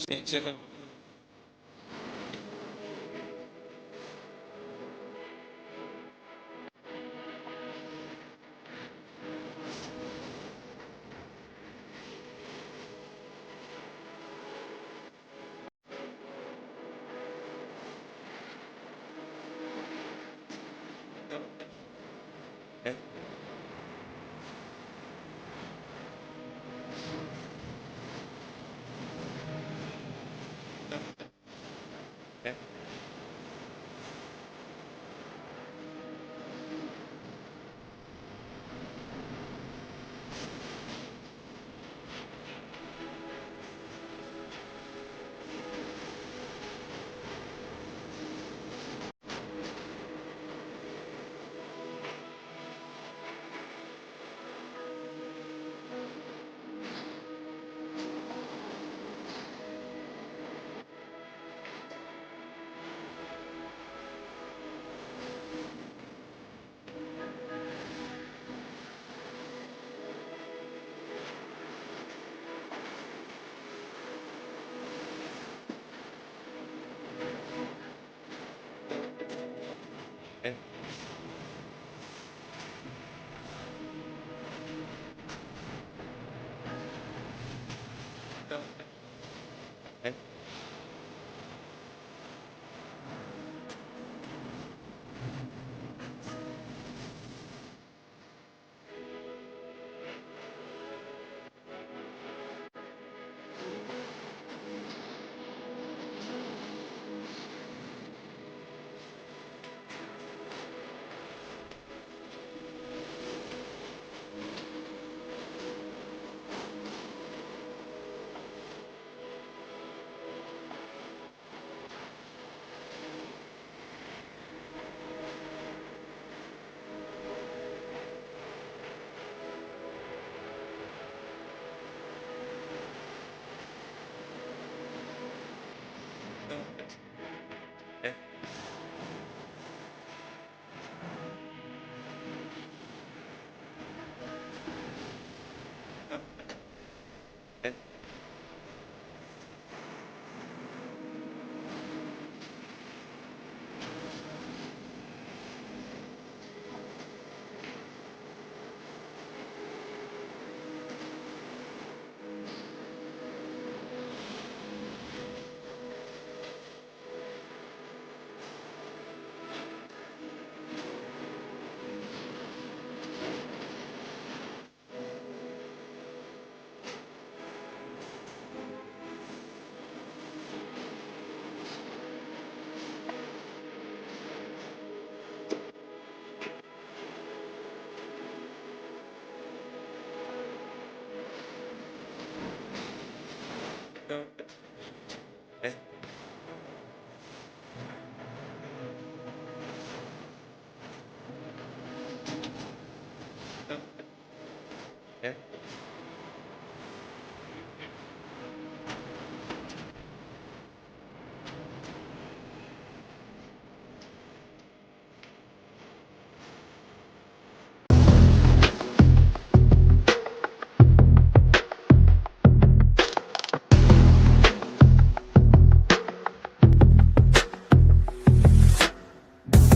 Sì,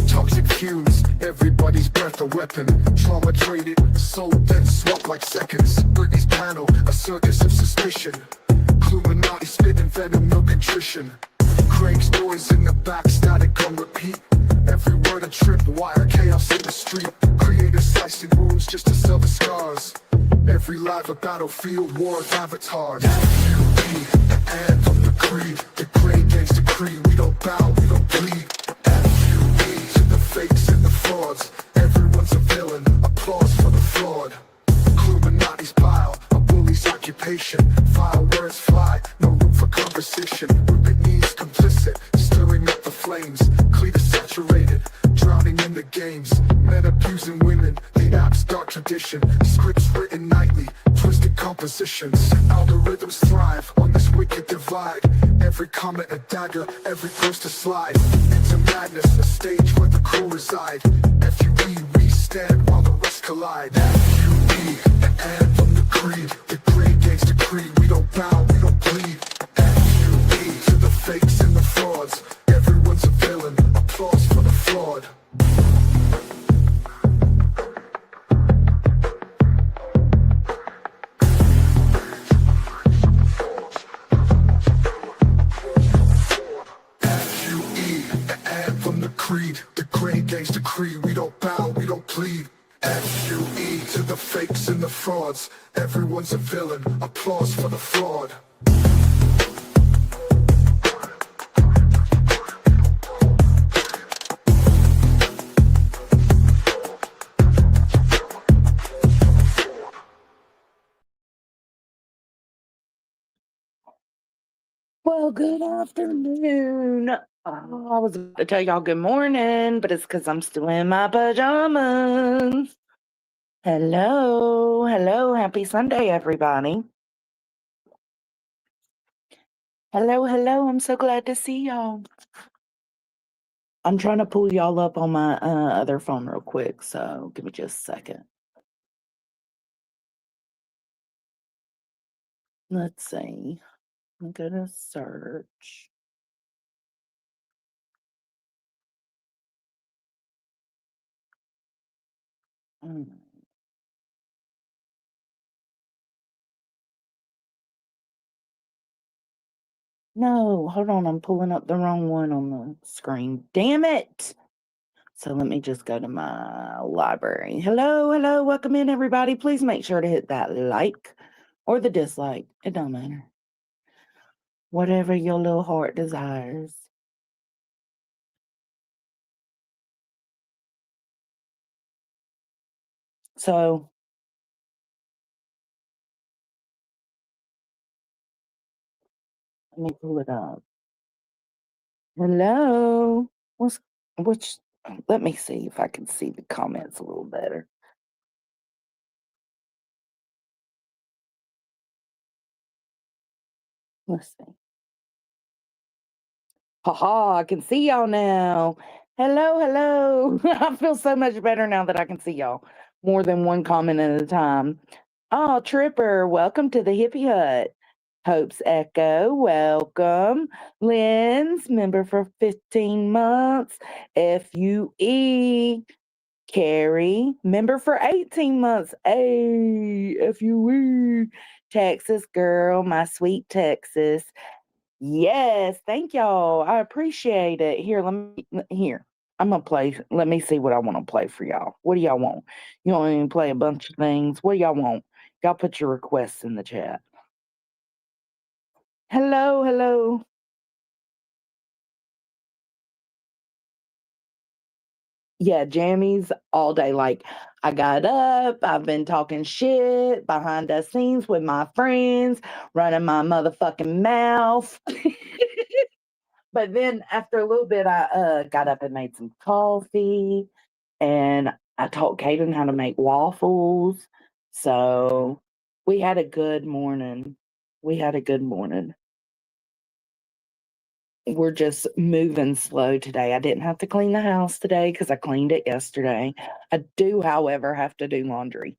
Toxic fumes, everybody's breath a weapon. Trauma traded, soul then swapped like seconds. Britney's panel, a circus of suspicion. Illuminati spitting venom, no contrition. Craig's noise in the back, static on repeat. Every word a trip wire, chaos in the street. Creators slicing wounds just to sell the scars. Every life a battlefield, war of avatars. FUE, the anthem, the creed. The great game's decree, we don't bow, we don't bleed. FUE, to the fakes and the frauds. Everyone's a villain, applause for the flawed. Illuminati's pile, a bully's occupation. Vile words fly, no room for conversation. Ripping knees complicit, stirring up the flames. Cleaner saturated, drowning in the games. Men abusing women, the app's dark tradition. Scripts written nightly, twisted compositions. Algorithms thrive on this wicked divide. Every comment a dagger, every post a slide. Into madness, a stage where the crew reside. FUE, we stand while the rest collide. FUE, the anthem, the creed. The great game's decree, we don't bow, we don't bleed. FUE. fakes and the frauds. Everyone's a villain. Applause for the fraud. QE, the anthem, the creed, the grain gangs decree. We don't bow, we don't plead. FUE to the fakes and the frauds. Everyone's a villain. Applause for the fraud. Well, good afternoon. I was about to tell y'all good morning, but it's because I'm still in my pajamas. Hello. Happy Sunday, everybody. Hello. I'm so glad to see y'all. I'm trying to pull y'all up on my other phone real quick, so give me just a second. Let's see. I'm gonna search. Mm. No, hold on. I'm pulling up the wrong one on the screen. Damn it. So let me just go to my library. Hello. Welcome in, everybody. Please make sure to hit that like or the dislike. It don't matter. Whatever your little heart desires. So let me pull it up. Hello. Which let me see if I can see the comments a little better. Let's see. Haha, I can see y'all now. Hello. I feel so much better now that I can see y'all. More than one comment at a time. Oh, Tripper, welcome to the Hippie Hut. Hope's Echo, welcome. Lynn's, member for 15 months. FUE. Carrie, member for 18 months. Hey, FUE. Texas girl, my sweet Texas. Yes, thank y'all. I appreciate it. Here. I'm gonna play. Let me see what I want to play for y'all. What do y'all want? You want me to play a bunch of things? What do y'all want? Y'all put your requests in the chat. Hello. Yeah, jammies all day. Like I got up, I've been talking shit behind the scenes with my friends, running my motherfucking mouth. But then after a little bit, I got up and made some coffee, and I taught Kaden how to make waffles. So we had a good morning. We're just moving slow today. I didn't have to clean the house today because I cleaned it yesterday. I do, however, have to do laundry.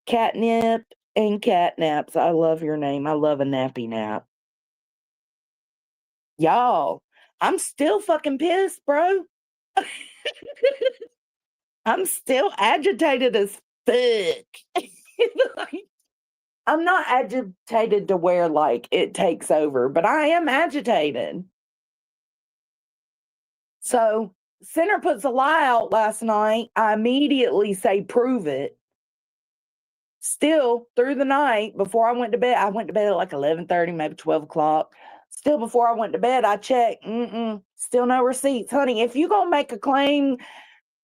Catnip and catnaps. I love your name. I love a nappy nap. Y'all, I'm still fucking pissed, bro. I'm still agitated as fuck. Like, I'm not agitated to where like it takes over, but I am agitated. So Center puts a lie out last night. I immediately say, prove it. Still through the night before I went to bed, I went to bed at like 11:30, maybe 12 o'clock. Still before I went to bed, I checked. Still no receipts. Honey, if you're going to make a claim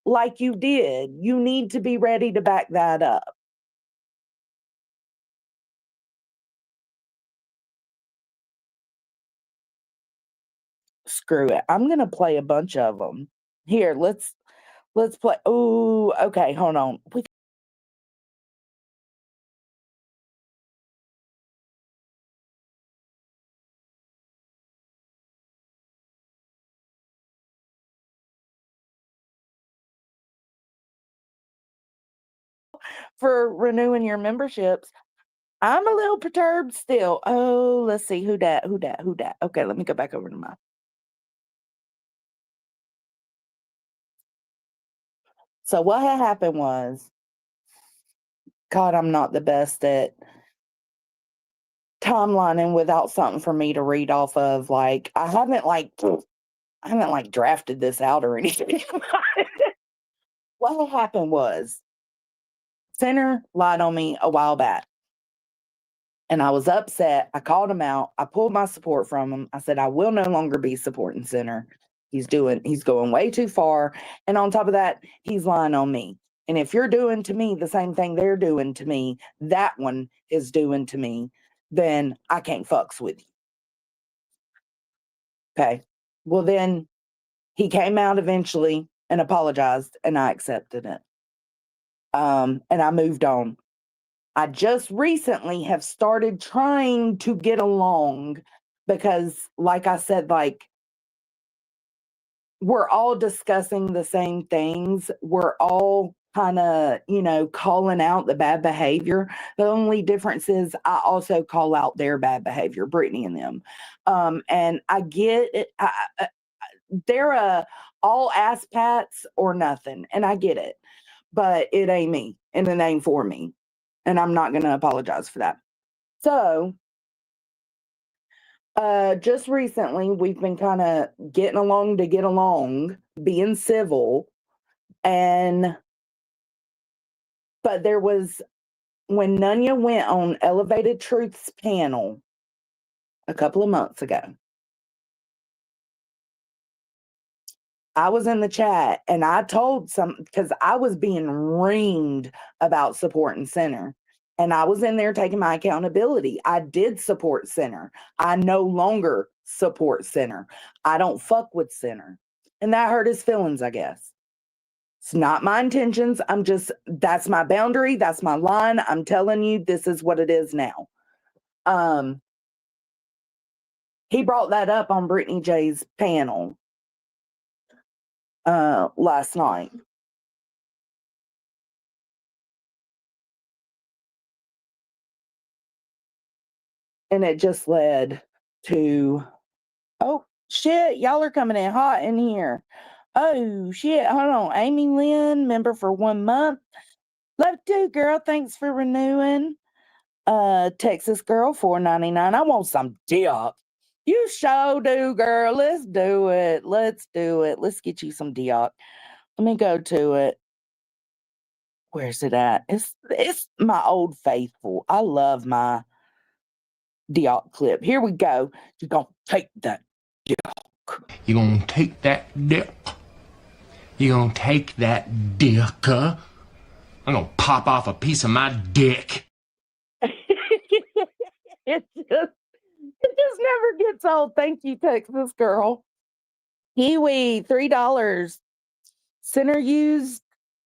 like you did, you need to be ready to back that up. Screw it. I'm going to play a bunch of them. Here, let's play. Oh, okay, hold on. For renewing your memberships, I'm a little perturbed still. Oh, let's see. Who dat? Who dat? Who dat? Okay, let me go back over to my. So what had happened was, God, I'm not the best at timelining without something for me to read off of. Like I haven't drafted this out or anything. What had happened was, Center lied on me a while back. And I was upset. I called him out. I pulled my support from him. I said, I will no longer be supporting Center. He's going way too far. And on top of that, he's lying on me. And if you're doing to me the same thing they're doing to me, that one is doing to me, then I can't fucks with you. Okay. Well, then he came out eventually and apologized, and I accepted it. And I moved on. I just recently have started trying to get along because, like I said, like we're all discussing the same things. We're all kind of, calling out the bad behavior. The only difference is I also call out their bad behavior, Brittany and them. And I get it. They're all ass pats or nothing, and I get it, but it ain't me, and it ain't for me, and I'm not going to apologize for that. So, just recently, we've been kind of getting along to get along, being civil, but there was when Nunya went on Elevated Truth's panel a couple of months ago. I was in the chat and I told because I was being reamed about supporting Center. And I was in there taking my accountability. I did support Center. I no longer support Center. I don't fuck with Center. And that hurt his feelings, I guess. It's not my intentions. That's my boundary. That's my line. I'm telling you, this is what it is now. He brought that up on Brittany J's panel last night. And it just led to, oh, shit, y'all are coming in hot in here. Oh, shit, hold on. Amy Lynn, member for 1 month. Love you, girl. Thanks for renewing. Texas girl, $4.99. I want some dick. You sure do, girl. Let's do it. Let's do it. Let's get you some dick. Let me go to it. Where's it at? It's my old faithful. I love my Diok clip. Here we go. You're gonna take that dick. You're gonna take that dick. You're gonna take that dick. I'm gonna pop off a piece of my dick. It just never gets old. Thank you, Texas girl. Kiwi, $3. Center uses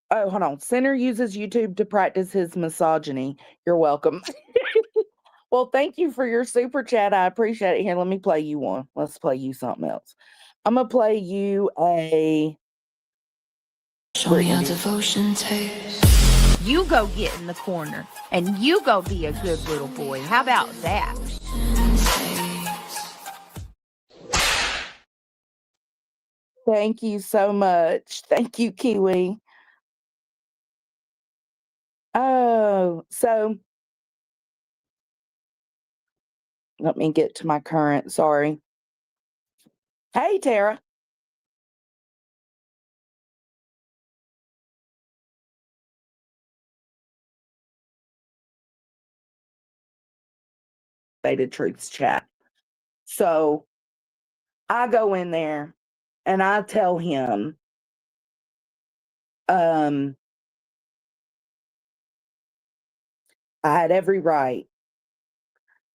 YouTube to practice his misogyny. You're welcome. Well, thank you for your super chat. I appreciate it. Here, let me play you one. Let's play you something else. I'm going to play you a... Show me your devotion tapes. You go get in the corner, and you go be a good little boy. How about that? Thank you so much. Thank you, Kiwi. Oh, so... Let me get to my current. Sorry. Hey, Tara. Elevated Truths chat. So I go in there and I tell him, I had every right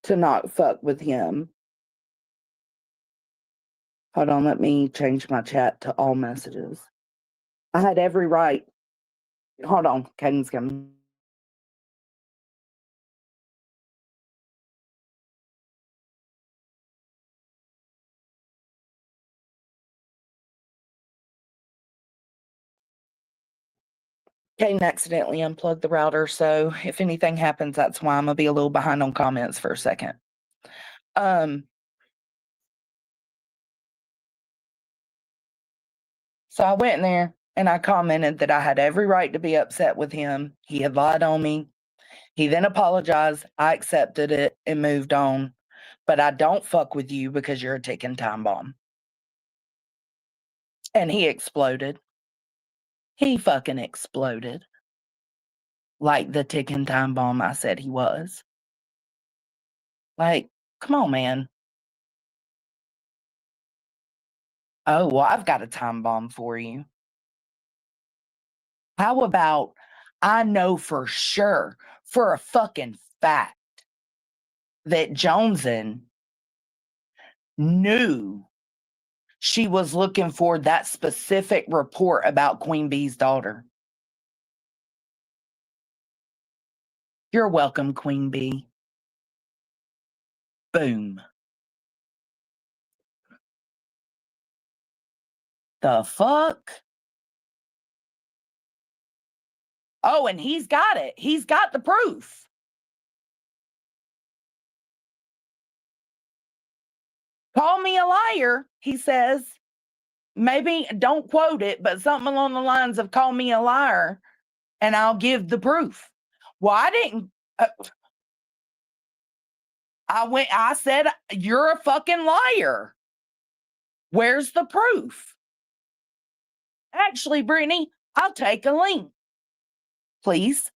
to not fuck with him. Hold on, let me change my chat to all messages. I had every right. Hold on, Caden's coming. Kane accidentally unplugged the router, so if anything happens, that's why I'm gonna be a little behind on comments for a second. So I went in there and I commented that I had every right to be upset with him. He had lied on me. He then apologized. I accepted it and moved on. But I don't fuck with you because you're a ticking time bomb. And he exploded. He fucking exploded. Like the ticking time bomb I said he was. Like, come on, man. Oh, well, I've got a time bomb for you. How about I know for sure, for a fucking fact, that Joneson knew she was looking for that specific report about Queen Bee's daughter. You're welcome, Queen Bee. Boom. The fuck? Oh, and he's got it. He's got the proof. Call me a liar, he says. Maybe don't quote it, but something along the lines of call me a liar and I'll give the proof. Well, I didn't. I said, you're a fucking liar. Where's the proof? Actually, Brittany, I'll take a link. Please.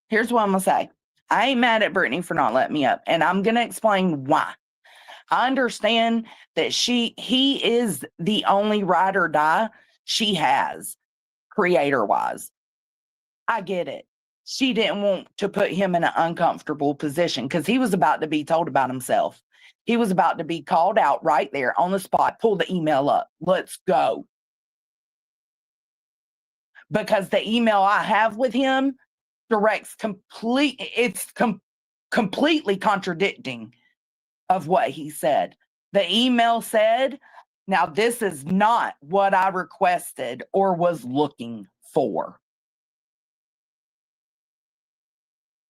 Here's what I'm going to say. I ain't mad at Brittany for not letting me up, and I'm going to explain why. I understand that he is the only ride or die she has, creator-wise. I get it. She didn't want to put him in an uncomfortable position because he was about to be told about himself. He was about to be called out right there on the spot. Pull the email up. Let's go. Because the email I have with him directs completely contradicting of what he said. The email said, now this is not what I requested or was looking for.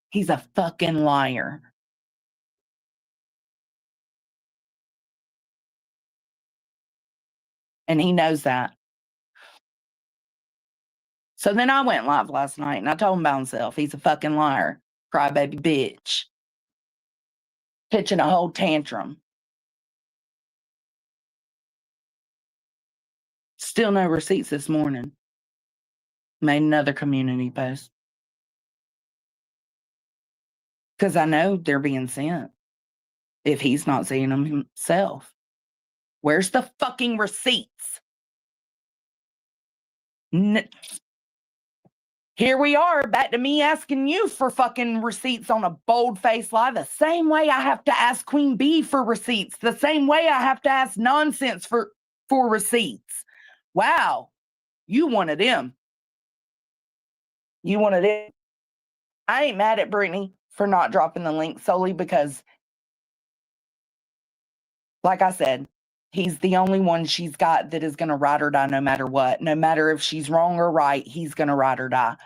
He's a fucking liar. And he knows that. So then I went live last night and I told him about himself. He's a fucking liar. Crybaby bitch. Pitching a whole tantrum. Still no receipts this morning. Made another community post. Because I know they're being sent. If he's not seeing them himself. Where's the fucking receipts? Here we are, back to me asking you for fucking receipts on a bold-faced lie. The same way I have to ask Queen Bee for receipts. The same way I have to ask Nonsense for receipts. Wow. You wanted him. You wanted it. I ain't mad at Brittany for not dropping the link solely because, like I said, he's the only one she's got that is going to ride or die no matter what. No matter if she's wrong or right, he's going to ride or die.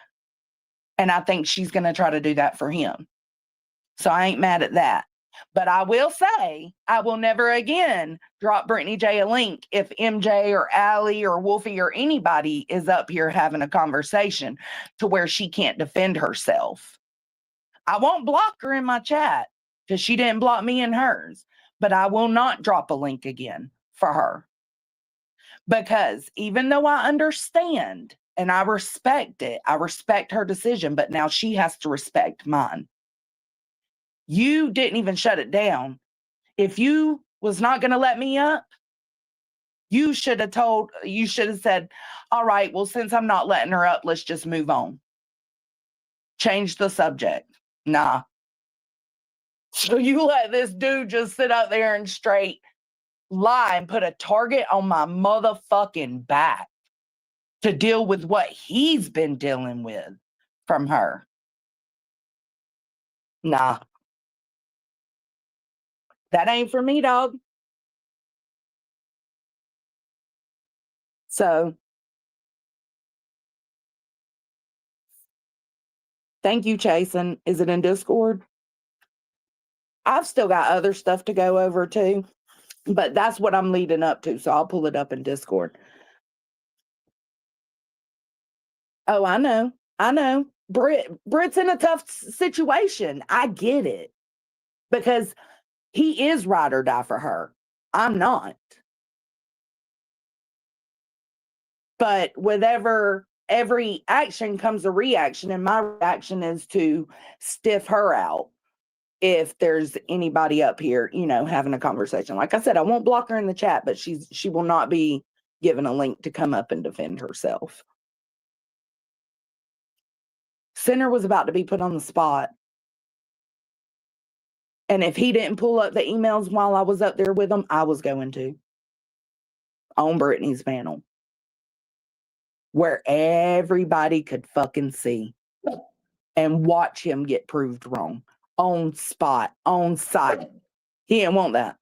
And I think she's going to try to do that for him. So I ain't mad at that. But I will say, I will never again drop Brittany J a link if MJ or Allie or Wolfie or anybody is up here having a conversation to where she can't defend herself. I won't block her in my chat because she didn't block me in hers. But I will not drop a link again for her. Because even though I understand and I respect it, I respect her decision, but now she has to respect mine. You didn't even shut it down. If you was not going to let me up, you should have said, all right, well, since I'm not letting her up, let's just move on. Change the subject. Nah. So you let this dude just sit up there and straight lie and put a target on my motherfucking back to deal with what he's been dealing with from her. Nah. That ain't for me, dog. So, thank you, Chasen. Is it in Discord? I've still got other stuff to go over too, but that's what I'm leading up to. So I'll pull it up in Discord. Oh, I know. I know. Brit's in a tough situation. I get it. Because he is ride or die for her. I'm not. But with every action comes a reaction, and my reaction is to stiff her out if there's anybody up here, having a conversation. Like I said, I won't block her in the chat, but she will not be given a link to come up and defend herself. Sinner was about to be put on the spot. And if he didn't pull up the emails while I was up there with him, I was going to. On Brittany's panel. Where everybody could fucking see and watch him get proved wrong. On spot, on site. He didn't want that.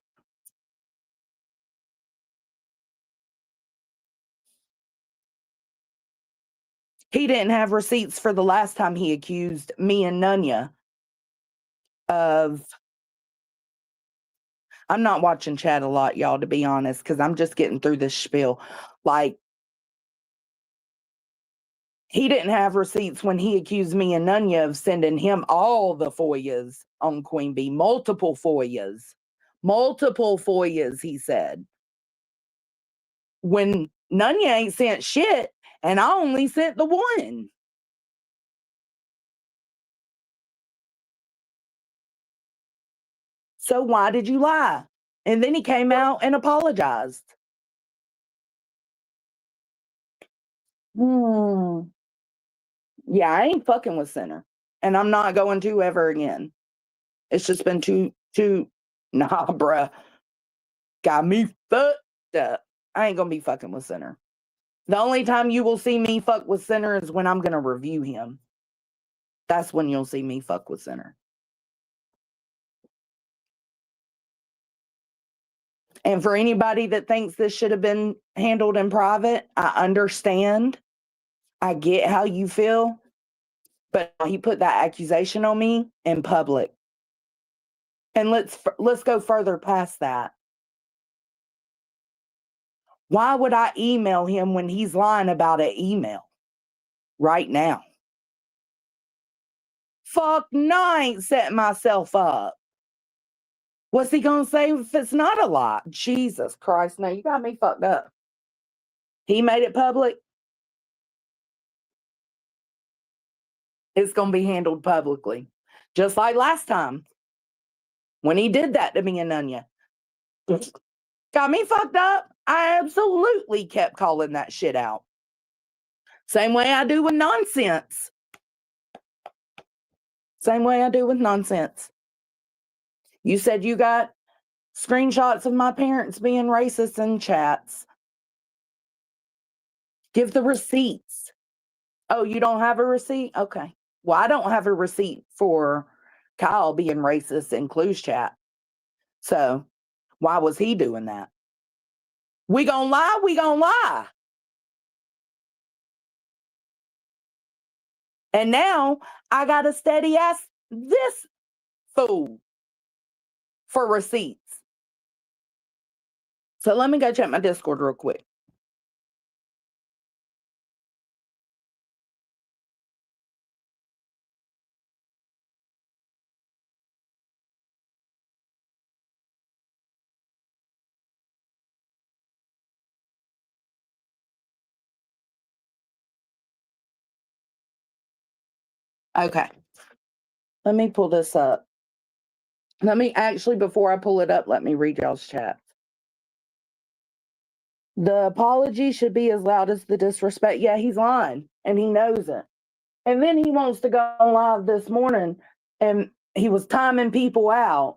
He didn't have receipts for the last time he accused me and Nunya of... I'm not watching chat a lot, y'all, to be honest, because I'm just getting through this spiel. Like, he didn't have receipts when he accused me and Nunya of sending him all the FOIAs on Queen Bee. Multiple FOIAs. Multiple FOIAs, he said. When Nunya ain't sent shit, and I only sent the one. So why did you lie? And then he came out and apologized. Yeah, I ain't fucking with Sinner. And I'm not going to ever again. It's just been too, nah, bruh. Got me fucked up. I ain't gonna be fucking with Sinner. The only time you will see me fuck with Sinner is when I'm gonna review him. That's when you'll see me fuck with Sinner. And for anybody that thinks this should have been handled in private, I understand. I get how you feel. But he put that accusation on me in public. And let's go further past that. Why would I email him when he's lying about an email right now? Fuck no, I ain't setting myself up. What's he gonna say if it's not a lie? Jesus Christ, no, you got me fucked up. He made it public. It's gonna be handled publicly. Just like last time. When he did that to me and Nunya. Got me fucked up. I absolutely kept calling that shit out. Same way I do with nonsense. Same way I do with nonsense. You said you got screenshots of my parents being racist in chats. Give the receipts. Oh, you don't have a receipt? Okay. Well, I don't have a receipt for Kyle being racist in Clue's chat. So why was he doing that? We gonna lie? We gonna lie. And now I got to steady ask this fool for receipts. So let me go check my Discord real quick. Okay. Let me pull this up. Let me actually, before I pull it up, let me read y'all's chat. The apology should be as loud as the disrespect. Yeah, he's lying, and he knows it. And then he wants to go live this morning, and he was timing people out.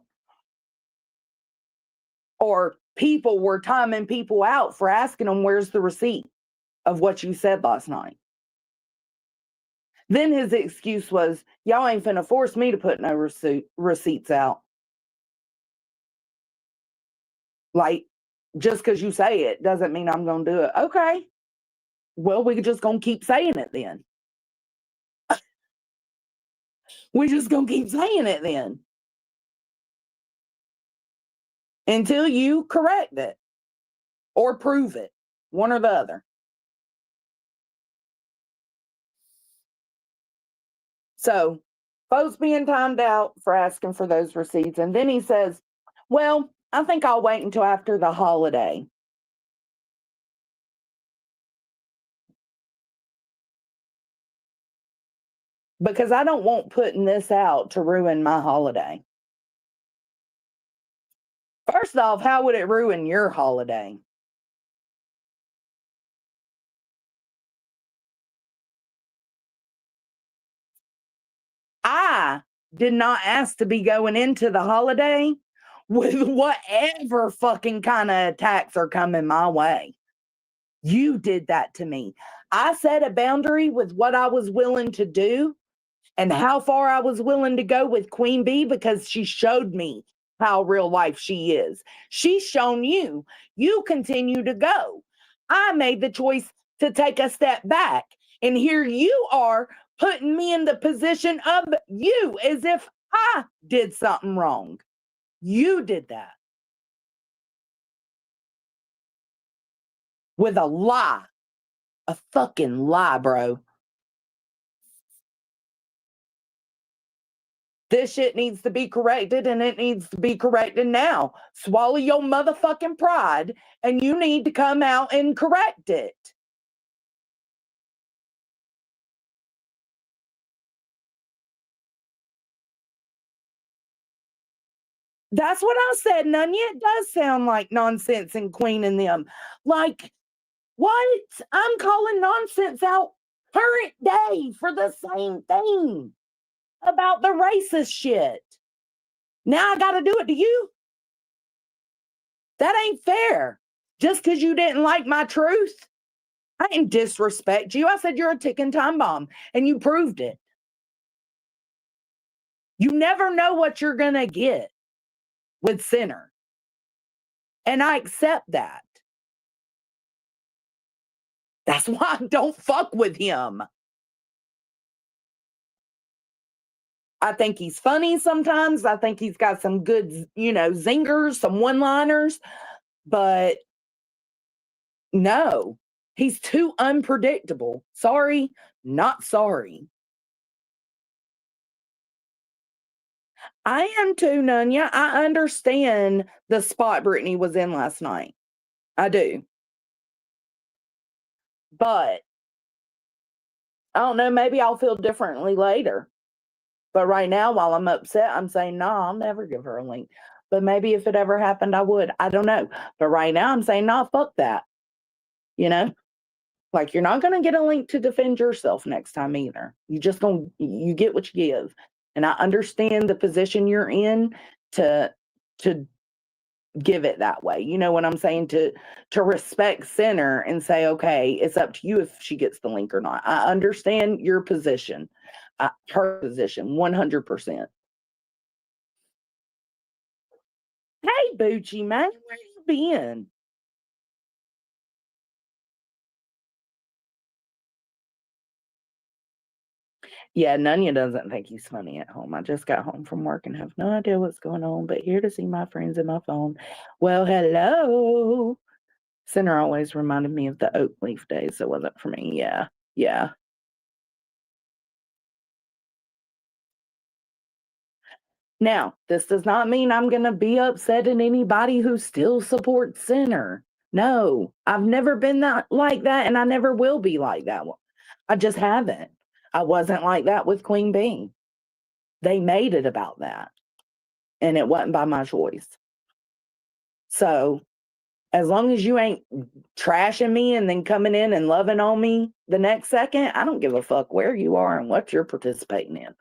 Or people were timing people out for asking him, where's the receipt of what you said last night? Then his excuse was, y'all ain't finna force me to put no receipts out. Like, just because you say it doesn't mean I'm going to do it. Okay. Well, we're just going to keep saying it then. We're just going to keep saying it then. Until you correct it or prove it. One or the other. So, folks being timed out for asking for those receipts. And then he says, well, I think I'll wait until after the holiday. Because I don't want putting this out to ruin my holiday. First off, how would it ruin your holiday? I did not ask to be going into the holiday with whatever fucking kind of attacks are coming my way. You did that to me. I set a boundary with what I was willing to do and how far I was willing to go with Queen Bee because she showed me how real life she is. She's shown you. You continue to go. I made the choice to take a step back. And here you are putting me in the position of you as if I did something wrong. You did that with a lie. A fucking lie, bro. This shit needs to be corrected and it needs to be corrected now. Swallow your motherfucking pride and you need to come out and correct it. That's what I said, Nunya. It does sound like nonsense and Queen and them. Like, what? I'm calling nonsense out current day for the same thing about the racist shit. Now I got to do it to you? That ain't fair. Just because you didn't like my truth. I didn't disrespect you. I said you're a ticking time bomb, and you proved it. You never know what you're going to get with Sinner. And I accept that. That's why I don't fuck with him. I think he's funny sometimes. I think he's got some good, zingers, some one-liners. But no, he's too unpredictable. Sorry, not sorry. I am too, Nunya. I understand the spot Brittany was in last night. I do. But I don't know, maybe I'll feel differently later. But right now, while I'm upset, I'm saying, nah, I'll never give her a link. But maybe if it ever happened, I would. I don't know. But right now, I'm saying, nah, fuck that. Like, you're not going to get a link to defend yourself next time either. You get what you give. And I understand the position you're in to give it that way. You know what I'm saying? To respect Sinner and say, okay, it's up to you if she gets the link or not. I understand your position, her position, 100%. Hey, Boochie, man, where you been? Yeah, Nunya doesn't think he's funny at home. I just got home from work and have no idea what's going on, but here to see my friends in my phone. Well, hello. Center always reminded me of the oak leaf days. So it wasn't for me. Yeah. Yeah. Now, this does not mean I'm going to be upset at anybody who still supports Center. No, I've never been like that, and I never will be like that. I just haven't. I wasn't like that with Queen Bee. They made it about that, and it wasn't by my choice. So, as long as you ain't trashing me and then coming in and loving on me the next second, I don't give a fuck where you are and what you're participating in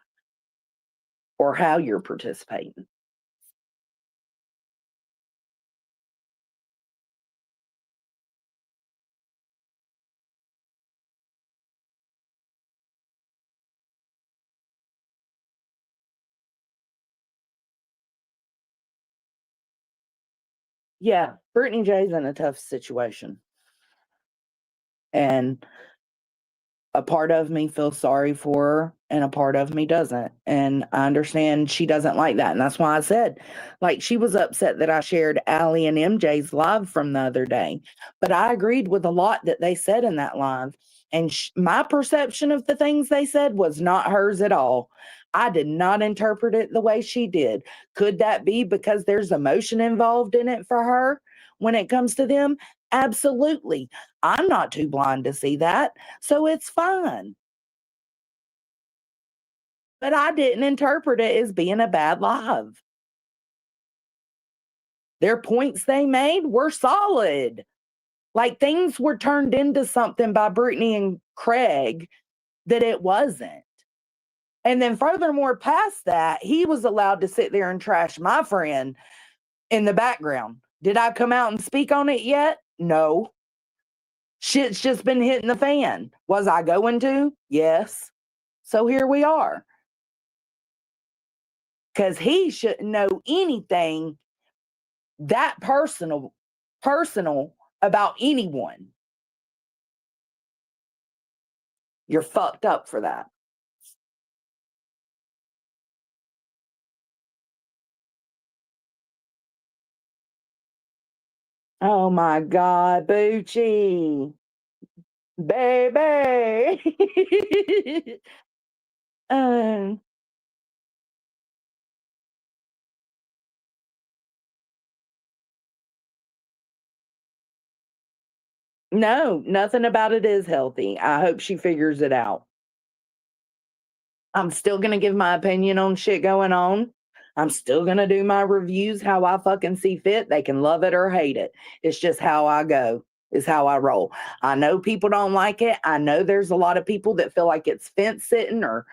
or how you're participating. Yeah, Brittany J's in a tough situation. And a part of me feels sorry for her and a part of me doesn't. And I understand she doesn't like that. And that's why I said, like, she was upset that I shared Allie and MJ's live from the other day. But I agreed with a lot that they said in that live. And my perception of the things they said was not hers at all. I did not interpret it the way she did. Could that be because there's emotion involved in it for her when it comes to them? Absolutely. I'm not too blind to see that, so it's fine. But I didn't interpret it as being a bad live. Their points they made were solid. Like things were turned into something by Brittany and Craig that it wasn't. And then furthermore, past that, he was allowed to sit there and trash my friend in the background. Did I come out and speak on it yet? No. Shit's just been hitting the fan. Was I going to? Yes. So here we are. Because he shouldn't know anything that personal about anyone. You're fucked up for that. Oh my God, Bucci. Baby. um, no, nothing about it is healthy. I hope she figures it out. I'm still going to give my opinion on shit going on. I'm still going to do my reviews how I fucking see fit. They can love it or hate it. It's just how I go, is how I roll. I know people don't like it. I know there's a lot of people that feel like it's fence sitting or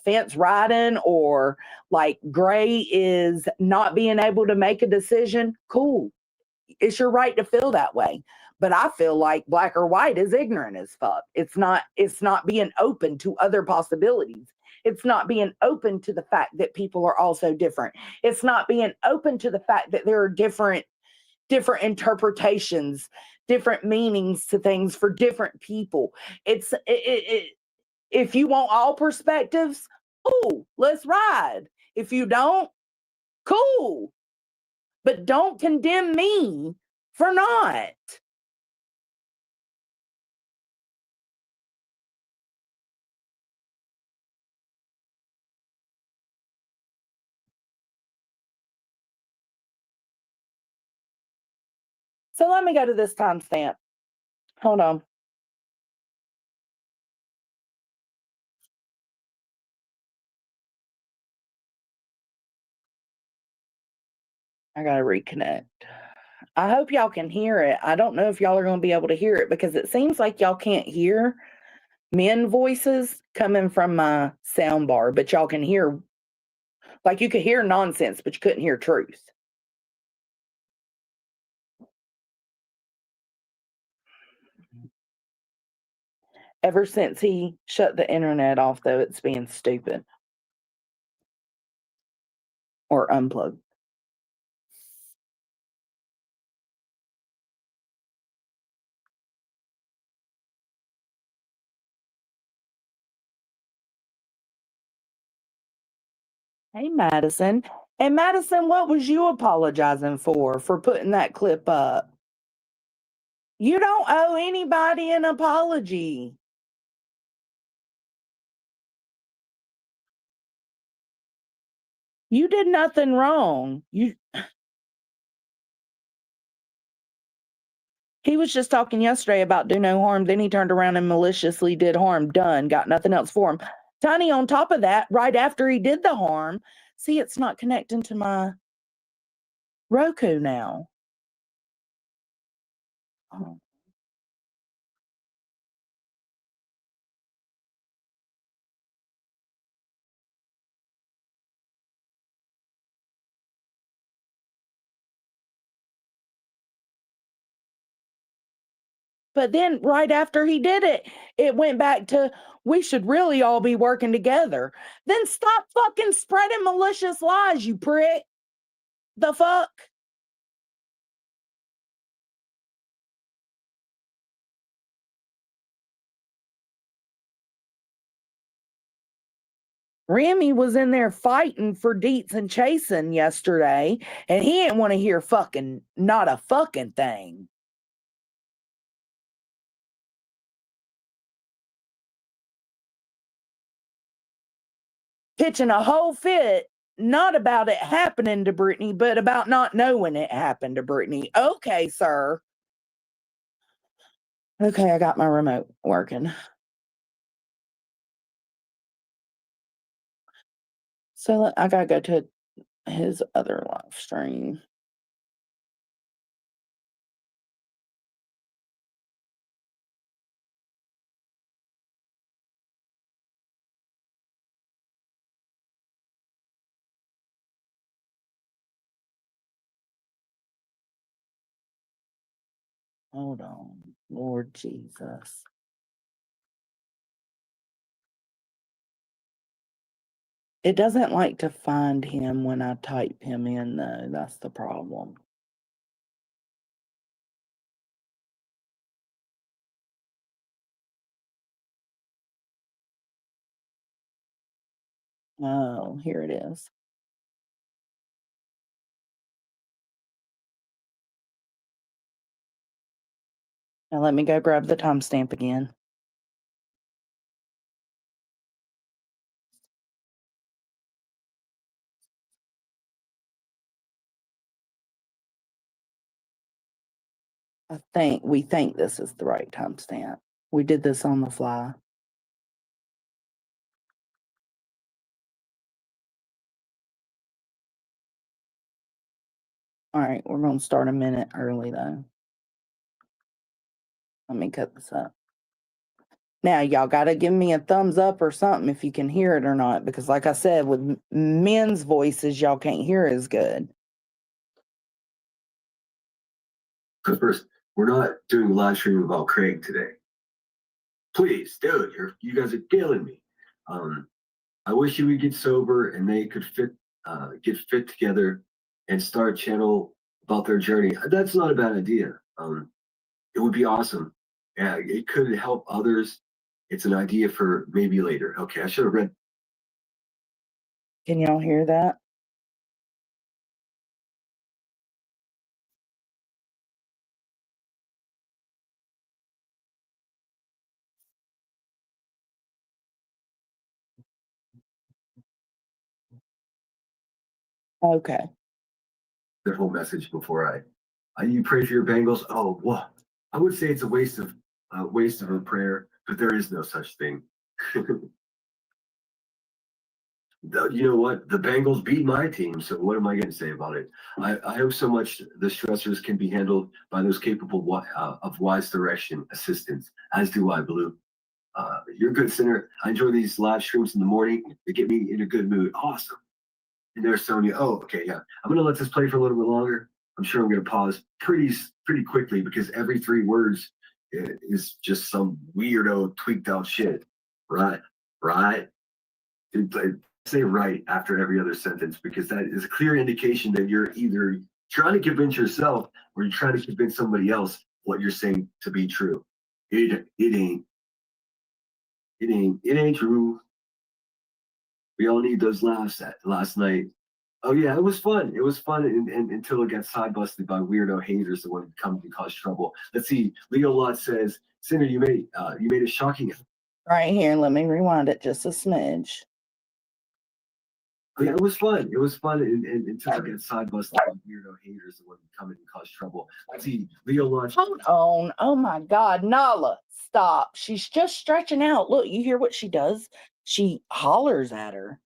fence riding or like Gray is not being able to make a decision. Cool. It's your right to feel that way. But I feel like black or white is ignorant as fuck. It's not being open to other possibilities. It's not being open to the fact that people are also different. It's not being open to the fact that there are different interpretations, different meanings to things for different people. If you want all perspectives, cool, let's ride. If you don't, cool. But don't condemn me for not. So let me go to this timestamp. Hold on. I got to reconnect. I hope y'all can hear it. I don't know if y'all are going to be able to hear it because it seems like y'all can't hear men voices coming from my sound bar, but y'all can hear, like you could hear nonsense, but you couldn't hear truth. Ever since he shut the internet off, though, it's being stupid. Or unplugged. Hey, Madison. And Madison, what was you apologizing for putting that clip up? You don't owe anybody an apology. You did nothing wrong. He was just talking yesterday about do no harm. Then he turned around and maliciously did harm. Done. Got nothing else for him. Tiny, on top of that, right after he did the harm, see, it's not connecting to my Roku now. Oh. But then right after he did it, it went back to, we should really all be working together. Then stop fucking spreading malicious lies, you prick. The fuck? Remy was in there fighting for Deets and Chasen yesterday, and he didn't want to hear not a fucking thing. Pitching a whole fit, not about it happening to Brittany, but about not knowing it happened to Brittany. Okay, sir. Okay, I got my remote working. So I gotta go to his other live stream. Hold on, Lord Jesus. It doesn't like to find him when I type him in, though. That's the problem. Oh, here it is. Now let me go grab the timestamp again. We think this is the right timestamp. We did this on the fly. All right, we're going to start a minute early, though. Let me cut this up. Now, y'all got to give me a thumbs up or something if you can hear it or not, because like I said, with men's voices, y'all can't hear as good. First, we're not doing a live stream about Craig today. Please, dude, you guys are killing me. I wish you would get sober and they could get fit together and start a channel about their journey. That's not a bad idea. It would be awesome. Yeah, it could help others. It's an idea for maybe later. Okay, I should have read. Can y'all hear that? Okay. Their whole message before you pray for your Bengals. Oh, well, I would say it's a waste of a prayer, but there is no such thing. You know what? The Bengals beat my team, so what am I going to say about it? I hope so much the stressors can be handled by those capable of wise direction, assistance, as do I, Blue. You're a good sinner. I enjoy these live streams in the morning. They get me in a good mood. Awesome. And there's Sonia. Oh, okay, yeah. I'm gonna let this play for a little bit longer. I'm sure I'm gonna pause pretty quickly because every 3 words is just some weirdo tweaked out shit. Right. Say right after every other sentence because that is a clear indication that you're either trying to convince yourself or you're trying to convince somebody else what you're saying to be true. It ain't true. We all need those laughs last night. Oh yeah, it was fun. It was fun until it got side busted by weirdo haters that wanted to come and cause trouble. Let's see. Leo Lot says, "Sinner, you made a shocking." Right here. Let me rewind it just a smidge. Oh, yeah, it was fun. It was fun until it got side busted by weirdo haters that wanted to come in and cause trouble. Let's see. Leo Lot. Hold on. Oh my God, Nala, stop. She's just stretching out. Look, you hear what she does? She hollers at her.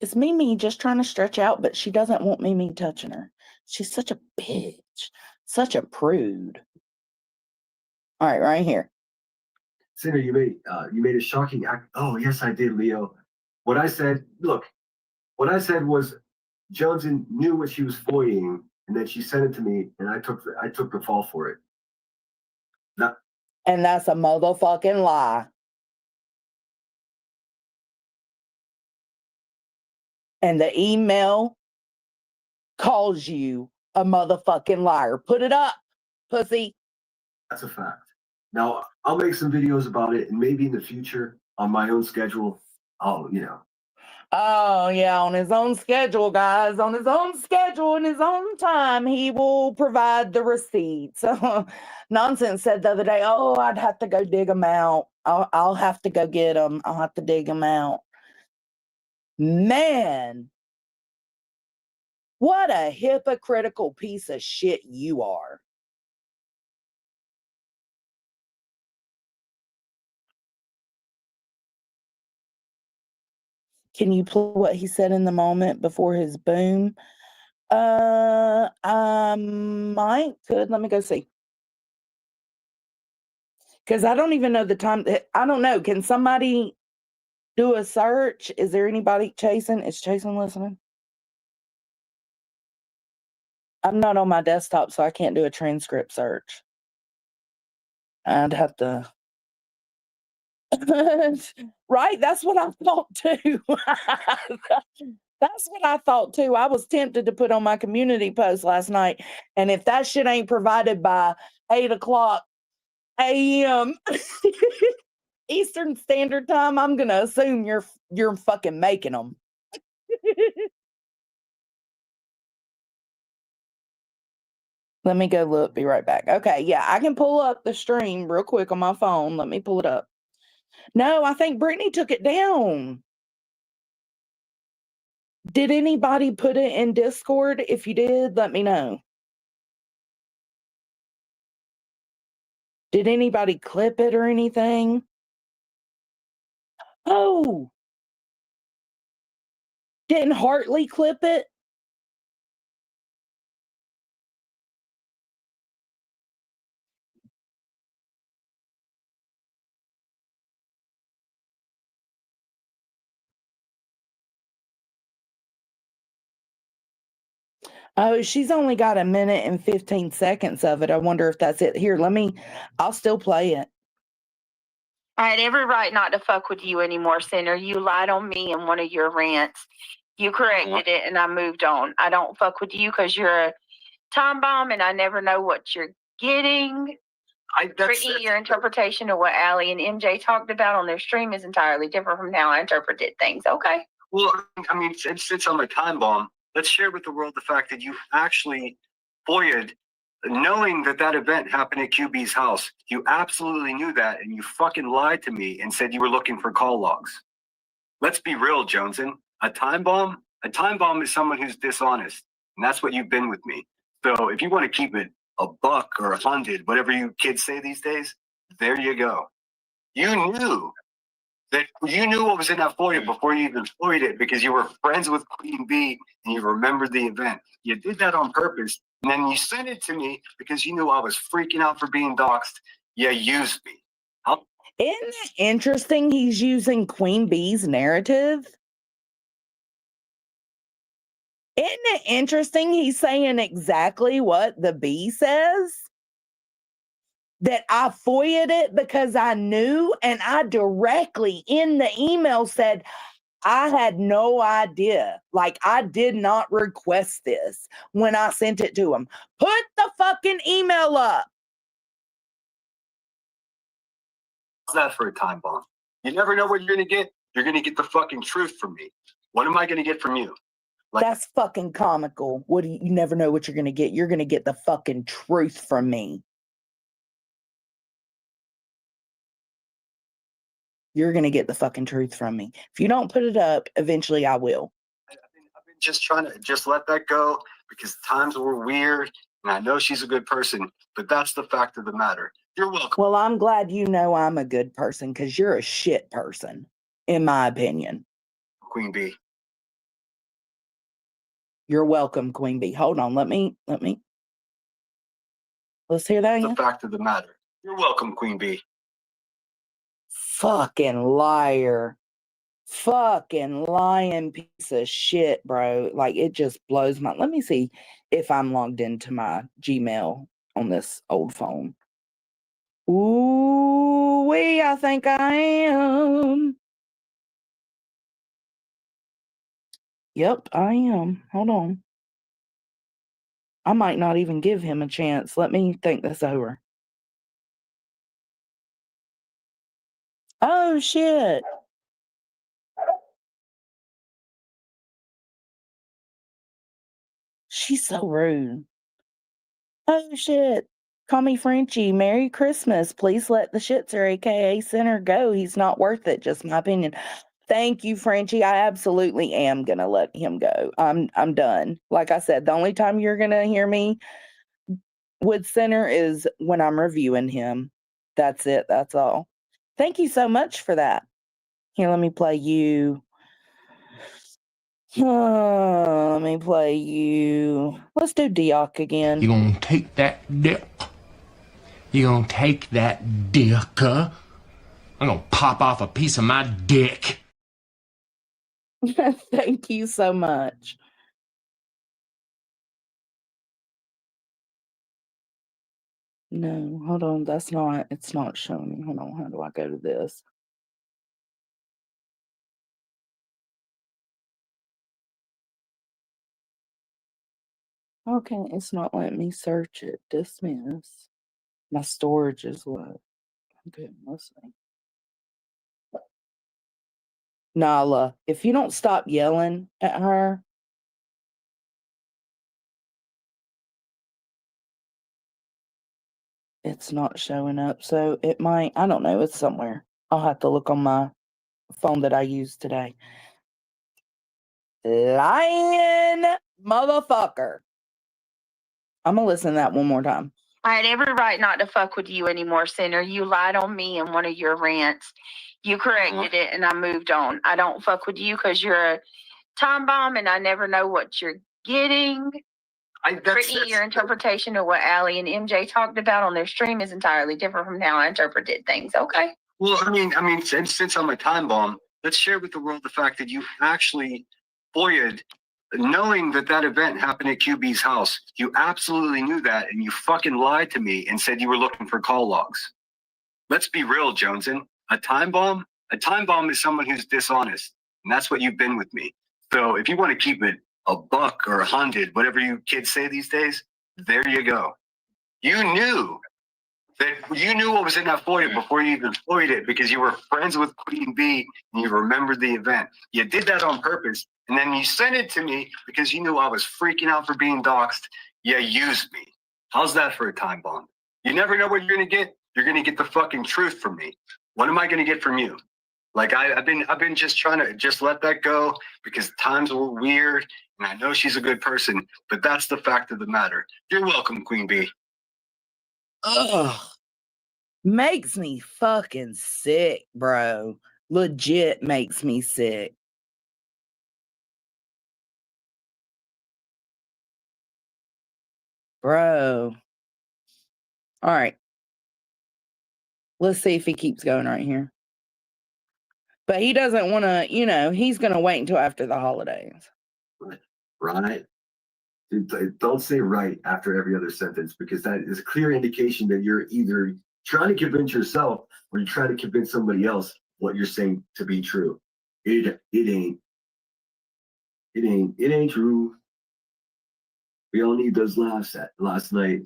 It's Mimi just trying to stretch out, but she doesn't want Mimi touching her. She's such a bitch, such a prude. All right, right here. Sinner, you made a shocking act. Oh yes, I did, Leo. What I said was Jones knew what she was foying, and then she sent it to me, and I took the fall for it. And that's a motherfucking lie. And the email calls you a motherfucking liar. Put it up, pussy. That's a fact. Now, I'll make some videos about it, and maybe in the future, on my own schedule, I'll Oh, yeah, on his own schedule, guys. On his own schedule, in his own time, he will provide the receipts. Nonsense said the other day, oh, I'd have to go dig them out. I'll have to go get them. I'll have to dig them out. Man, what a hypocritical piece of shit you are. Can you play what he said in the moment before his boom? I might could. Let me go see. Because I don't even know the time. I don't know. Can somebody do a search? Is there anybody chasing? Is Chasing listening? I'm not on my desktop, so I can't do a transcript search. I'd have to. Right? That's what I thought too. That's what I thought too. I was tempted to put on my community post last night. And if that shit ain't provided by 8:00 a.m. Eastern Standard Time, I'm gonna assume you're fucking making them. Let me go look. Be right back. Okay, yeah, I can pull up the stream real quick on my phone. Let me pull it up. No, I think Brittany took it down. Did anybody put it in Discord? If you did, let me know. Did anybody clip it or anything? Oh, didn't Hartley clip it? Oh, she's only got 1minute and 15 seconds of it. I wonder if that's it. Here, I'll still play it. I had every right not to fuck with you anymore, Sinner. You lied on me in one of your rants. You corrected it, and I moved on. I don't fuck with you because you're a time bomb, and I never know what you're getting. Brittany, your interpretation of what Allie and MJ talked about on their stream is entirely different from how I interpreted things. Okay. Well, I mean, since I'm a time bomb, let's share with the world the fact that you actually FOIA'd, knowing that that event happened at QB's house. You absolutely knew that, and you fucking lied to me and said you were looking for call logs. Let's be real, Joneson. A time bomb is someone who's dishonest, and that's what you've been with me. So if you want to keep it a buck or 100, whatever you kids say these days, there you go. You knew what was in that FOIA before you even FOIA'd it, because you were friends with Queen Bee and you remembered the event. You did that on purpose, and then you sent it to me because you knew I was freaking out for being doxxed. You used me. Isn't it interesting he's using Queen Bee's narrative? Isn't it interesting he's saying exactly what the bee says? That I FOIA'd it because I knew, and I directly in the email said, I had no idea. Like, I did not request this when I sent it to him. Put the fucking email up. How's that for a time bomb? You never know what you're going to get. You're going to get the fucking truth from me. What am I going to get from you? That's fucking comical. You never know what you're going to get. You're going to get the fucking truth from me. You're going to get the fucking truth from me. If you don't put it up, eventually I will. I've been just trying to just let that go because times were weird, and I know she's a good person, but that's the fact of the matter. You're welcome. Well, I'm glad you know I'm a good person because you're a shit person, in my opinion. Queen Bee. You're welcome, Queen Bee. Hold on, let me. Let's hear that again. The fact of the matter. You're welcome, Queen Bee. Fucking liar. Fucking lying piece of shit, bro. Like, it just blows my. Let me see if I'm logged into my Gmail on this old phone. Ooh, I think I am. Yep, I am. Hold on. I might not even give him a chance. Let me think this over. Oh, shit. She's so rude. Oh, shit. Call me Frenchie. Merry Christmas. Please let the shitzer, a.k.a. Sinner, go. He's not worth it. Just my opinion. Thank you, Frenchie. I absolutely am going to let him go. I'm done. Like I said, the only time you're going to hear me with Sinner is when I'm reviewing him. That's it. That's all. Thank you so much for that. Here, let me play you. Let me play you. Let's do Dioc again. You're gonna take that dick. You're gonna take that dick. I'm gonna pop off a piece of my dick. Thank you so much. No, hold on. It's not showing me. Hold on. How do I go to this? Okay, it's not letting me search it. Dismiss. My storage is low. Okay, let's see. Nala, if you don't stop yelling at her, it's not showing up. So it might, I don't know, it's somewhere. I'll have to look on my phone that I used today. Lying motherfucker. I'm gonna listen to that one more time. I had every right not to fuck with you anymore, Sinner. You lied on me in one of your rants. You corrected it, and I moved on. I don't fuck with you because you're a time bomb, and I never know what you're getting. Brittany, your interpretation of what Allie and MJ talked about on their stream is entirely different from how I interpreted things. Okay. Well, I mean, since I'm a time bomb, let's share with the world the fact that you actually FOIA'd, knowing that that event happened at QB's house. You absolutely knew that, and you fucking lied to me and said you were looking for call logs. Let's be real, Joneson. A time bomb is someone who's dishonest, and that's what you've been with me. So if you want to keep it a buck or 100, whatever you kids say these days, there you go. You knew what was in that FOIA before you even FOIA'd it, because you were friends with Queen B and you remembered the event. You did that on purpose, and then you sent it to me because you knew I was freaking out for being doxxed. You used me. How's that for a time bomb? You never know what you're gonna get. You're gonna get the fucking truth from me. What am I gonna get from you? Like I've been just trying to just let that go because times were weird, and I know she's a good person, but that's the fact of the matter. You're welcome, Queen B. Ugh. Makes me fucking sick, bro. Legit makes me sick. Bro. All right. Let's see if he keeps going right here. But he doesn't want to, he's going to wait until after the holidays. Right? Don't say right after every other sentence, because that is a clear indication that you're either trying to convince yourself or you're trying to convince somebody else what you're saying to be true. It ain't true. We all need those laughs last night.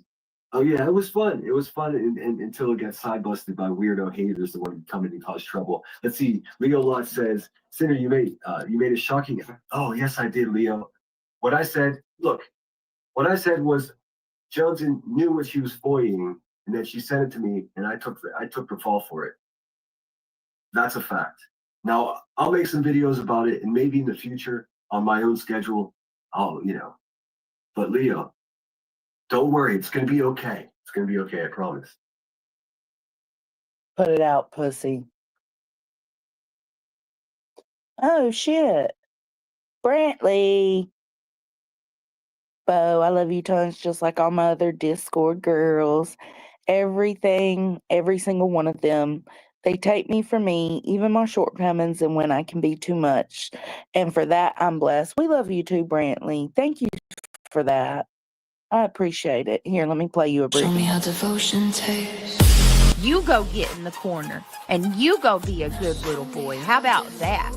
Oh yeah, it was fun. It was fun until it got side busted by weirdo haters that wanted to come in and cause trouble. Let's see. Leo Lot says, Sinner, you made a shocking. Oh yes, I did, Leo. What I said was Johnson knew what she was FOIAing, and then she sent it to me, and I took the fall for it. That's a fact. Now I'll make some videos about it, and maybe in the future on my own schedule, But Leo, don't worry, it's gonna be okay. It's gonna be okay, I promise. Put it out, pussy. Oh shit. Brantley. Bo, I love you tons, just like all my other Discord girls. Everything, every single one of them. They take me for me, even my shortcomings and when I can be too much. And for that, I'm blessed. We love you too, Brantley. Thank you for that. I appreciate it. Here, let me play you a brief. Show me how devotion tastes. You go get in the corner and you go be a good little boy. How about that?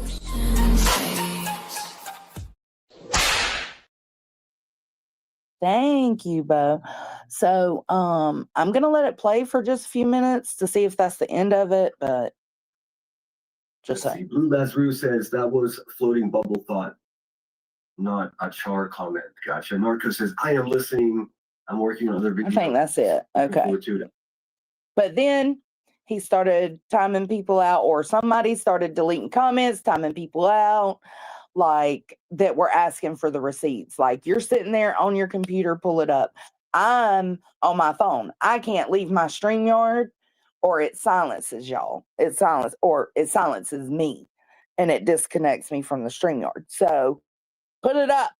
Thank you, Bo. So I'm gonna let it play for just a few minutes to see if that's the end of it, but just Let's see. Blue Lazarus says that was floating bubble thought. not a char comment. Gotcha. Norco says, I am listening. I'm working on other videos. I think that's it. Okay. But then he started timing people out, or somebody started deleting comments, timing people out, like that were asking for the receipts. Like, you're sitting there on your computer, pull it up. I'm on my phone. I can't leave my StreamYard, or it silences y'all. It silences me, and it disconnects me from the StreamYard. So put it up.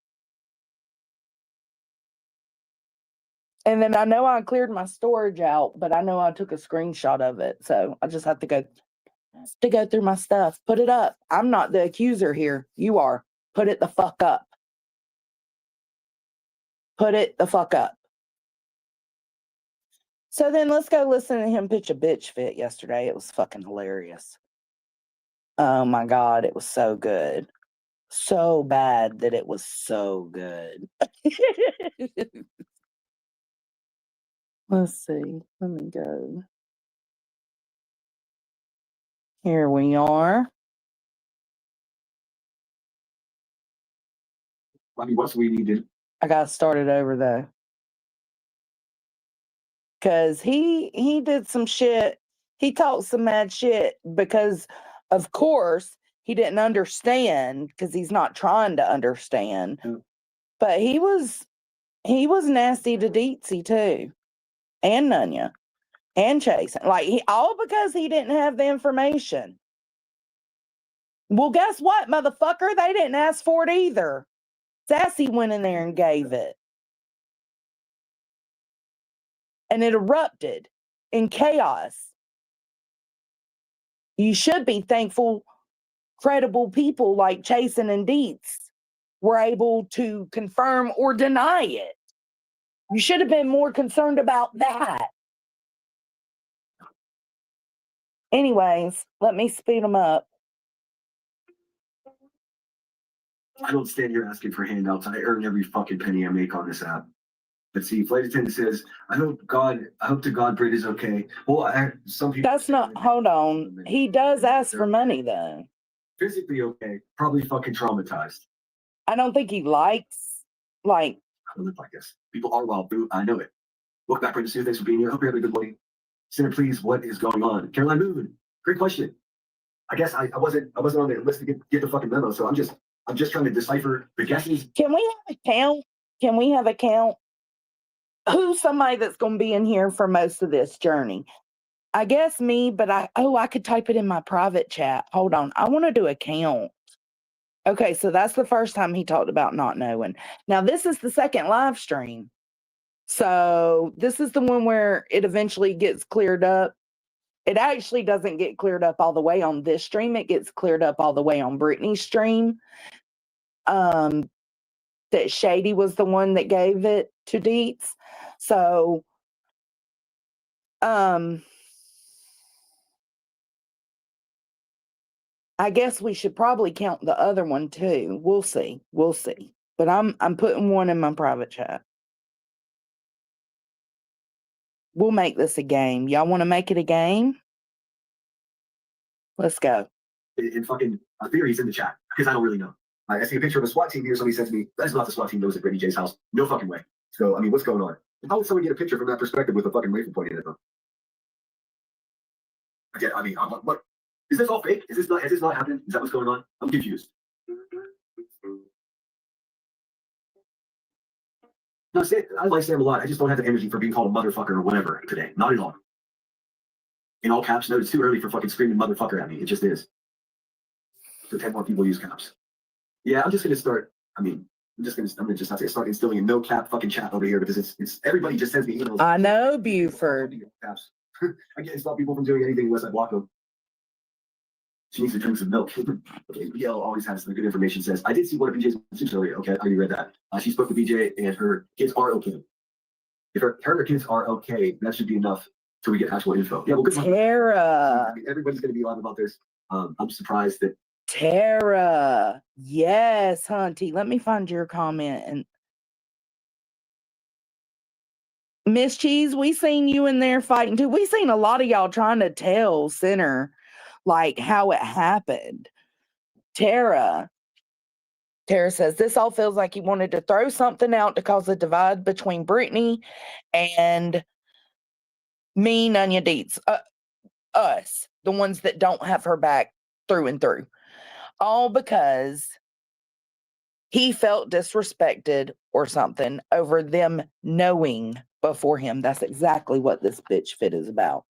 And then I know I cleared my storage out, but I know I took a screenshot of it. So I just have to go through my stuff. Put it up. I'm not the accuser here. You are. Put it the fuck up. Put it the fuck up. So then let's go listen to him pitch a bitch fit yesterday. It was fucking hilarious. Oh my God, it was so good. So bad that it was so good. Let's see. Let me go. Here we are. I mean, what's we needed? I got started over though. Because he did some shit. He talked some mad shit because, of course, he didn't understand because he's not trying to understand. Mm. But he was nasty to Deetsy too. And Nunya. And Chase. Like, all because he didn't have the information. Well, guess what, motherfucker? They didn't ask for it either. Sassy went in there and gave it. And it erupted in chaos. You should be thankful credible people like Chasen and Dietz were able to confirm or deny it. You should have been more concerned about that. Anyways, let me speed them up. I don't stand here asking for handouts. I earn every fucking penny I make on this app. Let's see. Flight attendant says, I hope to God Brit is okay. Well, some people. That's not, hold on. He does ask for money though. Physically okay. Probably fucking traumatized. I don't think he likes, like. I don't live like this. People are wild, boo. I know it. Welcome back, Brenda Sue. Thanks for being here. Hope you're having a good morning. Sinner, please, what is going on? Caroline Moon, great question. I guess I wasn't on the list to get the fucking memo, so I'm just trying to decipher the guesses. Can we have a count? Can we have a count? Who's somebody that's going to be in here for most of this journey? I guess me, but I could type it in my private chat. Hold on. I want to do a count. Okay, so that's the first time he talked about not knowing. Now, this is the second live stream. So this is the one where it eventually gets cleared up. It actually doesn't get cleared up all the way on this stream. It gets cleared up all the way on Brittany's stream. That Shady was the one that gave it to Deets. So, I guess we should probably count the other one too. We'll see. We'll see. But I'm putting one in my private chat. We'll make this a game. Y'all want to make it a game? Let's go. In fucking theories in the chat, because I don't really know. I see a picture of a SWAT team here. Somebody says to me, that's not the SWAT team that was at Brittany J's house. No fucking way. So, I mean, what's going on? How would someone get a picture from that perspective with a fucking rifle pointing at them? Again, I mean, what? Is this all fake? Has this not happened? Is that what's going on? I'm confused. No, I like Sam a lot. I just don't have the energy for being called a motherfucker or whatever today. Not at all. In all caps, no, it's too early for fucking screaming motherfucker at me. It just is. So 10 more people use caps. Yeah, I'm just gonna start. I mean, I'm gonna just have to start instilling a no cap fucking chat over here because it's everybody just sends me emails. I know, Buford. Caps. I can't stop people from doing anything unless I block them. She needs to drink some milk. Okay, BL always has the good information. Says, I did see one of BJ's soups earlier. Okay, I already read that. She spoke to BJ and her kids are okay. If her and her kids are okay, that should be enough till we get actual info. Yeah, well, good. Tara. I mean, everybody's going to be live about this. I'm surprised that. Tara. Yes, Hunty. Let me find your comment. And Miss Cheese, we seen you in there fighting too. We seen a lot of y'all trying to tell Sinner like how it happened. Tara, Tara says, this all feels like he wanted to throw something out to cause a divide between Brittany and me, Nunya Deets. Us, the ones that don't have her back through and through. All because he felt disrespected or something over them knowing before him. That's exactly what this bitch fit is about.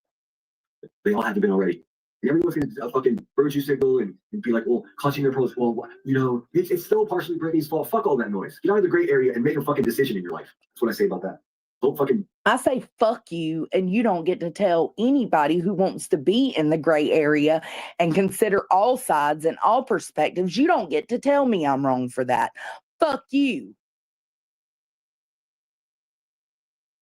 They all had to be already. Everyone's gonna fucking virtue signal and be like, well, clutching their pearls. Well, you know, it's still partially Brittany's fault. Fuck all that noise. Get out of the gray area and make a fucking decision in your life. That's what I say about that. Don't fucking. I say fuck you, and you don't get to tell anybody who wants to be in the gray area and consider all sides and all perspectives. You don't get to tell me I'm wrong for that. Fuck you.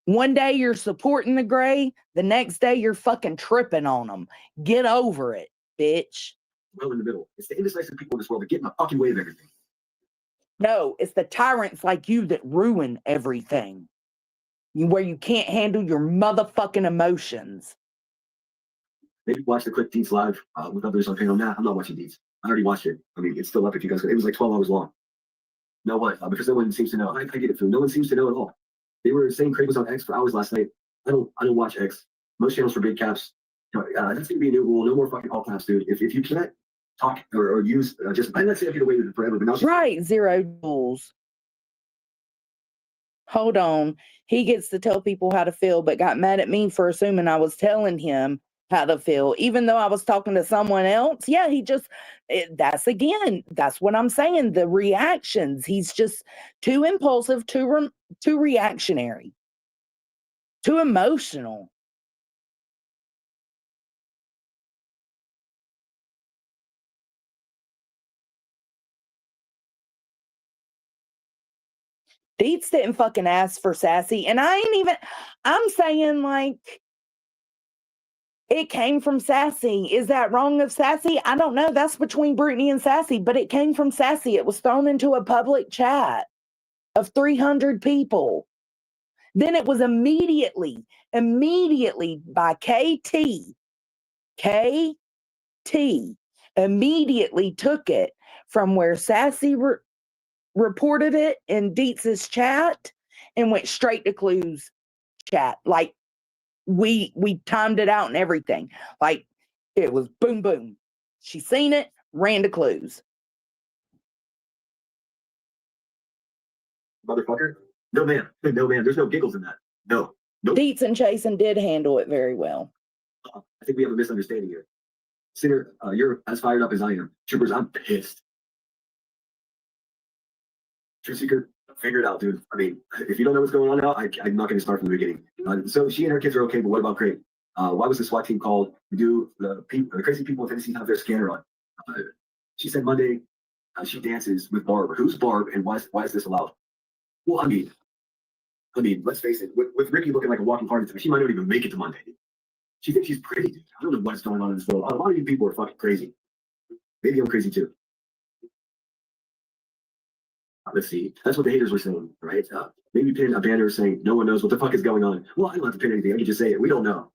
One day you're supporting the gray, the next day you're fucking tripping on them. Get over it, bitch. Well, in the middle. It's the indecisive people in this world that get in the fucking way of everything. No, it's the tyrants like you that ruin everything. Where you can't handle your motherfucking emotions. Maybe watch the clip Deeds live with others on panel. Nah, I'm not watching Deeds. I already watched it. I mean, it's still up if you guys. It was like 12 hours long. No what? Because no one seems to know. I get it, Phil. No one seems to know at all. They were saying Craig was on X for hours last night. I don't watch X. Most channels for big caps. That's gonna be a new rule. No more fucking all caps, dude. If you can't talk or use just, I'm not saying I get away with it forever, but now right, zero rules. Hold on. He gets to tell people how to feel, but got mad at me for assuming I was telling him how to feel, even though I was talking to someone else. Yeah, that's what I'm saying. The reactions. He's just too impulsive, too reactionary, too emotional. Deets didn't fucking ask for Sassy, and I'm saying like, it came from Sassy. Is that wrong of Sassy? I don't know. That's between Brittany and Sassy, but it came from Sassy. It was thrown into a public chat of 300 people. Then it was immediately by KT immediately took it from where Sassy reported it in Deets' chat and went straight to Clue's chat. Like, we timed it out and everything. Like, it was boom, boom. She seen it, ran to Clues. Motherfucker. No, man. No, man. There's no giggles in that. No. Nope. Deets and Chasen did handle it very well. I think we have a misunderstanding here. Sinner, you're as fired up as I am. Troopers, I'm pissed. Truth Seeker, figure it out, dude. I mean, if you don't know what's going on now, I'm not going to start from the beginning. So she and her kids are okay, but what about Craig? Why was the SWAT team called? Do the crazy people in Tennessee have their scanner on? She said Monday she dances with Barb. Who's Barb, and why is this allowed? Well, I mean, let's face it. With Ricky looking like a walking heart attack, she might not even make it to Monday. She thinks she's pretty, dude. I don't know what's going on in this world. A lot of you people are fucking crazy. Maybe I'm crazy too. Let's see. That's what the haters were saying, right? Maybe pin a banner saying no one knows what the fuck is going on. Well, I don't have to pin anything. I can just say it. We don't know.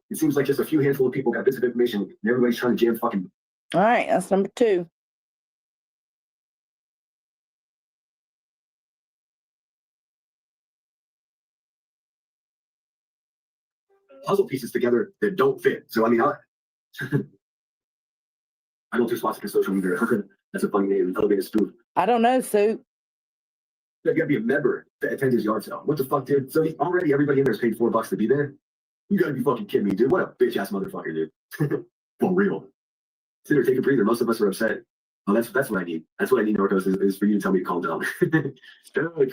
It seems like just a few handful of people got bits of information, and everybody's trying to jam fucking. All right, that's number 2. Puzzle pieces together that don't fit. So I mean, I don't do swastika social media. That's a funny name. Elevated spoof. I don't know, Sue. You gotta be a member to attend his yard sale. What the fuck, dude? So already everybody in there's paid $4 to be there. You gotta be fucking kidding me, dude. What a bitch ass motherfucker, dude. For real. Sit there, take a breather. Most of us are upset. Oh, that's what I need. That's what I need, Norcos, is for you to tell me to calm down.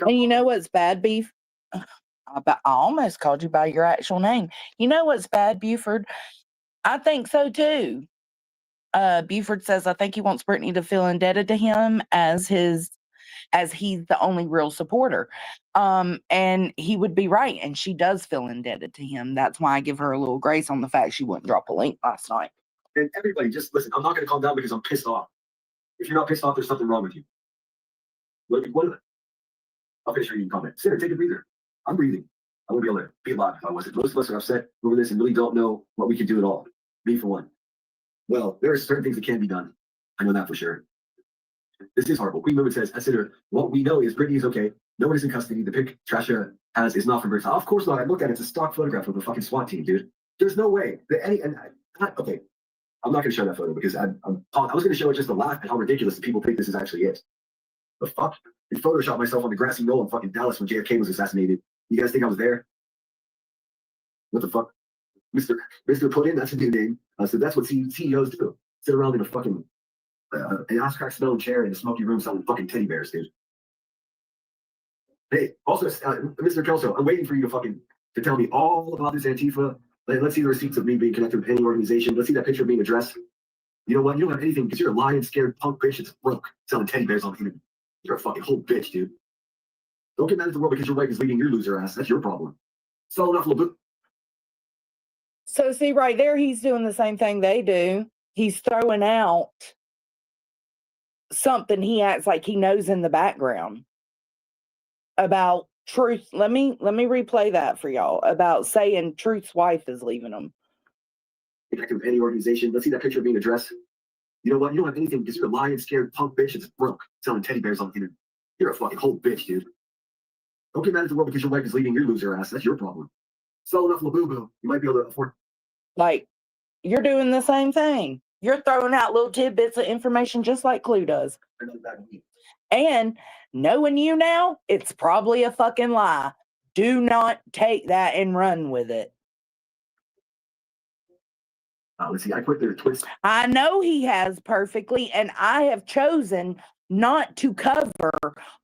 And you know what's bad, Beef? I almost called you by your actual name. You know what's bad, Buford? I think so too. Buford says, I think he wants Brittany to feel indebted to him as he's the only real supporter. And he would be right. And she does feel indebted to him. That's why I give her a little grace on the fact she wouldn't drop a link last night. And everybody, just listen. I'm not going to calm down because I'm pissed off. If you're not pissed off, there's something wrong with you. What? I'll finish reading your comment. Sinner, take a breather. I'm breathing. I wouldn't be able to be alive if I wasn't. Most of us are upset over this and really don't know what we can do at all. Me, for one. Well, there are certain things that can be done. I know that for sure. This is horrible. Queen Movement says, consider what we know is Britney is okay. No one is in custody. The pic Trasha has is not from Britney. Of course not. I looked at it. It's a stock photograph of the fucking SWAT team, dude. There's no way that okay. I'm not going to show that photo because I was going to show it just to laugh at how ridiculous the people think this is actually it. The fuck? I photoshopped myself on the grassy knoll in fucking Dallas when JFK was assassinated. You guys think I was there? What the fuck? Mr. Puddin, that's a new name. So that's what CEOs do. Sit around in a fucking an ass crack smelling chair in a smoky room selling fucking teddy bears, dude. Hey, also, Mr. Kelso, I'm waiting for you to tell me all about this Antifa. Let's see the receipts of me being connected with any organization. Let's see that picture of me addressed. You know what? You don't have anything because you're a lying, scared punk bitch that's broke, selling teddy bears on the internet. You're a fucking whole bitch, dude. Don't get mad at the world because your wife is leading your loser ass. That's your problem. So enough, little bit. So see right there, he's doing the same thing they do. He's throwing out something he acts like he knows in the background about Truth. Let me replay that for y'all about saying Truth's wife is leaving him. Connected with any organization. Let's see that picture of being addressed. You know what? You don't have anything because you're a lying, scared punk bitch that's broke, selling teddy bears on the internet. You're a fucking whole bitch, dude. Don't get mad at the world because your wife is leading your loser ass. That's your problem. Sell enough Labubu. You might be able to afford. Like, you're doing the same thing. You're throwing out little tidbits of information just like Clue does. And knowing you now, it's probably a fucking lie. Do not take that and run with it. Let's see, I put their twist. I know he has perfectly, and I have chosen not to cover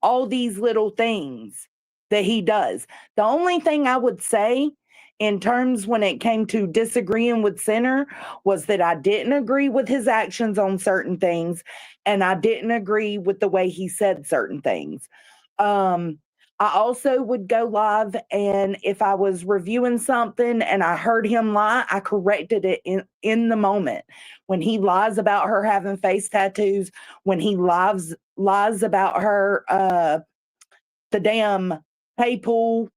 all these little things that he does. The only thing I would say in terms when it came to disagreeing with Sinner was that I didn't agree with his actions on certain things, and I didn't agree with the way he said certain things. I also would go live, and if I was reviewing something and I heard him lie, I corrected it in the moment. When he lies about her having face tattoos, when he lies about her the damn pay pool,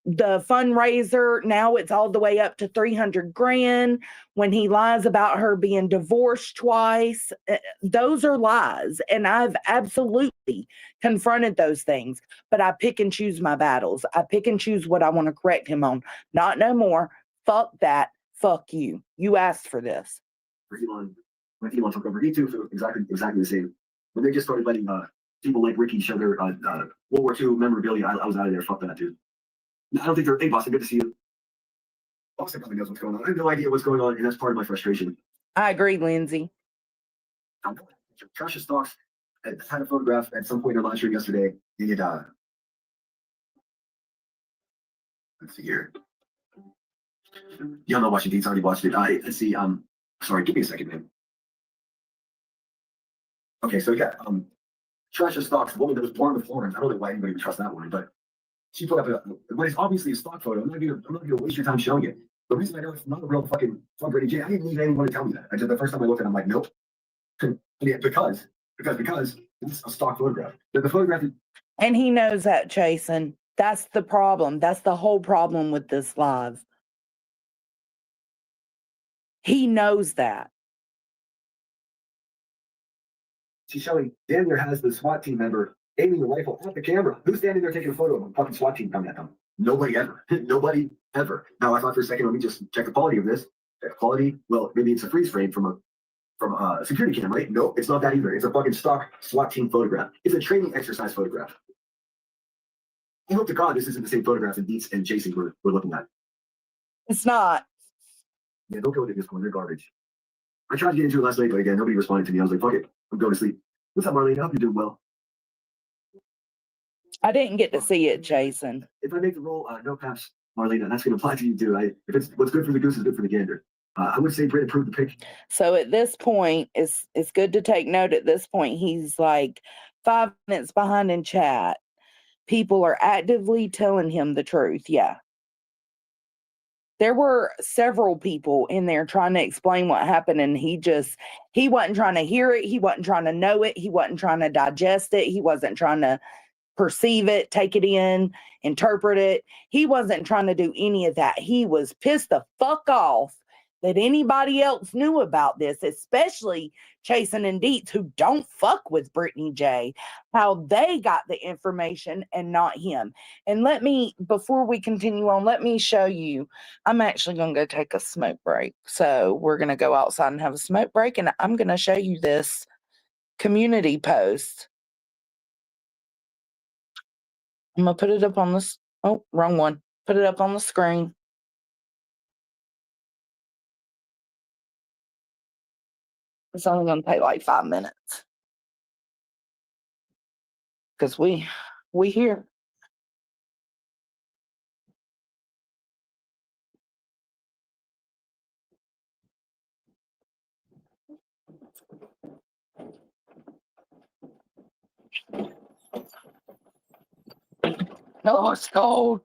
the fundraiser, now it's all the way up to 300 grand. When he lies about her being divorced twice, those are lies. And I've absolutely confronted those things, but I pick and choose my battles. I pick and choose what I want to correct him on. Not no more. Fuck that. Fuck you. You asked for this. Elon took over. He too felt exactly the same. When they just started letting people like Ricky show their World War II memorabilia, I was out of there. Fuck that, dude. I don't think they're. Hey, Boston, good to see you. Boston probably knows what's going on. I have no idea what's going on, and that's part of my frustration. I agree, Lindsay. Trasha Stocks had a photograph at some point in our live stream yesterday. Let's see here. Y'all know watching Deeds already watched it. Let's see. Sorry, give me a second, man. Okay, so yeah, Trasha Stocks, the woman that was born with horns. I don't know why anybody would trust that woman, but she put up what is obviously a stock photo. I'm not gonna waste your time showing it. The reason I know it's not a real fucking Brady J, I didn't need anyone to tell me that. The first time I looked at it, I'm like, nope. Yeah, because it's a stock photograph. The photograph. And he knows that, Jason. That's the problem. That's the whole problem with this live. He knows that. She's showing Daniel has the SWAT team member aiming the rifle at the camera. Who's standing there taking a photo of a fucking SWAT team coming at them? Nobody ever. Nobody ever. Now I thought for a second, let me just check the quality of this. Check the quality. Well, maybe it's a freeze frame from a security cam, right? No, it's not that either. It's a fucking stock SWAT team photograph. It's a training exercise photograph. I hope to God this isn't the same photograph that Beats and Jason we're looking at. It's not. Yeah, don't go to this one. They're garbage. I tried to get into it last night, but again, nobody responded to me. I was like, fuck it. I'm going to sleep. What's up, Marlene? I hope you're doing well. I didn't get to see it, Jason. If I make the roll, no pass, Marlene, that's going to apply to you too. If it's what's good for the goose is good for the gander. I would say Britt approved the pick. So at this point, it's good to take note. At this point, he's like 5 minutes behind in chat. People are actively telling him the truth. Yeah. There were several people in there trying to explain what happened, and he wasn't trying to hear it. He wasn't trying to know it. He wasn't trying to digest it. He wasn't trying to perceive it, take it in, interpret it. He wasn't trying to do any of that. He was pissed the fuck off that anybody else knew about this, especially Chasen and Dietz, who don't fuck with Brittany J, how they got the information and not him. And before we continue on, let me show you. I'm actually going to go take a smoke break. So we're going to go outside and have a smoke break, and I'm going to show you this community post. I'm going to put it up on this. Oh, wrong one. Put it up on the screen. It's only going to take like 5 minutes. Because we here. Oh, it's cold.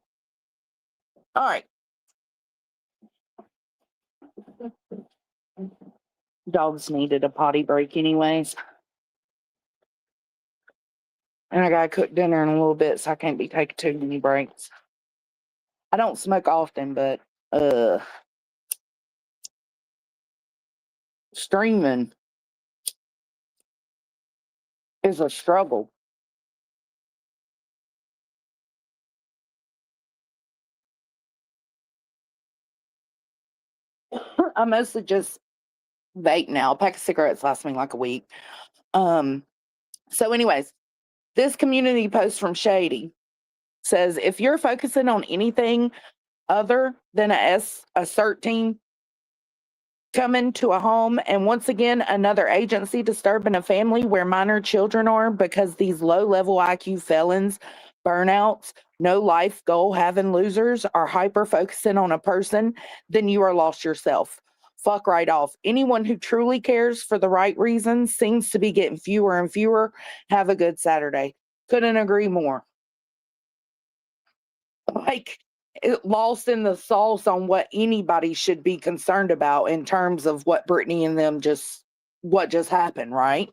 All right. Dogs needed a potty break anyways. And I got to cook dinner in a little bit, so I can't be taking too many breaks. I don't smoke often, but streaming is a struggle. I mostly just vape now. A pack of cigarettes lasts me like a week. So anyways, this community post from Shady says, if you're focusing on anything other than a CERT team coming to a home and once again another agency disturbing a family where minor children are because these low-level IQ felons, burnouts, no life goal having losers are hyper focusing on a person, then you are lost yourself. Fuck right off. Anyone who truly cares for the right reasons seems to be getting fewer and fewer. Have a good Saturday. Couldn't agree more. Like, lost in the sauce on what anybody should be concerned about in terms of what Brittany and them what just happened, right?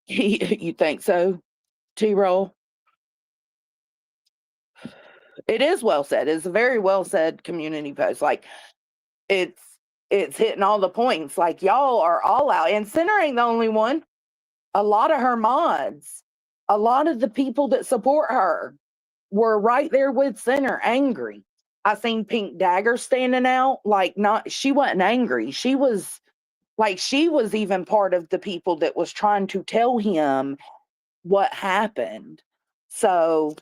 You think so, T-Roll? It is well said. It's a very well said community post. Like, it's hitting all the points. Like, y'all are all out. And Center ain't the only one. A lot of her mods, a lot of the people that support her were right there with Center, angry. I seen Pink Dagger standing out. Like, she wasn't angry. She was even part of the people that was trying to tell him what happened. So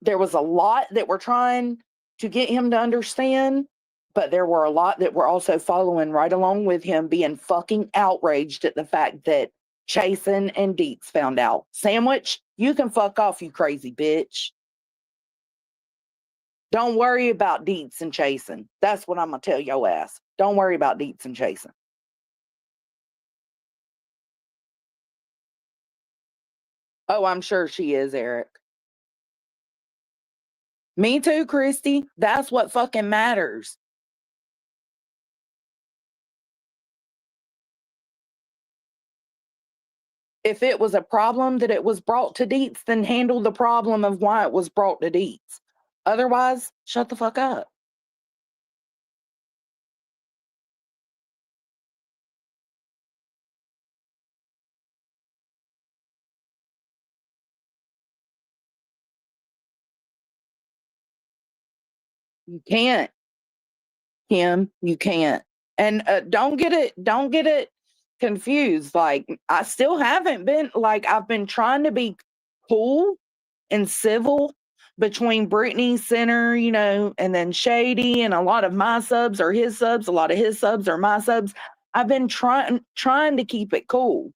there was a lot that were trying to get him to understand, but there were a lot that were also following right along with him, being fucking outraged at the fact that Chasen and Dietz found out. Sandwich, you can fuck off, you crazy bitch. Don't worry about Dietz and Chasen. That's what I'm going to tell your ass. Don't worry about Dietz and Chasen. Oh, I'm sure she is, Eric. Me too, Christy. That's what fucking matters. If it was a problem that it was brought to Dietz, then handle the problem of why it was brought to Dietz. Otherwise, shut the fuck up. You can't, Kim. You can't. And don't get it confused. Like, I still haven't been, like, I've been trying to be cool and civil between Brittany, Center, and then Shady, and a lot of my subs are his subs, a lot of his subs are my subs. I've been trying to keep it cool.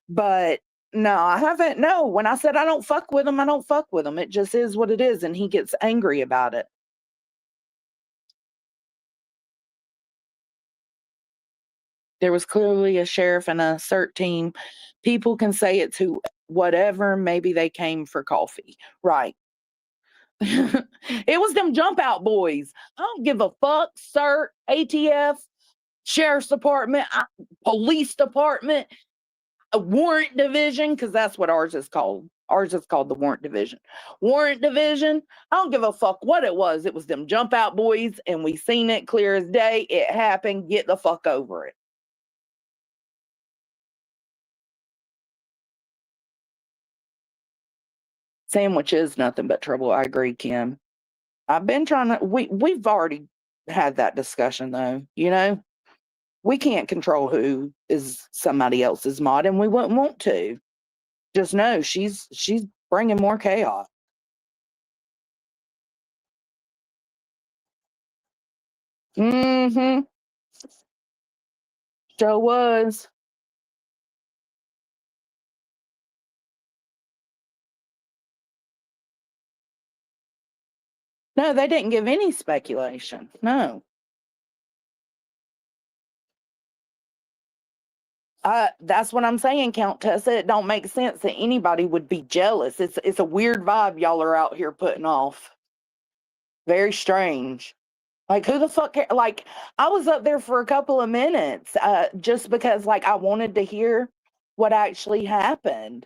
But no, I haven't. No, when I said I don't fuck with him, I don't fuck with him. It just is what it is, and he gets angry about it. There was clearly a sheriff and a CERT team. People can say it's whatever. Maybe they came for coffee. Right. It was them jump out boys. I don't give a fuck, CERT, ATF, sheriff's department, police department, a warrant division, because that's what ours is called. Ours is called the warrant division. Warrant division, I don't give a fuck what it was. It was them jump out boys, and we seen it clear as day. It happened. Get the fuck over it. Sandwich is nothing but trouble. I agree, Kim. I've been trying to, we've already had that discussion though, you know? We can't control who is somebody else's mod, and we wouldn't want to. Just know she's bringing more chaos. Mm-hmm. Sure was. No, they didn't give any speculation. No. That's what I'm saying, Count Tessa. It don't make sense that anybody would be jealous. It's a weird vibe y'all are out here putting off. Very strange. Like, who the fuck like, I was up there for a couple of minutes, just because like I wanted to hear what actually happened.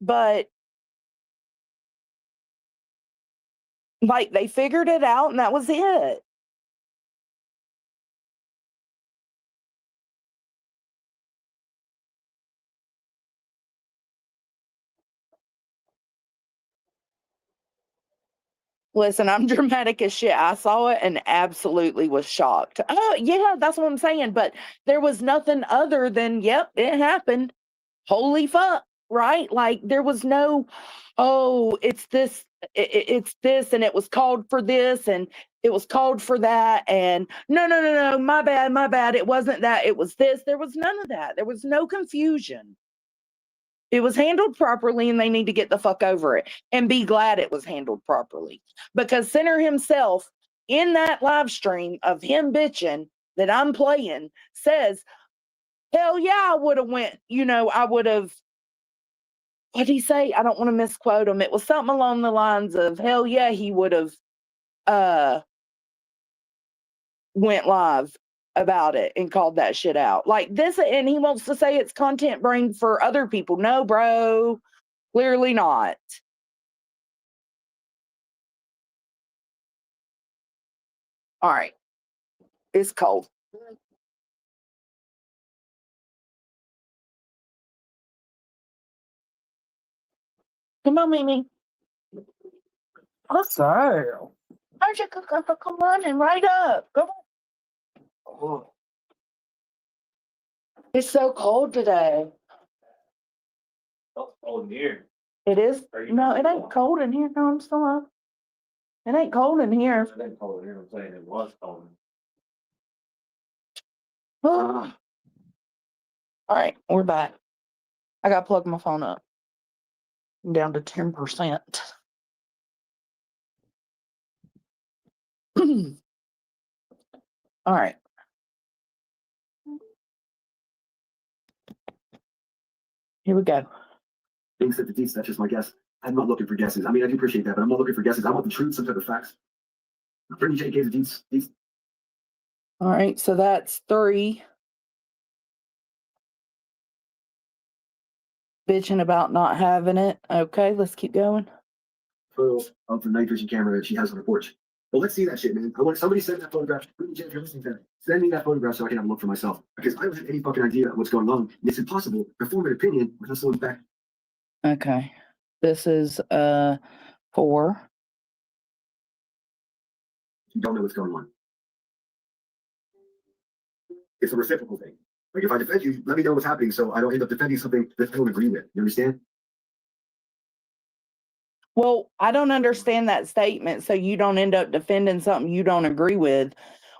But like they figured it out and that was it. Listen, I'm dramatic as shit. I saw it and absolutely was shocked. Oh, yeah, that's what I'm saying. But there was nothing other than, yep, it happened. Holy fuck, right? Like there was no, oh, it's this, it's this, and it was called for this, and it was called for that, and no, my bad. It wasn't that. It was this. There was none of that. There was no confusion. It was handled properly, and they need to get the fuck over it and be glad it was handled properly. Because Sinner himself, in that live stream of him bitching that I'm playing, says, hell yeah, I would have went, I would have, what did he say? I don't want to misquote him. It was something along the lines of, hell yeah, he would have went live about it and called that shit out. Like this, and he wants to say it's content brain for other people. No, bro, clearly not. All right. It's cold. Come on, Mimi. What's up? How'd you come on and right up? Come on. Oh. It's so cold today. It's cold in here. It is? No, it ain't cold in here. No, I'm still up. It ain't cold in here. It ain't cold in here. I'm saying it was cold. All right, we're back. I got to plug my phone up. I'm down to 10%. All right. Here we go. Things that the deets, that's just my guess. I'm not looking for guesses. I mean, I do appreciate that, but I'm not looking for guesses. I want the truth, some type of facts. Bring JK the deets. All right, so that's 3. Bitching about not having it. Okay, let's keep going. Photo of the night vision camera that she has on her porch. Well, let's see that shit, man. I want somebody send that photograph. If you're listening to that, send me that photograph so I can have a look for myself. Because I don't have any fucking idea what's going on. And it's impossible to form an opinion without someone's back. Okay. This is 4. You don't know what's going on. It's a reciprocal thing. Like if I defend you, let me know what's happening so I don't end up defending something that I don't agree with. You understand? Well, I don't understand that statement. So you don't end up defending something you don't agree with.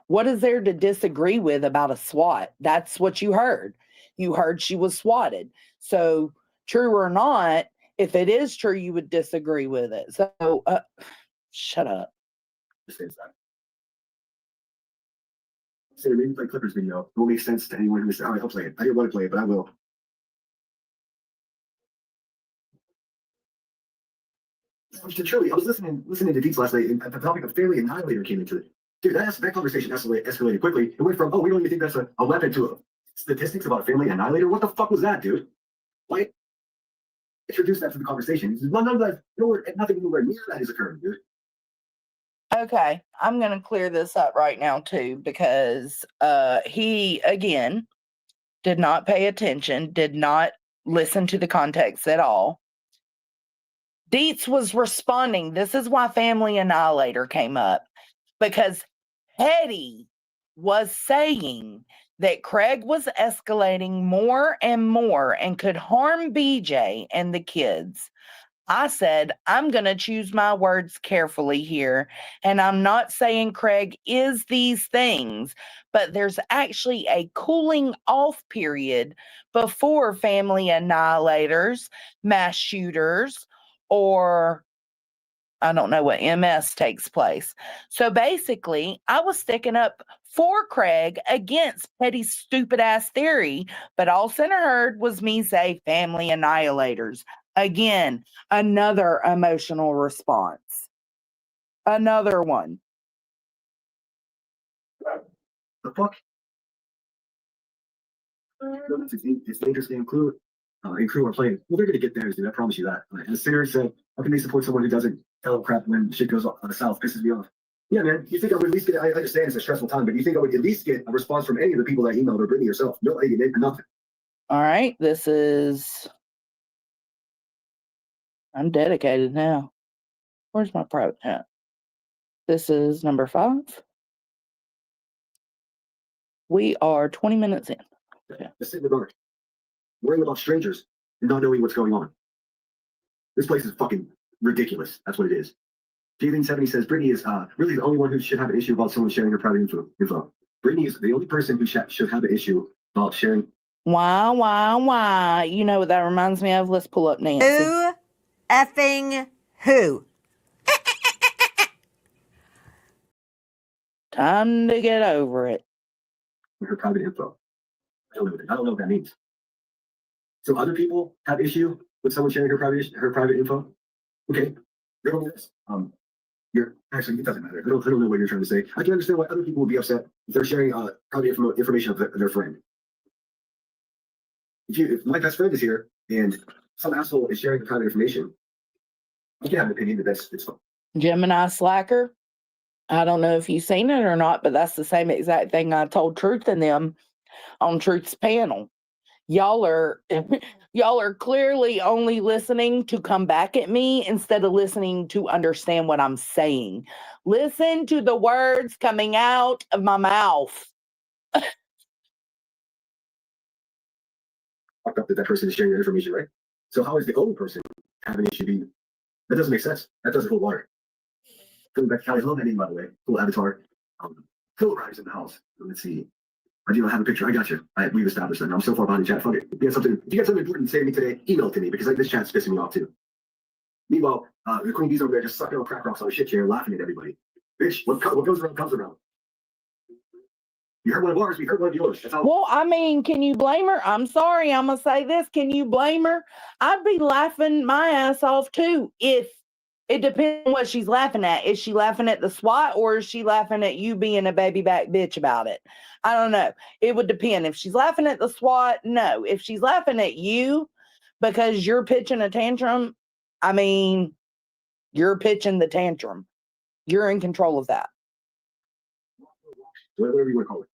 What is there to disagree with about a SWAT? That's what you heard. You heard she was swatted. So true or not, if it is true, you would disagree with it. So shut up. Say maybe play Clippers video. It won't make sense to anyone who says, all right, I'll play it. I didn't want to play it, but I will. Truly, I was listening to Deets last night, and the topic of Family Annihilator came into it. Dude, that conversation escalated quickly. It went from, oh, we don't even think that's a weapon to statistics about a family annihilator. What the fuck was that, dude? Why introduce that to the conversation? None of that, nothing nowhere near that is occurring, dude. Okay, I'm going to clear this up right now too, because he again did not pay attention, did not listen to the context at all. Dietz was responding. This is why Family Annihilator came up, because Hetty was saying that Craig was escalating more and more and could harm BJ and the kids. I said, I'm going to choose my words carefully here. And I'm not saying Craig is these things, but there's actually a cooling off period before family annihilators, mass shooters, or I don't know what MS takes place. So basically, I was sticking up for Craig against Petty's stupid ass theory, but all Center heard was me say family annihilators. Again, another emotional response. Another one. The fuck? No, it's dangerous game crew. Crew are playing. Well, they're gonna get theirs, dude. I promise you that. As Sinner said, how can they support someone who doesn't tell them crap when shit goes south? Pisses me off. Yeah, man. You think I would at least get? I understand it's a stressful time, but you think I would at least get a response from any of the people that emailed or Brittany herself? No, nothing. All right, this is. I'm dedicated now. Where's my private chat? This is number 5. We are 20 minutes in. Okay. Just sit in the dark, worrying about strangers and not knowing what's going on. This place is fucking ridiculous. That's what it is. Jalen70 says Brittany is really the only one who should have an issue about someone sharing her private info. Brittany is the only person who should have an issue about sharing. Why? You know what that reminds me of? Let's pull up Nancy. Who effing who? Time to get over it. Her private info. I don't know what that means. So other people have issue with someone sharing her private info. Okay, go on this. You're actually, it doesn't matter. I don't know what you're trying to say. I can understand why other people would be upset if they're sharing private information of their friend. If my best friend is here and some asshole is sharing the private information, I can have an opinion that it's fine. Gemini Slacker. I don't know if you've seen it or not, but that's the same exact thing I told Truth and them on Truth's panel. Y'all are clearly only listening to come back at me instead of listening to understand what I'm saying. Listen to the words coming out of my mouth. Fucked up that person is sharing their information, right? So how is the only person having an issue being? That doesn't make sense. That doesn't hold water. Going back to Callie, hello, Nadine, by the way. Cool avatar. Phil arrives in the house. Let's see. I do not have a picture. I got you. We've established that. I'm so far behind the chat. Fuck it. If you got something important to say to me today, email it to me because this chat's pissing me off too. Meanwhile, the Queen Bee's over there just sucking on crack rocks on a shit chair, laughing at everybody. Bitch, what goes around comes around. You heard one of ours, we heard one of yours. Well, I mean, can you blame her? I'm sorry, I'm going to say this. Can you blame her? I'd be laughing my ass off too if it depends on what she's laughing at. Is she laughing at the SWAT or is she laughing at you being a baby back bitch about it? I don't know. It would depend. If she's laughing at the SWAT, no. If she's laughing at you because you're pitching a tantrum, I mean, you're pitching the tantrum. You're in control of that. Whatever you want to call it.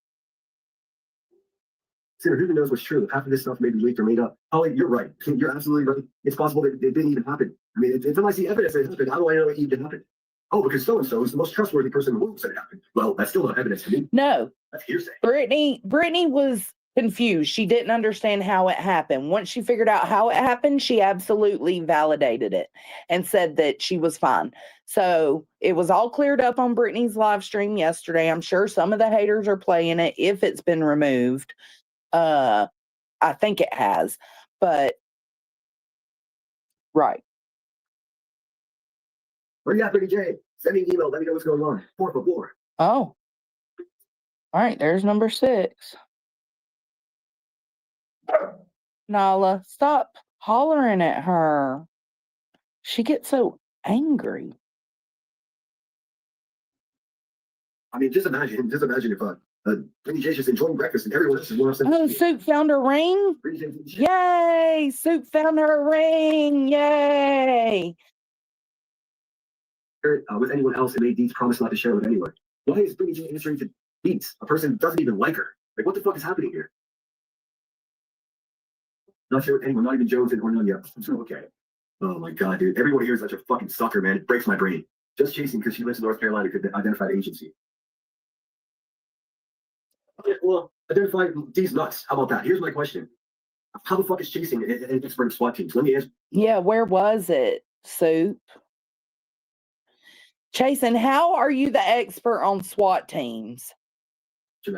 Sinner, who knows what's true? Half of this stuff may be leaked or made up. Oh, you're right. You're absolutely right. It's possible that it didn't even happen. I mean, until I see evidence that it happened, how do I know it even happened? Oh, because so-and-so is the most trustworthy person in the world said it happened. Well, that's still not evidence to me. No. That's hearsay. Brittany was confused. She didn't understand how it happened. Once she figured out how it happened, she absolutely validated it and said that she was fine. So it was all cleared up on Brittany's live stream yesterday. I'm sure some of the haters are playing it if it's been removed. I think it has, but right. Where you at, Brittany J? Send me an email. Let me know what's going on. Por favor. Oh. All right, there's number 6. Nala, stop hollering at her. She gets so angry. I mean, just imagine if Brittany J's just enjoying breakfast and everyone else is more upset. Oh, Soup found her ring. Yay! Soup found her ring. Yay! With anyone else and made Deeds promise not to share with anyone. Why is Brittany J answering to Deeds, a person who doesn't even like her? Like, what the fuck is happening here? Not share with anyone, not even Jones and or none yet. Okay. Oh my god, dude. Everyone here is such a fucking sucker, man. It breaks my brain. Just chasing because she lives in North Carolina could identify the agency. Okay, well, identify these nuts. How about that? Here's my question. How the fuck is chasing an expert SWAT teams? Let me ask. Yeah, where was it, Soup? Chasen, how are you the expert on SWAT teams?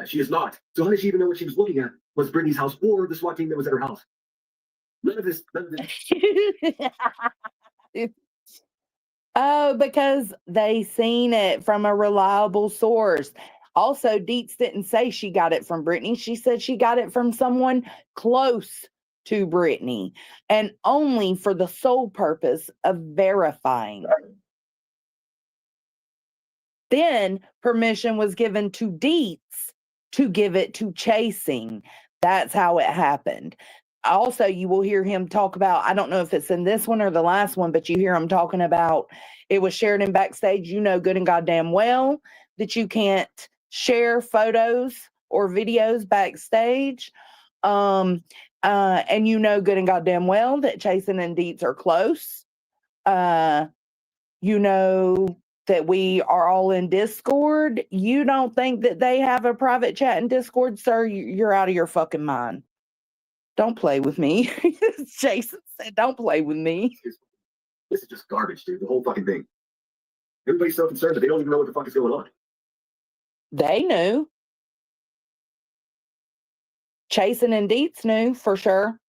She is not. So how did she even know what she was looking at was Brittany's house or the SWAT team that was at her house? None of this. Oh, because they seen it from a reliable source. Also, Deets didn't say she got it from Brittany. She said she got it from someone close to Brittany, and only for the sole purpose of verifying. Then permission was given to Deets to give it to Chasing. That's how it happened. Also, you will hear him talk about, I don't know if it's in this one or the last one, but you hear him talking about it was shared in backstage. You know good and goddamn well that you can't share photos or videos backstage. And you know good and goddamn well that Chasen and Deets are close. You know that we are all in Discord. You don't think that they have a private chat in Discord, sir? You're out of your fucking mind. Don't play with me. Jason said, don't play with me. This is just garbage, dude. The whole fucking thing. Everybody's so concerned that they don't even know what the fuck is going on. They knew. Chasen and Deets knew for sure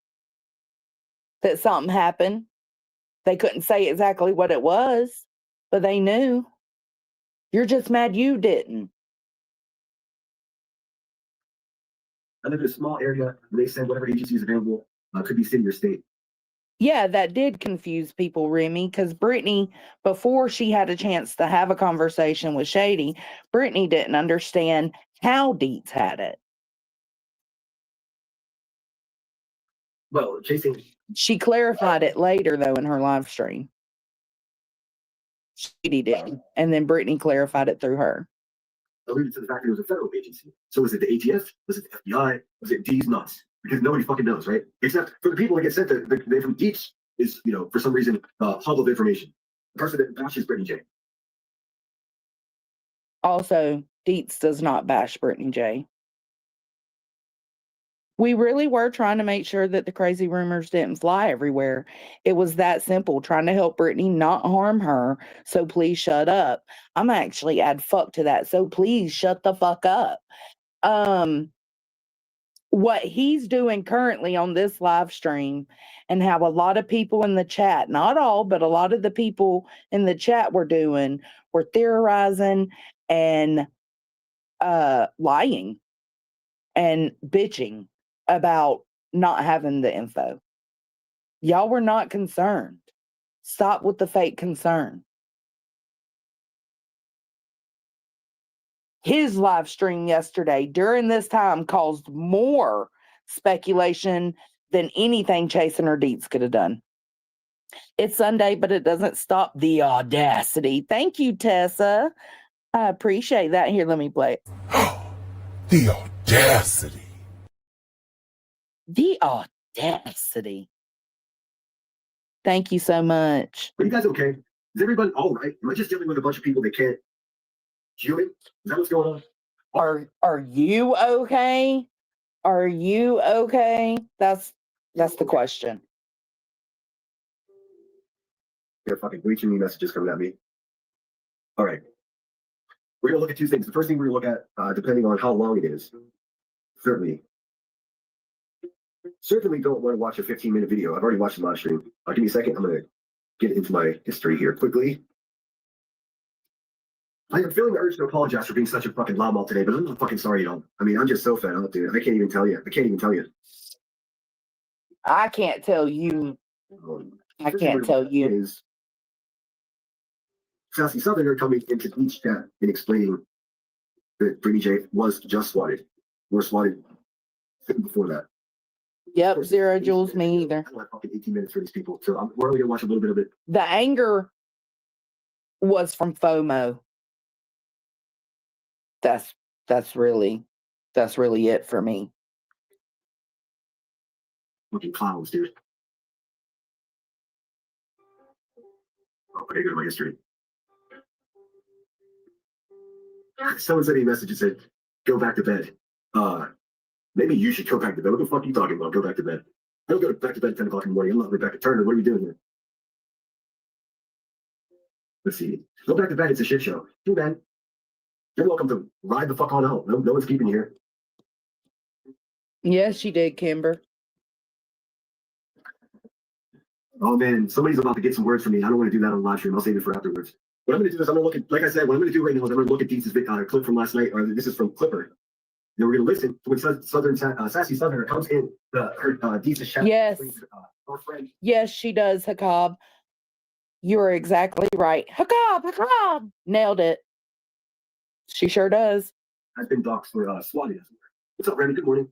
that something happened. They couldn't say exactly what it was, but they knew. You're just mad you didn't. I live in a small area, and they send whatever agency is available. Could be city or state. Yeah, that did confuse people, Remy, because Brittany, before she had a chance to have a conversation with Shady, Brittany didn't understand how Deets had it. Well, Chasing. She clarified it later, though, in her live stream. Shady did. And then Brittany clarified it through her. Alluded to the fact that it was a federal agency. So was it the ATF? Was it the FBI? Was it D's nuts? Because nobody fucking knows, right? Except for the people that get sent the from Deets is, you know, for some reason, hub of information. The person that bashes Brittany J. Also, Deets does not bash Brittany J. We really were trying to make sure that the crazy rumors didn't fly everywhere. It was that simple, trying to help Brittany not harm her. So please shut up. I'm actually add fuck to that. So please shut the fuck up. What he's doing currently on this live stream, and how a lot of people in the chat, not all, but a lot of the people in the chat were theorizing and lying and bitching about not having the info. Y'all were not concerned. Stop with the fake concern. His live stream yesterday during this time caused more speculation than anything Chasen or Deets could have done. It's Sunday, but it doesn't stop the audacity. Thank you, Tessa. I appreciate that. Here, let me play it. The audacity. The audacity. Thank you so much. Are you guys okay? Is everybody all right? Am I just dealing with a bunch of people that can't heal it? Is that what's going on? Are you okay? Are you okay? That's the question. There are fucking reaching me messages coming at me. All right. We're gonna look at two things. The first thing we're gonna look at, depending on how long it is, certainly don't want to watch a 15-minute video. I've already watched the live stream. Give me a second. I'm going to get into my history here quickly. I am feeling the urge to apologize for being such a fucking loudmouth today, but I'm not fucking sorry, y'all. I mean, I'm just so fed up, dude. I can't even tell you. I can't tell you. I can't tell you. Is Sassy Southerner coming into each chat and explaining that Brittany J was just swatted. We're swatted before that. Yep, zero Jules, me either. I don't have fucking 18 minutes for these people, so we're only gonna watch a little bit of it. The anger was from FOMO. That's really it for me. Fucking clowns, dude. Oh, okay, go to my history. Someone sent me a message and said, go back to bed. Maybe you should go back to bed. What the fuck are you talking about? Go back to bed. I don't go back to bed at 10 o'clock in the morning. I'm not Rebecca Turner. What are you doing here? Let's see. Go back to bed. It's a shit show. Too bad. You're welcome to ride the fuck on out. No one's keeping you here. Yes, she did, Kimber. Oh man, somebody's about to get some words from me. I don't want to do that on live stream. I'll save it for afterwards. What I'm going to do is I'm going to look at, like I said, what I'm going to do right now is I'm going to look at Deetz's clip from last night, or this is from Clipper. Then we're going to listen to when Sassy Southerner comes in, Deetz's chat. Yes. Our friend. Yes, she does, Hakab. You're exactly right. Hakab! Nailed it. She sure does. Has been doxxed for swatting. What's up, Randy? Good morning.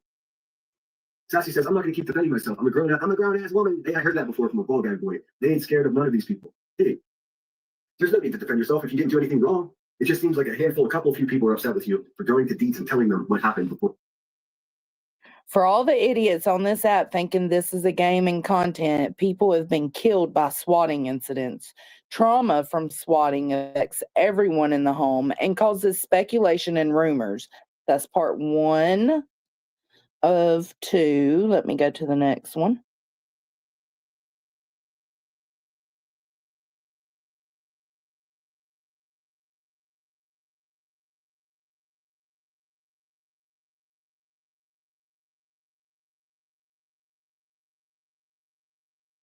Sassy says, I'm not going to keep defending myself. I'm a grown-ass woman. Hey, I heard that before from a ball guy boy. They ain't scared of none of these people. Hey, there's no need to defend yourself if you didn't do anything wrong. It just seems like a few people are upset with you for going to Deets and telling them what happened before. For all the idiots on this app thinking this is a game and content, people have been killed by swatting incidents. Trauma from swatting affects everyone in the home and causes speculation and rumors. That's part 1 of 2. Let me go to the next one.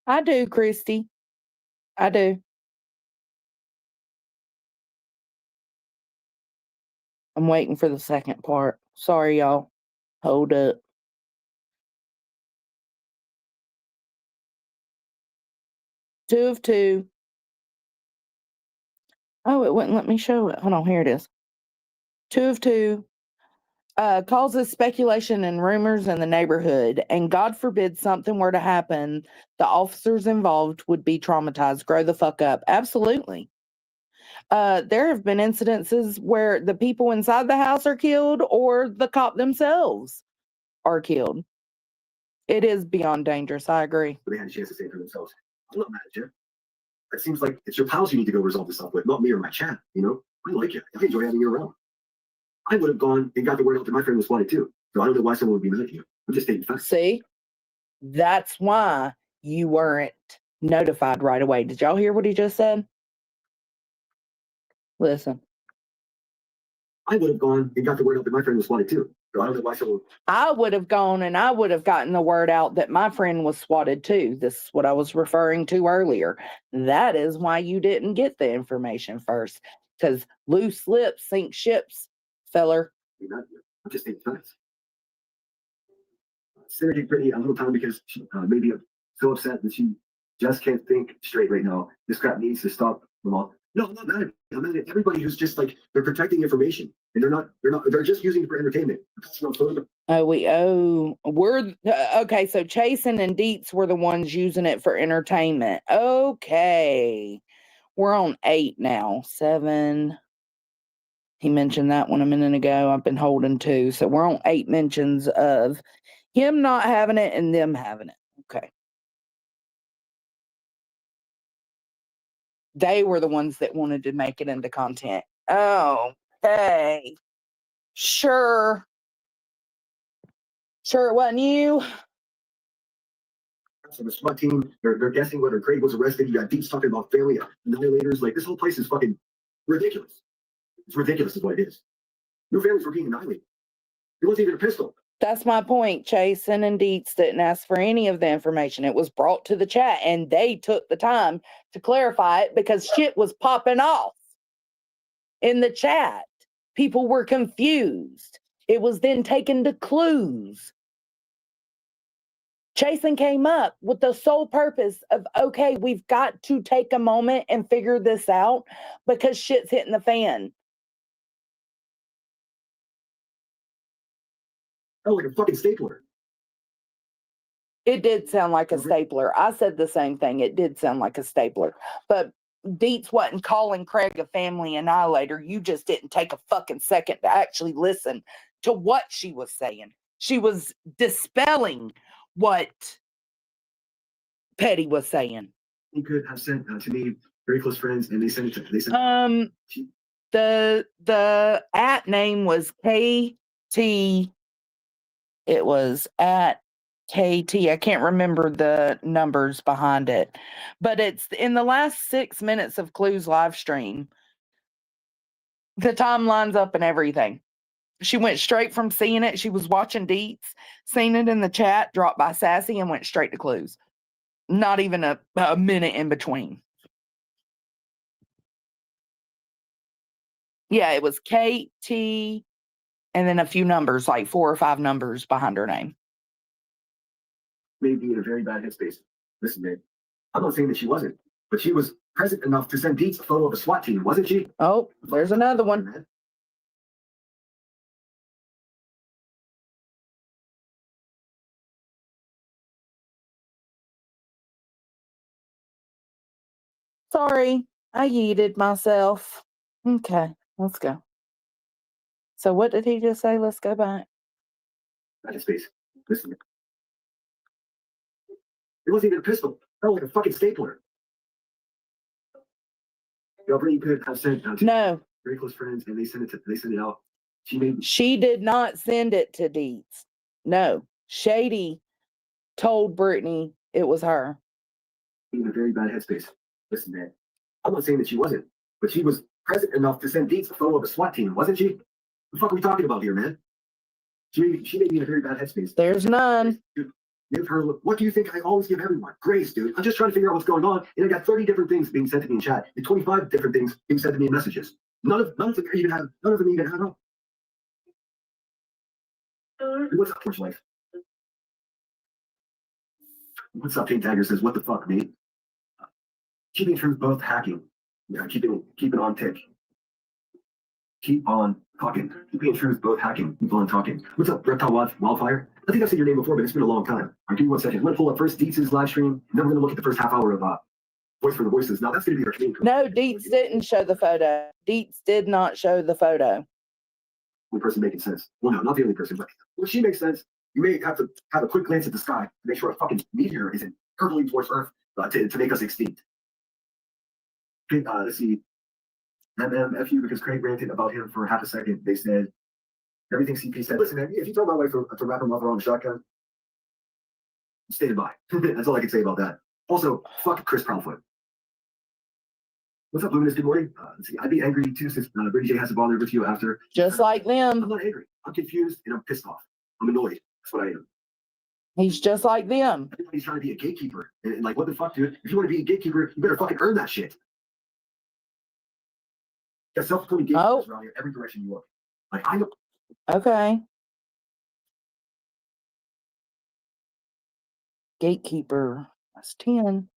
I do, Christy. I do. I'm waiting for the second part. Sorry, y'all. Hold up. Two of 2. Oh, it wouldn't let me show it. Hold on, here it is. 2 of 2. Causes speculation and rumors in the neighborhood, and God forbid something were to happen, the officers involved would be traumatized. Grow the fuck up. Absolutely. There have been incidences where the people inside the house are killed or the cop themselves are killed. It is beyond dangerous. I agree. They had a chance to say it for themselves. I'm not mad at you. It seems like it's your pals you need to go resolve this stuff with, not me or my chat, you know? I like you. I enjoy having you around. I would have gone and got the word out that my friend was swatted too. So I don't know why someone would be mad at you. I'm just stating facts. See? That's why you weren't notified right away. Did y'all hear what he just said? Listen. I would have gone and got the word out that my friend was swatted too. So I don't know why someone... I would have gone and I would have gotten the word out that my friend was swatted too. This is what I was referring to earlier. That is why you didn't get the information first. Because loose lips sink ships, feller. I'm just stating facts. Synergy Brittany a little time because she maybe so upset that she just can't think straight right now. This crap needs to stop them all. No, I'm not mad at it. I'm mad at everybody who's just like, they're protecting information and they're just using it for entertainment. Okay, so Chasen and Deets were the ones using it for entertainment. Okay. We're on 8 now. 7. He mentioned that one a minute ago. I've been holding 2. So we're on 8 mentions of him not having it and them having it. Okay. They were the ones that wanted to make it into content. Okay. Sure it wasn't you. So the SWAT team, they're guessing whether Craig was arrested. You got Deets talking about family annihilators. Like, this whole place is fucking ridiculous. It's ridiculous is what it is. No families were being annihilated. It wasn't even a pistol. That's my point. Chasen and Deets didn't ask for any of the information. It was brought to the chat, and they took the time to clarify it because shit was popping off in the chat. People were confused. It was then taken to clues. Chasen came up with the sole purpose of, okay, we've got to take a moment and figure this out because shit's hitting the fan. Oh, like a fucking stapler. It did sound like a stapler. I said the same thing. It did sound like a stapler. But Dietz wasn't calling Craig a family annihilator. You just didn't take a fucking second to actually listen to what she was saying. She was dispelling what Petty was saying. He could have sent to me very close friends, and they sent it. They sent. The at name was KT. It was at KT. I can't remember the numbers behind it, but it's in the last 6 minutes of Clue's live stream. The timeline's up and everything. She went straight from seeing it. She was watching Dietz, seen it in the chat, dropped by Sassy, and went straight to Clue's. Not even a minute in between. Yeah, it was KT and then a few numbers, like 4 or 5 numbers behind her name. Maybe in a very bad headspace. Listen, man, I'm not saying that she wasn't, but she was present enough to send Dietz a photo of a SWAT team, wasn't she? Oh, there's another one. Man. Sorry, I yeeted myself. Okay, let's go. So what did he just say? Let's go back. Bad headspace. Listen, man. It wasn't even a pistol. Oh, like a fucking stapler. Y'all pretty could have sent to No, very close friends, and they sent it out. she did not send it to Dietz. No, Shady told Brittany it was her. In a very bad headspace. Listen, man, I'm not saying that she wasn't, but she was present enough to send Dietz a photo of a SWAT team, wasn't she? What the fuck are we talking about here, man? She may be in a very bad headspace. There's none. Dude, give her. What do you think I always give everyone? Grace, dude. I'm just trying to figure out what's going on, and I got 30 different things being sent to me in chat, and 25 different things being sent to me in messages. None of them even have up. What's up, Torch Life? What's up, Pink Tiger says, what the fuck, mate? Keeping truth, both hacking. Yeah, keeping on tick. Keep on talking. Keeping truth, both hacking. Keep on talking. What's up, Reptile Wildfire? I think I've seen your name before, but it's been a long time. All right, give me 1 second. I'm going to pull up first Dietz's live stream, and then we're going to look at the first half hour of Voice for the Voices. Now, that's going to be our stream. No, Dietz didn't show the photo. Dietz did not show the photo. One person making sense. Well, no, not the only person, but when she makes sense, you may have to have a quick glance at the sky to make sure a fucking meteor isn't hurtling towards Earth to make us extinct. Okay, let's see. MMFU, because Craig ranted about him for half a second. They said, everything CP said, listen, man, if you told my wife to wrap her mother on a shotgun, stand by. That's all I can say about that. Also, fuck Chris Proudfoot. What's up, Luminous? Good morning. Let's see. I'd be angry too since Brady J has to bother with you after. Just like them. I'm not angry. I'm confused and I'm pissed off. I'm annoyed. That's what I am. He's just like them. Everybody's trying to be a gatekeeper. And like, what the fuck, dude? If you want to be a gatekeeper, you better fucking earn that shit. Got self-fulfilling gatekeepers around here every direction you look. Like, I know. Okay. Gatekeeper. That's 10.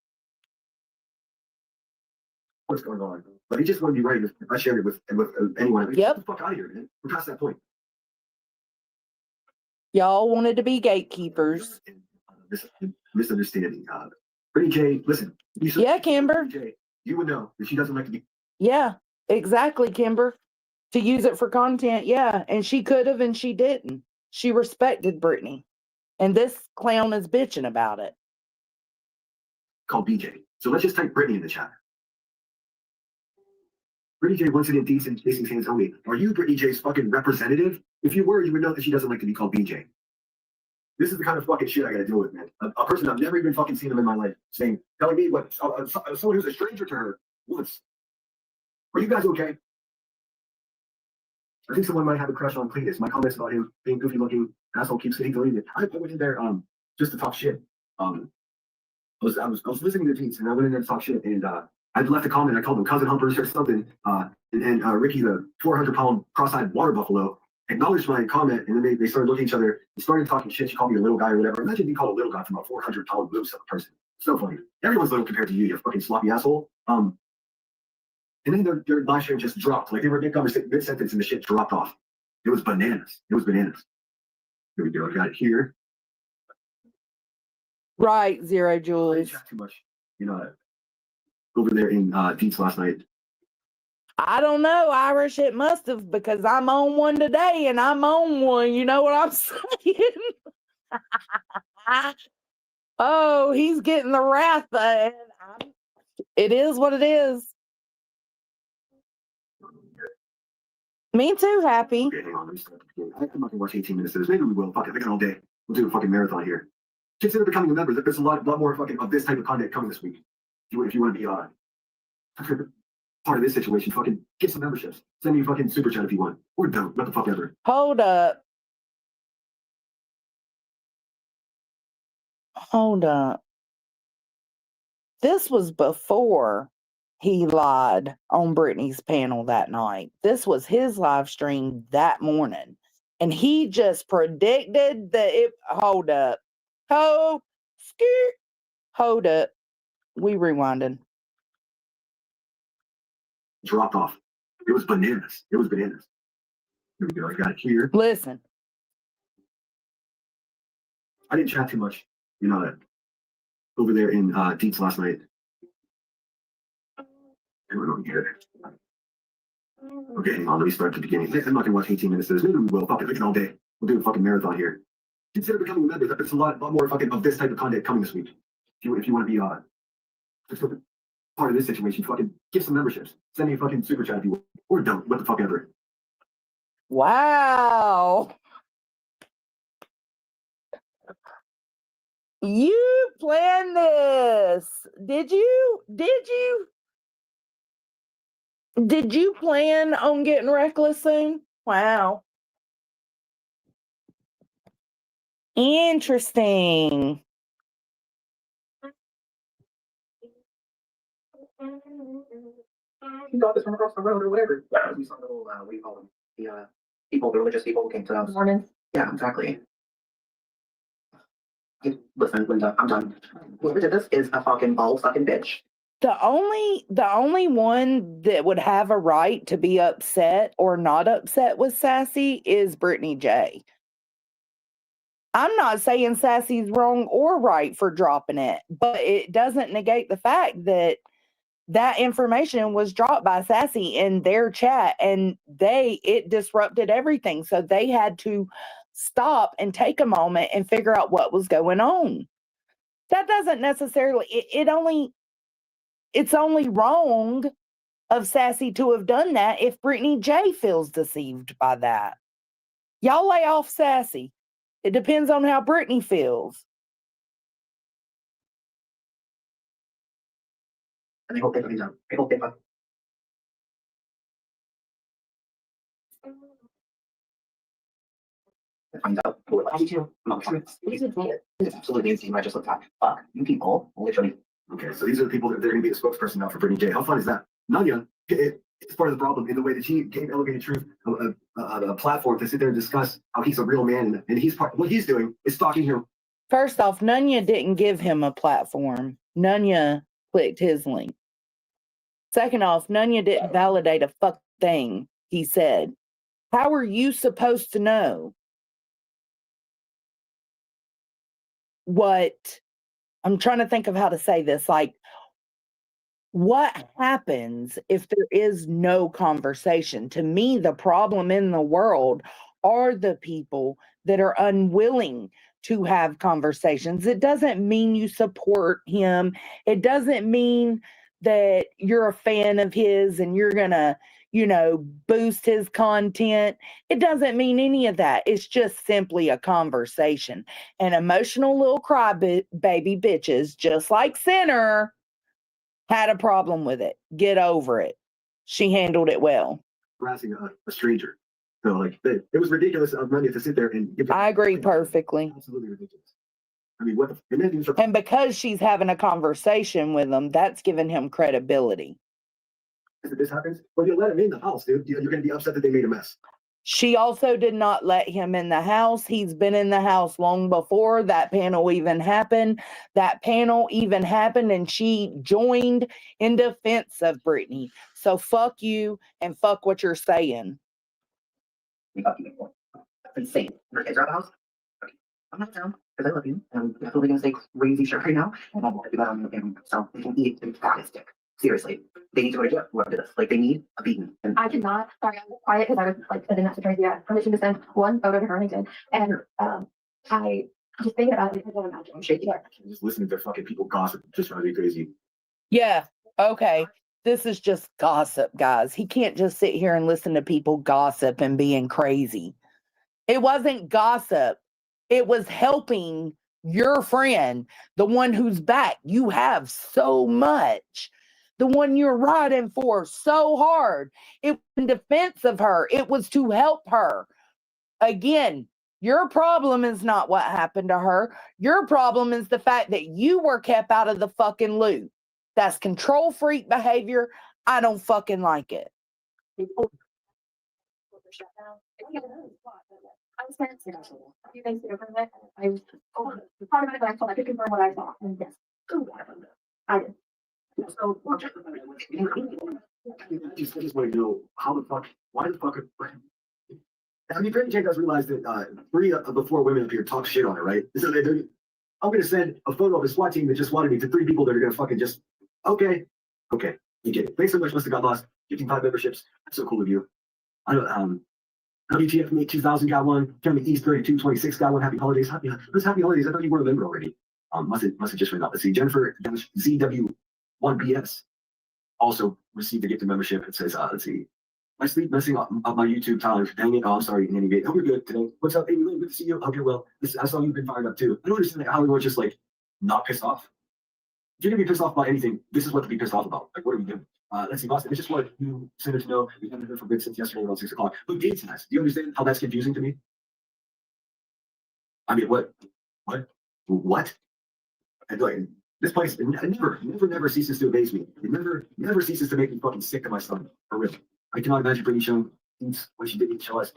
What's going on? But he just want to be right if I shared it with anyone. Yep. Get the fuck out of here, man. We're past that point. Y'all wanted to be gatekeepers. Misunderstanding. Brittany J, listen. Yeah, Kimber. J, you would know that she doesn't like to be. Yeah, exactly, Kimber. To use it for content, yeah. And she could have and she didn't. She respected Brittany. And this clown is bitching about it. Called BJ. So let's just type Brittany in the chat. Brittany J once again decent facing hands only. Are you Brittany J's fucking representative? If you were, you would know that she doesn't like to be called BJ. This is the kind of fucking shit I gotta deal with, man. A person I've never even fucking seen him in my life telling me what someone who's a stranger to her once. Are you guys okay? I think someone might have a crush on Cletus. My comments about him being goofy looking asshole keeps getting deleted. I went in there just to talk shit. I was listening to the tweets and I went in there to talk shit and I left a comment. I called them cousin humpers or something. And Ricky, the 400-pound cross-eyed water buffalo, acknowledged my comment, and then they started looking at each other and started talking shit. She called me a little guy or whatever. Imagine being called a little guy from a 400-pound loose of a person. So funny. Everyone's little compared to you, you fucking sloppy asshole. And then their live stream just dropped. Like they were mid-sentence and the shit dropped off. It was bananas. It was bananas. Here we go. I got it here. Right, Zero I didn't Jules. chat too much. Over there in Deets last night. I don't know, Irish. It must have, because I'm on one today and I'm on one. You know what I'm saying? Oh, he's getting the wrath. It is what it is. Me too, Happy. Okay, hang on. Let me start the game. I'm not gonna watch 18 minutes of this. Maybe we will. Fuck it. I got all day. We'll do a fucking marathon here. Consider becoming a member. There's a lot more fucking of this type of content coming this week. If you want to be part of this situation, fucking get some memberships. Send me a fucking super chat if you want. Or don't. What the fuck ever. Hold up. Hold up. This was before he lied on Brittany's panel that night. This was his live stream that morning. And he just predicted that it. Hold up. Hold up. We rewinded. Dropped off. It was bananas. Here we go. I got it here. Listen. I didn't chat too much. Over there in Deets last night. Here we go here. Okay, hang on. Let me start at the beginning. I'm not gonna watch 18 minutes of this. Maybe we will. Fuck it. We can all day. We'll do a fucking marathon here. Consider becoming a member. There's a lot more fucking of this type of content coming this week. If you want to be part of this situation, fucking get some memberships. Send me a fucking super chat if you want. Or don't. What the fuck ever. Wow. You planned this. Did you plan on getting reckless soon? Wow. Interesting. He got this from across the road or whatever. Yeah, we saw little, what do you call them? The people, the religious people who came to us. Mormons. Yeah, exactly. Listen, Linda, I'm done. Whoever did this is a fucking ball-sucking bitch. The only one that would have a right to be upset or not upset with Sassy is Brittany J. I'm not saying Sassy's wrong or right for dropping it, but it doesn't negate the fact that that information was dropped by Sassy in their chat, and it disrupted everything. So they had to stop and take a moment and figure out what was going on. That doesn't necessarily, it's only wrong of Sassy to have done that if Brittany J feels deceived by that. Y'all lay off Sassy. It depends on how Brittany feels. And I hope they fucking done. I hope they fucking. It finds out who it was. I do too. I'm not trying to. It's absolutely insane. I just looked at. Fuck, you people, literally. Okay, so these are the people that they're going to be a spokesperson now for Brittany J. How fun is that? Nanya is part of the problem in the way that he gave Elevated Truth a platform to sit there and discuss how he's a real man, and what he's doing is stalking him. First off, Nunya didn't give him a platform. Nunya clicked his link. Second off, Nunya didn't validate a fuck thing he said. How are you supposed to know what? I'm trying to think of how to say this. Like, what happens if there is no conversation? To me, the problem in the world are the people that are unwilling to have conversations. It doesn't mean you support him. It doesn't mean that you're a fan of his and you're going to, boost his content. It doesn't mean any of that. It's just simply a conversation. And emotional little crybaby bitches, just like Sinner, had a problem with it. Get over it. She handled it well. Harassing a stranger. So, it was ridiculous of Nunya to sit there and give. I agree perfectly. Absolutely ridiculous. I mean, what the? And because she's having a conversation with him, that's giving him credibility. If this happens, well, you let him in the house, dude. You're going to be upset that they made a mess. She also did not let him in the house. He's been in the house long before that panel even happened. And she joined in defense of Brittany. So fuck you and fuck what you're saying. That's insane. Your kids are at the house? I'm not down because I love you. And I'm definitely gonna say crazy shit right now. And I want to do that on the game. So they can eat and fat his dick. Seriously. They need to go to jail. Whoever did this. Like they need a beating. And I cannot. Sorry, I was quiet because I was like sending that to Tracy. I had permission to send one photo to her, and I did. And I just thinking about it because I'm imagining. Shaking. Just listening to fucking people gossip just drives me crazy. Yeah. Okay. This is just gossip, guys. He can't just sit here and listen to people gossip and being crazy. It wasn't gossip. It was helping your friend, the one whose back you have so much, the one you're riding for so hard. It was in defense of her. It was to help her. Again, your problem is not what happened to her. Your problem is the fact that you were kept out of the fucking loop. That's control freak behavior. I don't fucking like it. I spent a few things to go from that. I was part of it, but I thought I could confirm what I saw. And yes, I did. so I just want to know how the fuck, why the fuck I mean, Brittany Jane does realize that 3 of the 4 women up here talk shit on her, right? So I'm going to send a photo of a SWAT team that just wanted me to 3 people that are going to fucking just, okay, you get it. Thanks so much, Mr. Got Lost. 55 memberships. That's so cool of you. I don't, WTF me 2000 got one. Jeremy East 3226 got one. Happy holidays. Happy holidays. I thought you were a member already. Must have just went out. Let's see. Jennifer ZW1BS also received a gift of membership. It says, let's see. My sleep messing up my YouTube time. Dang it. Oh, I'm sorry. Anyway, hope you're good today. What's up, Amy Lynn? Good to see you. Hope you're well. I saw you've been fired up too. I don't understand how everyone's just like not pissed off. If you're gonna be pissed off about anything, this is what to be pissed off about. Like, what are we doing? Let's see, Boston. I just wanted you send to know we haven't heard from Good since yesterday around 6 o'clock. But Gates has. Do you understand how that's confusing to me? I mean, what? And like, this place never ceases to amaze me. It never ceases to make me fucking sick to my stomach. For real. I cannot imagine Brittany showing what she didn't show us.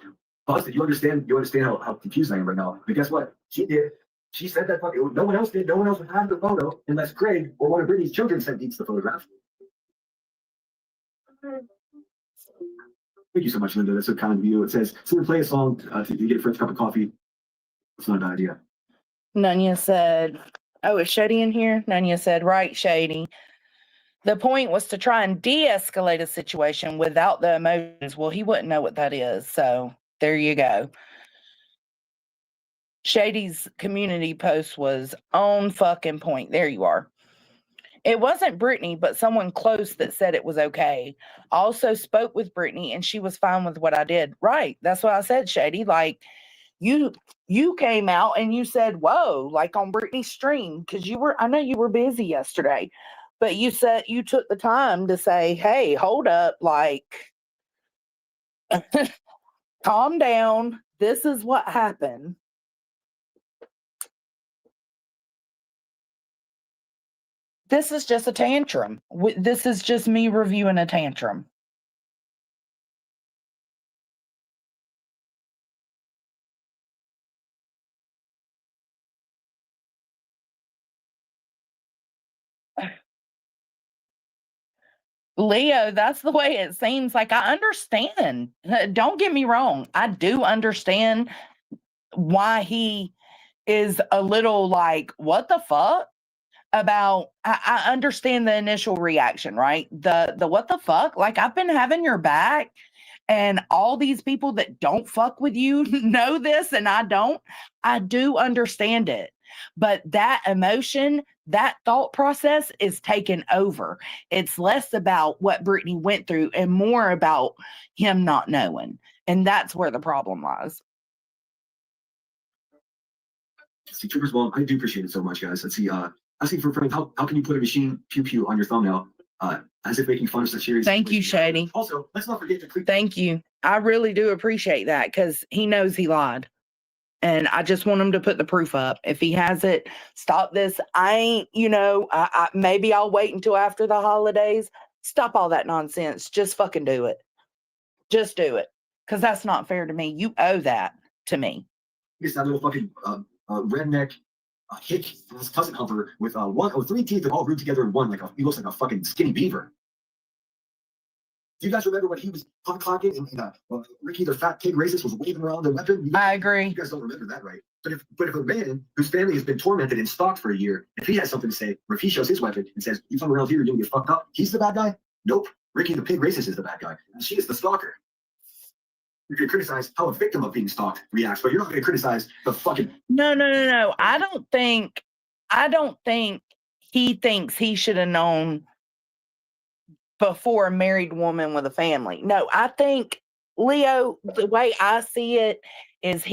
Boston, you understand how confused I am right now. But guess what? She did. She said that fucking no one else did. No one else would have the photo unless Greg or one of Brittany's children sent Deets the photograph. Thank you so much, Linda. That's so kind of you. It says, someone play a song to get a French cup of coffee. It's not a bad idea. Nunya said, oh, is Shady in here? Nunya said, right, Shady. The point was to try and de-escalate a situation without the emotions. Well, he wouldn't know what that is. So there you go. Shady's community post was on fucking point. There you are. It wasn't Brittany, but someone close that said it was okay. Also spoke with Brittany and she was fine with what I did. Right. That's what I said, Shady. Like you came out and you said, whoa, like on Brittany's stream. Cause I know you were busy yesterday, but you said you took the time to say, hey, hold up. Like, calm down. This is what happened. This is just a tantrum. This is just me reviewing a tantrum. Leo, that's the way it seems. Like, I understand. Don't get me wrong. I do understand why he is a little like, what the fuck? I understand the initial reaction, right? The what the fuck? Like, I've been having your back and all these people that don't fuck with you know this and I don't. I do understand it. But that emotion, that thought process is taken over. It's less about what Brittany went through and more about him not knowing. And that's where the problem lies. See, Troopers, well, I do appreciate it so much, guys. Let's see, asking for friends, how can you put a machine pew pew on your thumbnail? As if making fun of such serious. Thank you, Shady. Also, let's not forget to click. Thank you. I really do appreciate that because he knows he lied. And I just want him to put the proof up. If he has it, stop this. I ain't, maybe I'll wait until after the holidays. Stop all that nonsense. Just fucking do it. Just do it. Because that's not fair to me. You owe that to me. It's that little fucking redneck hick cousin humper with 3 teeth that all glued together in one. He looks like a fucking skinny beaver. Do you guys remember when he was clocking and Ricky, the fat pig racist, was waving around the weapon? I agree. You guys don't remember that, right? But if a man whose family has been tormented and stalked for a year, if he has something to say, or if he shows his weapon and says, "You come around here, you're gonna get fucked up," he's the bad guy? Nope. Ricky the pig racist is the bad guy. She is the stalker. You're gonna criticize how a victim of being stalked reacts, but you're not gonna criticize the fucking. No. I don't think he thinks he should have known before a married woman with a family. No, I think, Leo, the way I see it is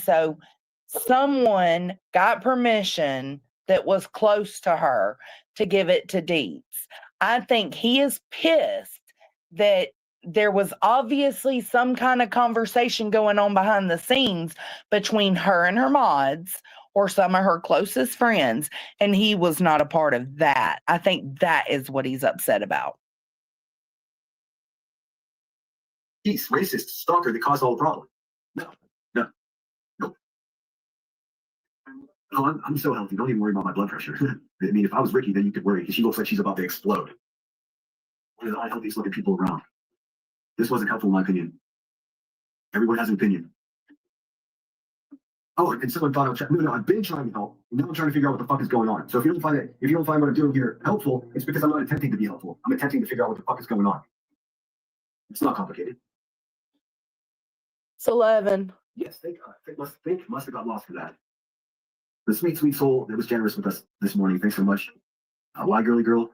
so someone got permission that was close to her to give it to Dietz. I think he is pissed that there was obviously some kind of conversation going on behind the scenes between her and her mods or some of her closest friends, and he was not a part of that. I think that is what he's upset about. He's racist stalker that caused all the problem. No. Oh, I'm so healthy. Don't even worry about my blood pressure. I mean, if I was Ricky, then you could worry because she looks like she's about to explode. One of the unhealthiest looking people around. This wasn't helpful in my opinion. Everyone has an opinion. Oh, and someone thought I was no, I've been trying to help. And now I'm trying to figure out what the fuck is going on. So if you don't find what I'm doing here helpful, it's because I'm not attempting to be helpful. I'm attempting to figure out what the fuck is going on. It's not complicated. It's 11. Yes, Think must have got lost for that. The sweet, sweet soul that was generous with us this morning. Thanks so much. Why, girly girl?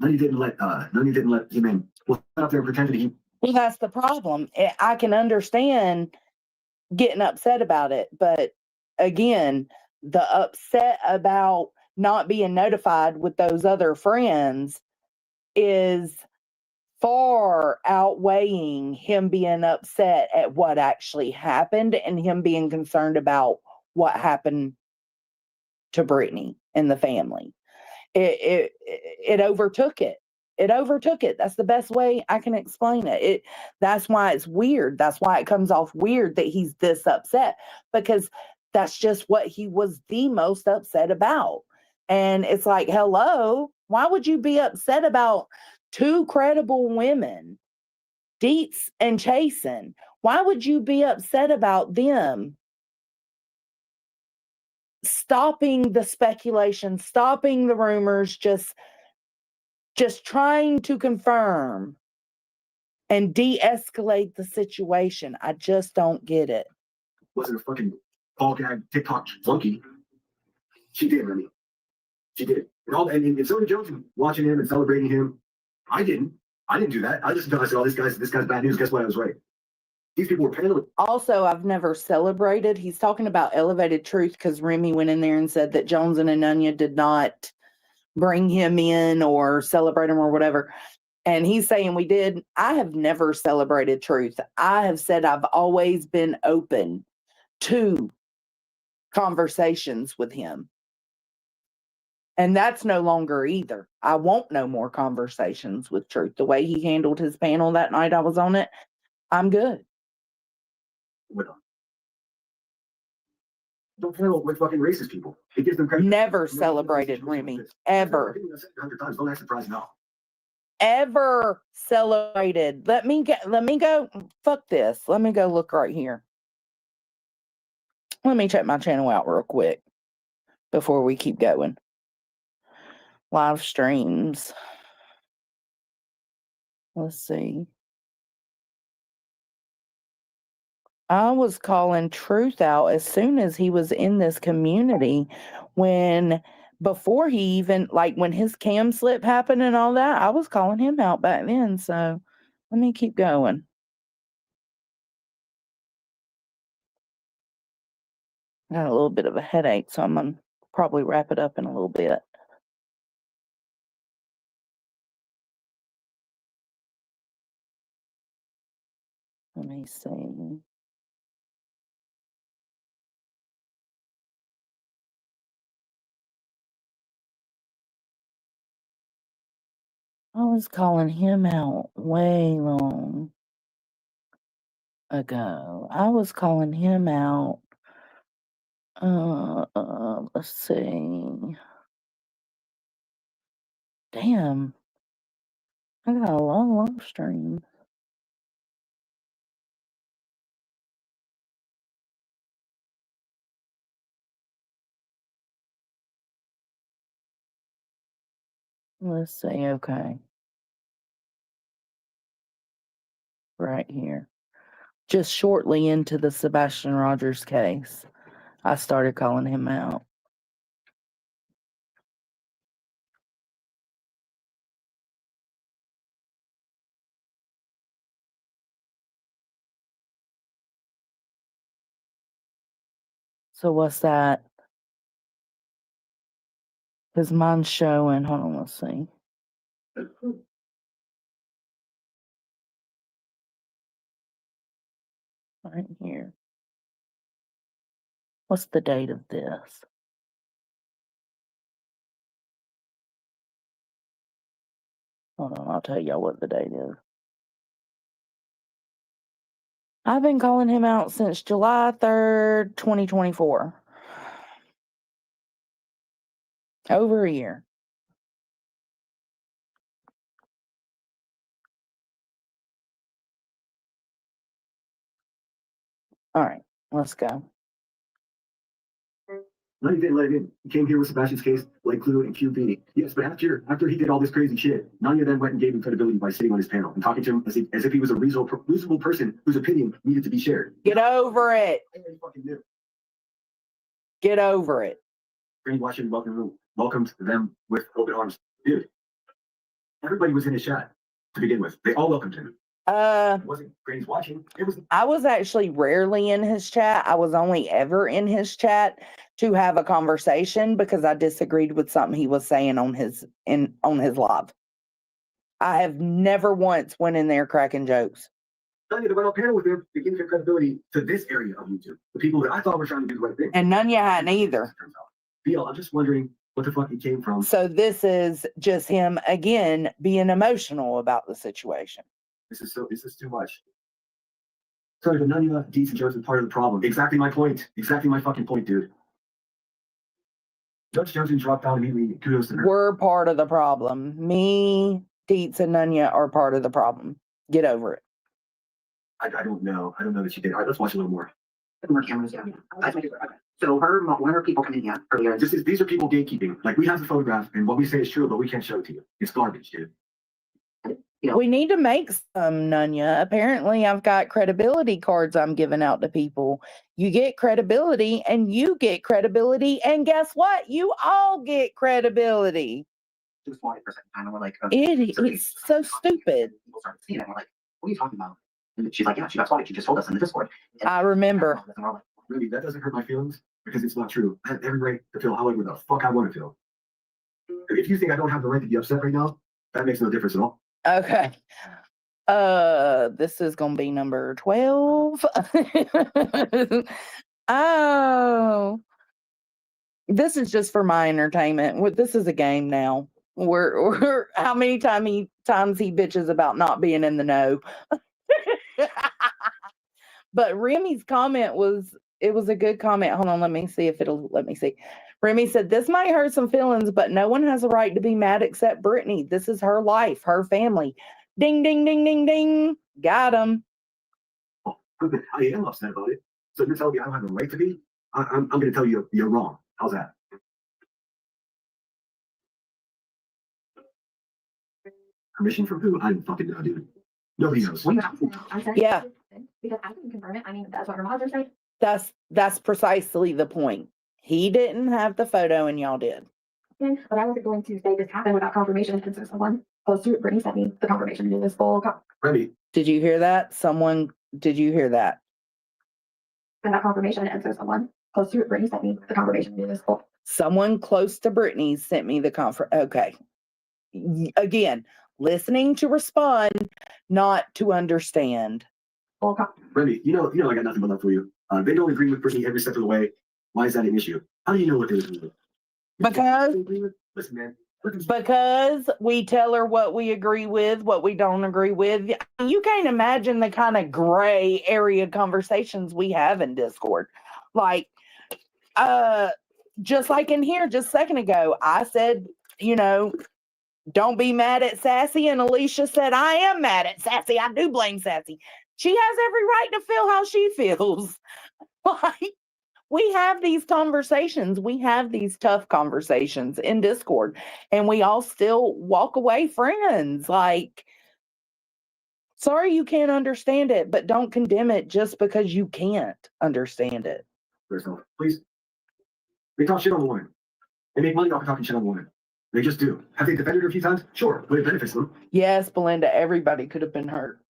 None of you didn't let him in. Well, out there and pretended he. Well, that's the problem. I can understand getting upset about it, but again, the upset about not being notified with those other friends is far outweighing him being upset at what actually happened and him being concerned about what happened to Brittany and the family. It overtook it. It overtook it. That's the best way I can explain it. That's why it's weird. That's why it comes off weird that he's this upset, because that's just what he was the most upset about. And it's like, hello, why would you be upset about two credible women, Dietz and Chasen? Why would you be upset about them stopping the speculation, stopping the rumors, just trying to confirm and de-escalate the situation? I just don't get it. Wasn't a fucking ball gag TikTok flunky. She did, Remy. She did. And so did Jones, watching him and celebrating him. I didn't do that. I just said, "Oh, this guy's bad news." Guess what? I was right. These people were paneling. Also, I've never celebrated. He's talking about elevated truth because Remy went in there and said that Jones and Anunya did not bring him in or celebrate him or whatever. And he's saying we did. I have never celebrated truth. I have said I've always been open to conversations with him. And that's no longer either. I won't no more conversations with truth. The way he handled his panel that night I was on it, I'm good. Don't panel with fucking racist people. It gives them credit. Never celebrated Remy. Ever. Don't act surprised now. Ever celebrated. Let me go. Fuck this. Let me go look right here. Let me check my channel out real quick before we keep going. Live streams. Let's see. I was calling Truth out as soon as he was in this community, before he even, like when his cam slip happened and all that, I was calling him out back then. So let me keep going. I got a little bit of a headache, so I'm going to probably wrap it up in a little bit. Let me see. I was calling him out way long ago. I was calling him out. Let's see. Damn. I got a long live stream. Let's see. Okay. Right here. Just shortly into the Sebastian Rogers case, I started calling him out. So what's that? Because mine's showing. Hold on, let's see. Right here. What's the date of this? Hold on, I'll tell y'all what the date is. I've been calling him out since July 3rd, 2024. Over a year. All right, let's go. No, you didn't let him in. He came here with Sebastian's case, like Clue and QB. Yes, but after he did all this crazy shit, Nanya then went and gave him credibility by sitting on his panel and talking to him as if he was a reasonable person whose opinion needed to be shared. Get over it. I already fucking knew. Get over it. Brainwashing welcomed them with open arms. Dude, everybody was in his chat to begin with. They all welcomed him. It wasn't Granny's watching. I was actually rarely in his chat. I was only ever in his chat to have a conversation because I disagreed with something he was saying on his live. I have never once went in there cracking jokes. Nanya went on panel with him to give him credibility to this area of YouTube. The people that I thought were trying to do the right thing. And none of you hadn't either. Bill, I'm just wondering what the fuck he came from. So this is just him again being emotional about the situation. This is too much. Sorry, but Nanya, Deeds, and Jones are part of the problem. Exactly my point. Exactly my fucking point, dude. Judge Jones dropped out immediately. Kudos to her. We're part of the problem. Me, Deets, and Nunya are part of the problem. Get over it. I don't know. I don't know that she did. All right, let's watch a little more. More cameras, yeah. Okay. So when are people coming in earlier? These are people gatekeeping. Like, we have the photograph, and what we say is true, but we can't show it to you. It's garbage, dude. We need to make some, Nunya. Apparently, I've got credibility cards I'm giving out to people. You get credibility, and you get credibility, and guess what? You all get credibility. Just wanted for a second time, and we're like, It's so stupid. People started seeing it, and we're like, what are you talking about? And she's like, yeah, she got spotted. She just told us in the Discord. And I remember. Really, that doesn't hurt my feelings because it's not true. I have every right to feel however the fuck I want to feel. If you think I don't have the right to be upset right now, that makes no difference at all. Okay. This is gonna be number 12. Oh. This is just for my entertainment. This is a game now. We're how many times he bitches about not being in the know. But Remy's comment was a good comment. Hold on, let me see if it'll let me see. Remy said, this might hurt some feelings, but no one has a right to be mad except Brittany. This is her life, her family. Ding, ding, ding, ding, ding. Got him. Oh, I am upset about it. So you're telling me I don't have a right to be? I'm going to tell you you're wrong. How's that? Permission from who? I don't fucking know, dude. Nobody knows. Yeah. Because I didn't confirm it. I mean, that's what her mother said. That's precisely the point. He didn't have the photo and y'all did. But I wasn't going to say this happened without confirmation. And so someone close to it, Brittany sent me the confirmation in this full Remy. Did you hear that? Did you hear that? And that confirmation, and so someone close to it, Brittany sent me the confirmation in this full. Someone close to Brittany sent me the Okay. Again, listening to respond, not to understand. Remy, you know I got nothing but love for you. They don't agree with Brittany every step of the way. Why is that an issue? How do you know what they agree with? Listen, man. Because we tell her what we agree with, what we don't agree with. You can't imagine the kind of gray area conversations we have in Discord. Like, just like in here just a second ago, I said, don't be mad at Sassy. And Alicia said, I am mad at Sassy. I do blame Sassy. She has every right to feel how she feels. Like, we have these conversations. We have these tough conversations in Discord, and we all still walk away friends. Like, sorry you can't understand it, but don't condemn it just because you can't understand it. Please. They talk shit on the woman. They make money off of talking shit on the woman. They just do. Have they defended her a few times? Sure, but it benefits them. Yes, Belinda, everybody could have been hurt.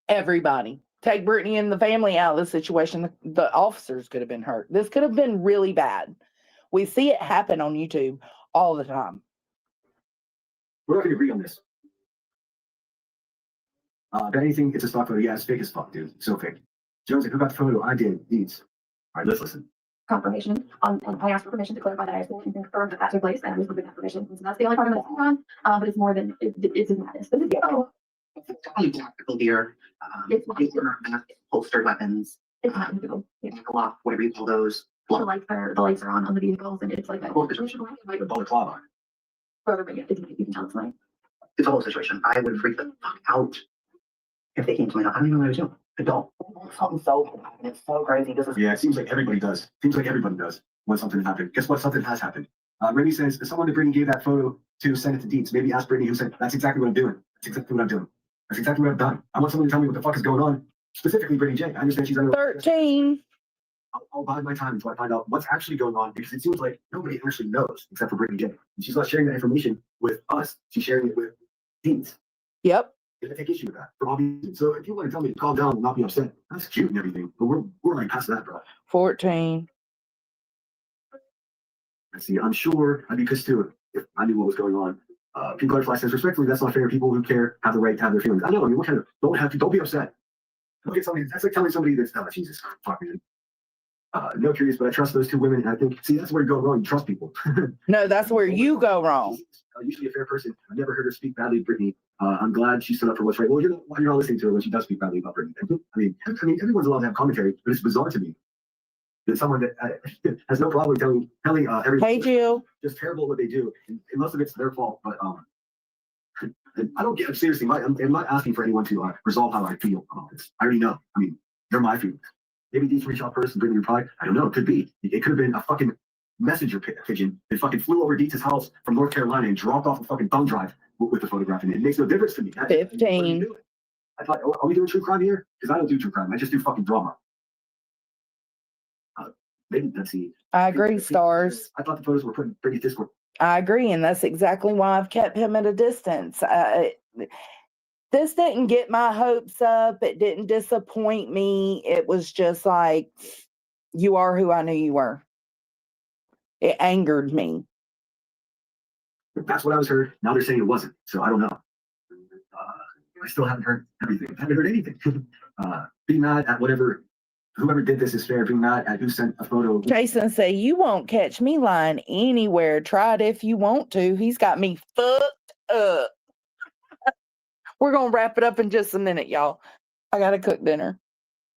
Everybody. Take Brittany and the family out of the situation. The officers could have been hurt. This could have been really bad. We see it happen on YouTube all the time. We're not going to agree on this. If anything, it's a stock photo. Yeah, it's fake as fuck, dude. So fake. Jones, who got the photo? I did. Needs. All right, let's listen. Confirmation and I asked for permission to clarify that I can confirm that took place and I was given that permission. So that's the only part I'm missing on, but it's more than it's in madness. But It's only tactical gear. It's holstered weapons. It's not illegal. Yeah. Glock, whatever you call those. The lights are on the vehicles and it's like that. Oh, the claw on. Whoever, yeah, you can tell it's like. It's a whole situation. I would freak the fuck out if they came to me. I don't even know what I was doing. I don't. Something so it's so crazy. This is it seems like everybody does. Seems like everybody does when something happened. Guess what? Something has happened. Remy says, someone that Brittany gave that photo to send it to Deets. Maybe ask Brittany who said, that's exactly what I'm doing. That's exactly what I'm doing. That's exactly what I've done. I want someone to tell me what the fuck is going on. Specifically, Brittany J. I understand she's under 13. I'll bide my time until I find out what's actually going on because it seems like nobody actually knows except for Brittany J. And she's not sharing that information with us. She's sharing it with Deets. Yep. I take issue with that for obvious reasons. So if you want to tell me to calm down and not be upset, that's cute and everything. But we're like past that, bro. 14. I see. I'm sure I'd be pissed too if I knew what was going on. Pink Butterfly says, respectfully, that's not fair. People who care have the right to have their feelings. I know. I mean, what kind of don't be upset. Don't get somebody. That's like telling somebody that's Jesus, fuck man. No curious, but I trust those two women. And I think, see, that's where you go wrong. You trust people. No, that's where you go wrong. Usually a fair person. I've never heard her speak badly of Brittany. I'm glad she stood up for what's right. Well, you're not listening to her when she does speak badly about Brittany. I mean, everyone's allowed to have commentary, but it's bizarre to me that someone that has no problem telling everyone. Hey, Jill. Just terrible what they do, and most of it's their fault. But I don't get seriously. I'm not asking for anyone to resolve how I feel about this. I already know. I mean, they're my feelings. Maybe these reach out first and bring a reply. I don't know. It could be. It could have been a fucking messenger pigeon that fucking flew over Deets' house from North Carolina and dropped off a fucking thumb drive with the photograph in it. It makes no difference to me. 15. I thought, are we doing true crime here? Because I don't do true crime. I just do fucking drama. Maybe let's see. I agree, Stars. I thought the photos were put in pretty Discord. I agree, and that's exactly why I've kept him at a distance. This didn't get my hopes up. It didn't disappoint me. It was just like, you are who I knew you were. It angered me. That's what I was heard. Now they're saying it wasn't. So I don't know. I still haven't heard everything. I haven't heard anything. Be mad at whoever did this is fair. Be mad at who sent a photo. Jason say, you won't catch me lying anywhere. Try it if you want to. He's got me fucked up. We're going to wrap it up in just a minute, y'all. I got to cook dinner.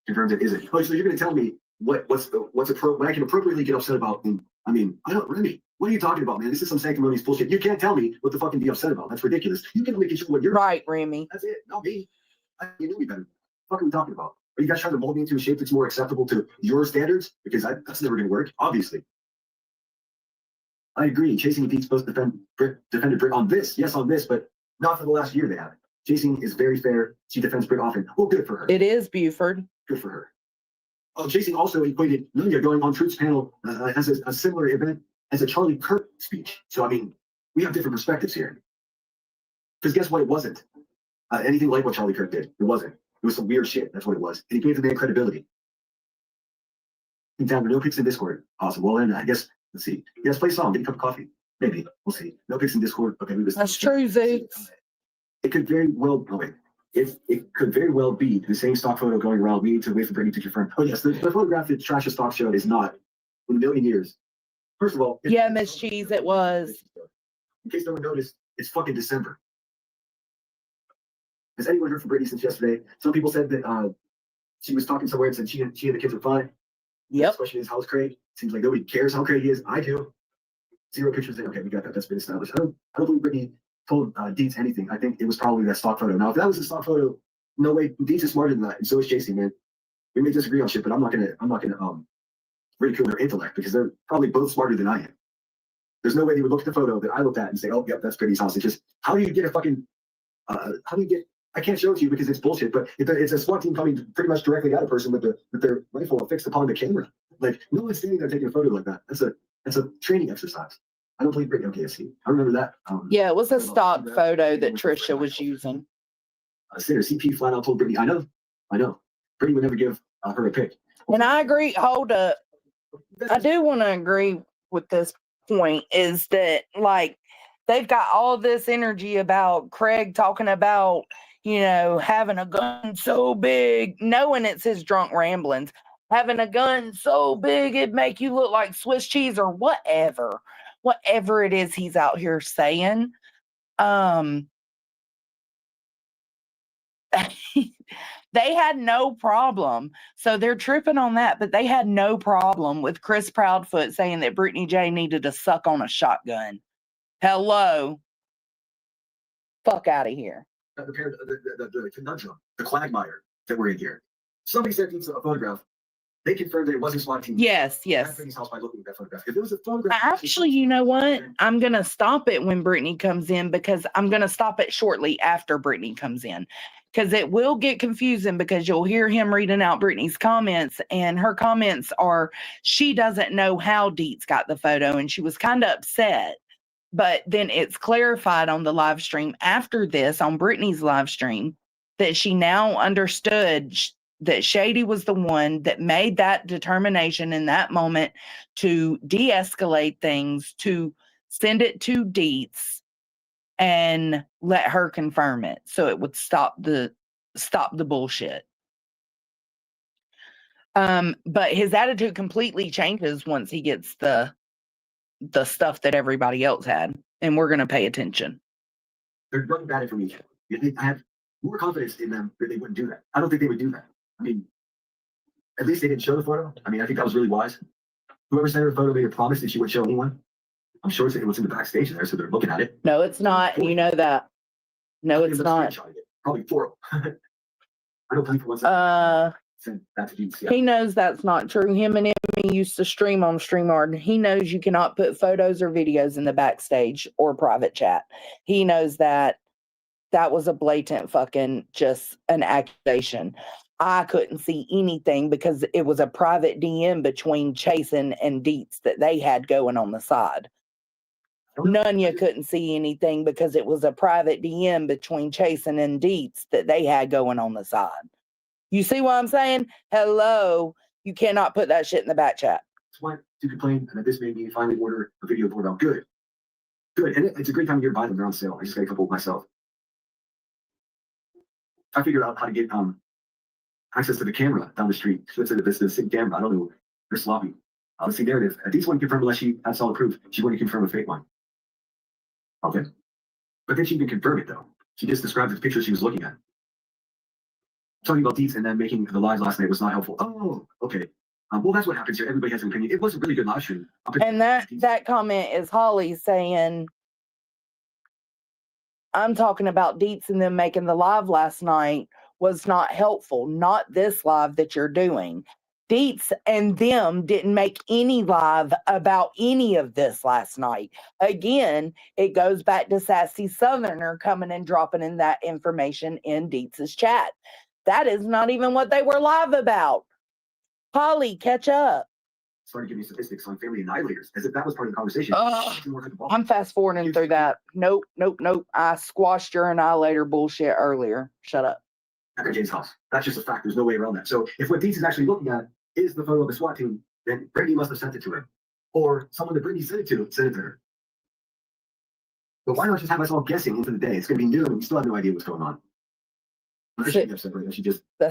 Confirms it isn't. Oh, so you're going to tell me what I can appropriately get upset about? I mean, I don't, Remy, what are you talking about, man? This is some sanctimonious bullshit. You can't tell me what to fucking be upset about. That's ridiculous. You can only control what you're right, Remy. That's it. Not me. You knew me better. What are you talking about? Are you guys trying to mold me into a shape that's more acceptable to your standards? Because that's never going to work, obviously. I agree. Chasing Deets both defended Britt on this. Yes, on this, but not for the last year they haven't. Chasing is very fair. She defends Britt often. Well, good for her. It is, Buford. Good for her. Chasing also equated Nunya going on Truth's panel as a similar event as a Charlie Kirk speech. So, I mean, we have different perspectives here. Because guess what? It wasn't anything like what Charlie Kirk did. It wasn't. It was some weird shit. That's what it was. And he gave the man credibility. Down no pics in Discord. Awesome. Well, then I guess, let's see. Yes, play a song. Get a cup of coffee. Maybe. We'll see. No pics in Discord. Okay, that's true, Zeke. It could very well. Oh, wait. It could very well be the same stock photo going around. We need to wait for Brittany to confirm. Oh, yes, the photograph that Trash Stock showed is not in a million years. First of all, yeah, Miss Cheese, it was. In case no one noticed, it's fucking December. Has anyone heard from Brittany since yesterday? Some people said that she was talking somewhere and said she and the kids were fine. Yep. The question is, how's Craig? Seems like nobody cares how Craig is. I do. 0 pictures in. Okay, we got that. That's been established. I don't believe Brittany told Deets anything. I think it was probably that stock photo. Now, if that was a stock photo, no way. Deets is smarter than that, and so is Chasing, man. We may disagree on shit, but I'm not gonna ridicule their intellect because they're probably both smarter than I am. There's no way they would look at the photo that I looked at and say, oh, yep, that's Brittany's house. It's just, how do you get a fucking, how do you get, I can't show it to you because it's bullshit, but it's a SWAT team coming pretty much directly at a person with their rifle fixed upon the camera. Like, no one's standing there taking a photo like that. That's a training exercise. I don't believe Brittany. Okay, I see. I remember that. Yeah, it was a stock photo that Trisha was using. Senator CP flat out told Brittany, I know. Brittany would never give her a pick. And I agree. Hold up. I do want to agree with this point is that, like, they've got all this energy about Craig talking about, you know, having a gun so big, knowing it's his drunk ramblings, having a gun so big it'd make you look like Swiss cheese or whatever it is he's out here saying. They had no problem. So they're tripping on that, but they had no problem with Chris Proudfoot saying that Brittany J needed to suck on a shotgun. Hello. Fuck out of here. The conundrum, the quagmire that we're in here. Somebody sent me a photograph. They confirmed that it wasn't SWAT team. Yes. House by looking at that photograph. If it was a photograph, actually, you know what? I'm going to stop it when Brittany comes in because I'm going to stop it shortly after Brittany comes in. Because it will get confusing because you'll hear him reading out Brittany's comments, and her comments are she doesn't know how Dietz got the photo, and she was kind of upset. But then it's clarified on the live stream after this, on Brittany's live stream, that she now understood that Shady was the one that made that determination in that moment to de-escalate things, to send it to Dietz and let her confirm it so it would stop the bullshit. But his attitude completely changes once he gets the stuff that everybody else had, and we're going to pay attention. They're running bad information. I have more confidence in them that they wouldn't do that. I don't think they would do that. I mean, at least they didn't show the photo. I mean, I think that was really wise. Whoever sent her the photo made a promise that she wouldn't show anyone. I'm sure it was in the backstage there, so they're looking at it. No, it's not. You know that. No, it's not. Probably 4. I don't believe for 1 second. Send that to GCF. He knows that's not true. Him and Emmy used to stream on StreamYard. He knows you cannot put photos or videos in the backstage or private chat. He knows that was a blatant fucking just an accusation. I couldn't see anything because it was a private DM between Chasen and Dietz that they had going on the side. Noone couldn't see anything because it was a private DM between Chasen and Dietz that they had going on the side. You see what I'm saying? Hello. You cannot put that shit in the back chat. That's why to complain, and this made me finally order a video doorbell. Good. And it's a great time of year to buy them. They're on sale. I just got a couple myself. I figured out how to get access to the camera down the street. So it's the same camera. I don't know. They're sloppy. Let's see narrative. These wouldn't confirm unless she had solid proof. She wouldn't confirm a fake one. Okay. But then she didn't confirm it though. She just described the picture she was looking at. Talking about Dietz and then making the live last night was not helpful. Oh, okay. Well, that's what happens here. Everybody has an opinion. It was a really good live stream. And that comment is Holly saying, I'm talking about Dietz and them making the live last night was not helpful. Not this live that you're doing. Dietz and them didn't make any live about any of this last night. Again, it goes back to Sassy Southerner coming and dropping in that information in Dietz's chat. That is not even what they were live about. Holly, catch up. Started giving statistics on family annihilators, as if that was part of the conversation. I'm fast forwarding through that. Nope. I squashed your annihilator bullshit earlier. Shut up. At Jane's house. That's just a fact. There's no way around that. So if what Dietz is actually looking at is the photo of the SWAT team, then Brittany must have sent it to him. Or someone that Brittany sent it to her. But why not just have us all guessing into the day? It's going to be noon and we still have no idea what's going on. That's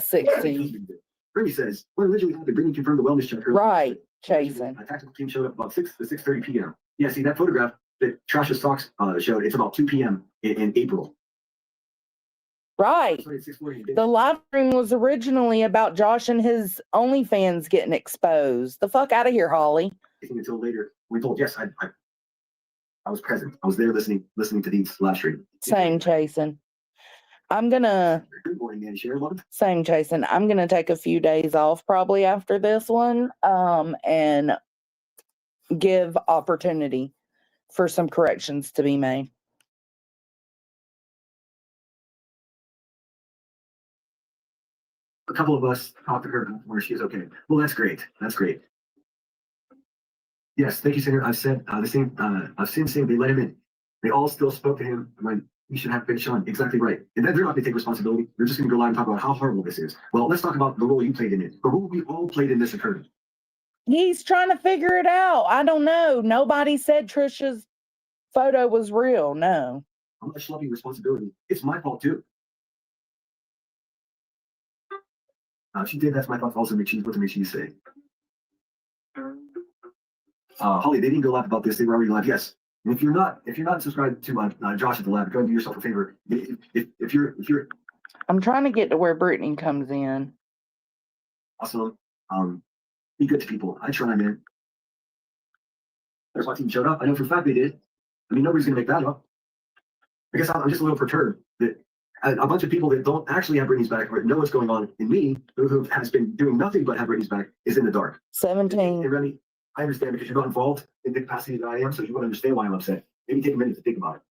16. Brittany says, what originally happened, Brittany confirmed the wellness check. Right, Chasen. A tactical team showed up about 6 to 6:30 p.m. Yeah, see that photograph that Trash's Socks showed, it's about 2 p.m. in April. Right. The live stream was originally about Josh and his OnlyFans getting exposed. The fuck out of here, Holly. Until later, we told, yes, I was present. I was there listening to these live stream. Same, Chasen. I'm gonna Good morning, man. Share one. same Jason. I'm gonna take a few days off probably after this one, and give opportunity for some corrections to be made. A couple of us talked to her where she was okay. Well, that's great. That's great. Yes, thank you, Senator. I've said the same. I've seen the same. They let him in. They all still spoke to him. When he should have been shown. Exactly right. And then they're not going to take responsibility. They're just going to go lie and talk about how horrible this is. Well, let's talk about the role you played in it. The role we all played in this occurred. He's trying to figure it out. I don't know. Nobody said Trisha's photo was real. No. I'm not schlepping responsibility. It's my fault too. She did. That's my fault. Also, McCheese. What did McCheese say? Holly, they didn't go live about this. They were already live. Yes. And if you're not subscribed to Josh at the lab, go and do yourself a favor. If you're I'm trying to get to where Brittany comes in. awesome, be good to people. I try, man. There's my team showed up. I know for a fact they did. I mean, nobody's gonna make that up. I guess I'm just a little perturbed that a bunch of people that don't actually have Brittany's back or know what's going on in me, who has been doing nothing but have Brittany's back, is in the dark. 17. And Remy, I understand because you're not involved in the capacity that I am, so you won't understand why I'm upset. Maybe take a minute to think about it.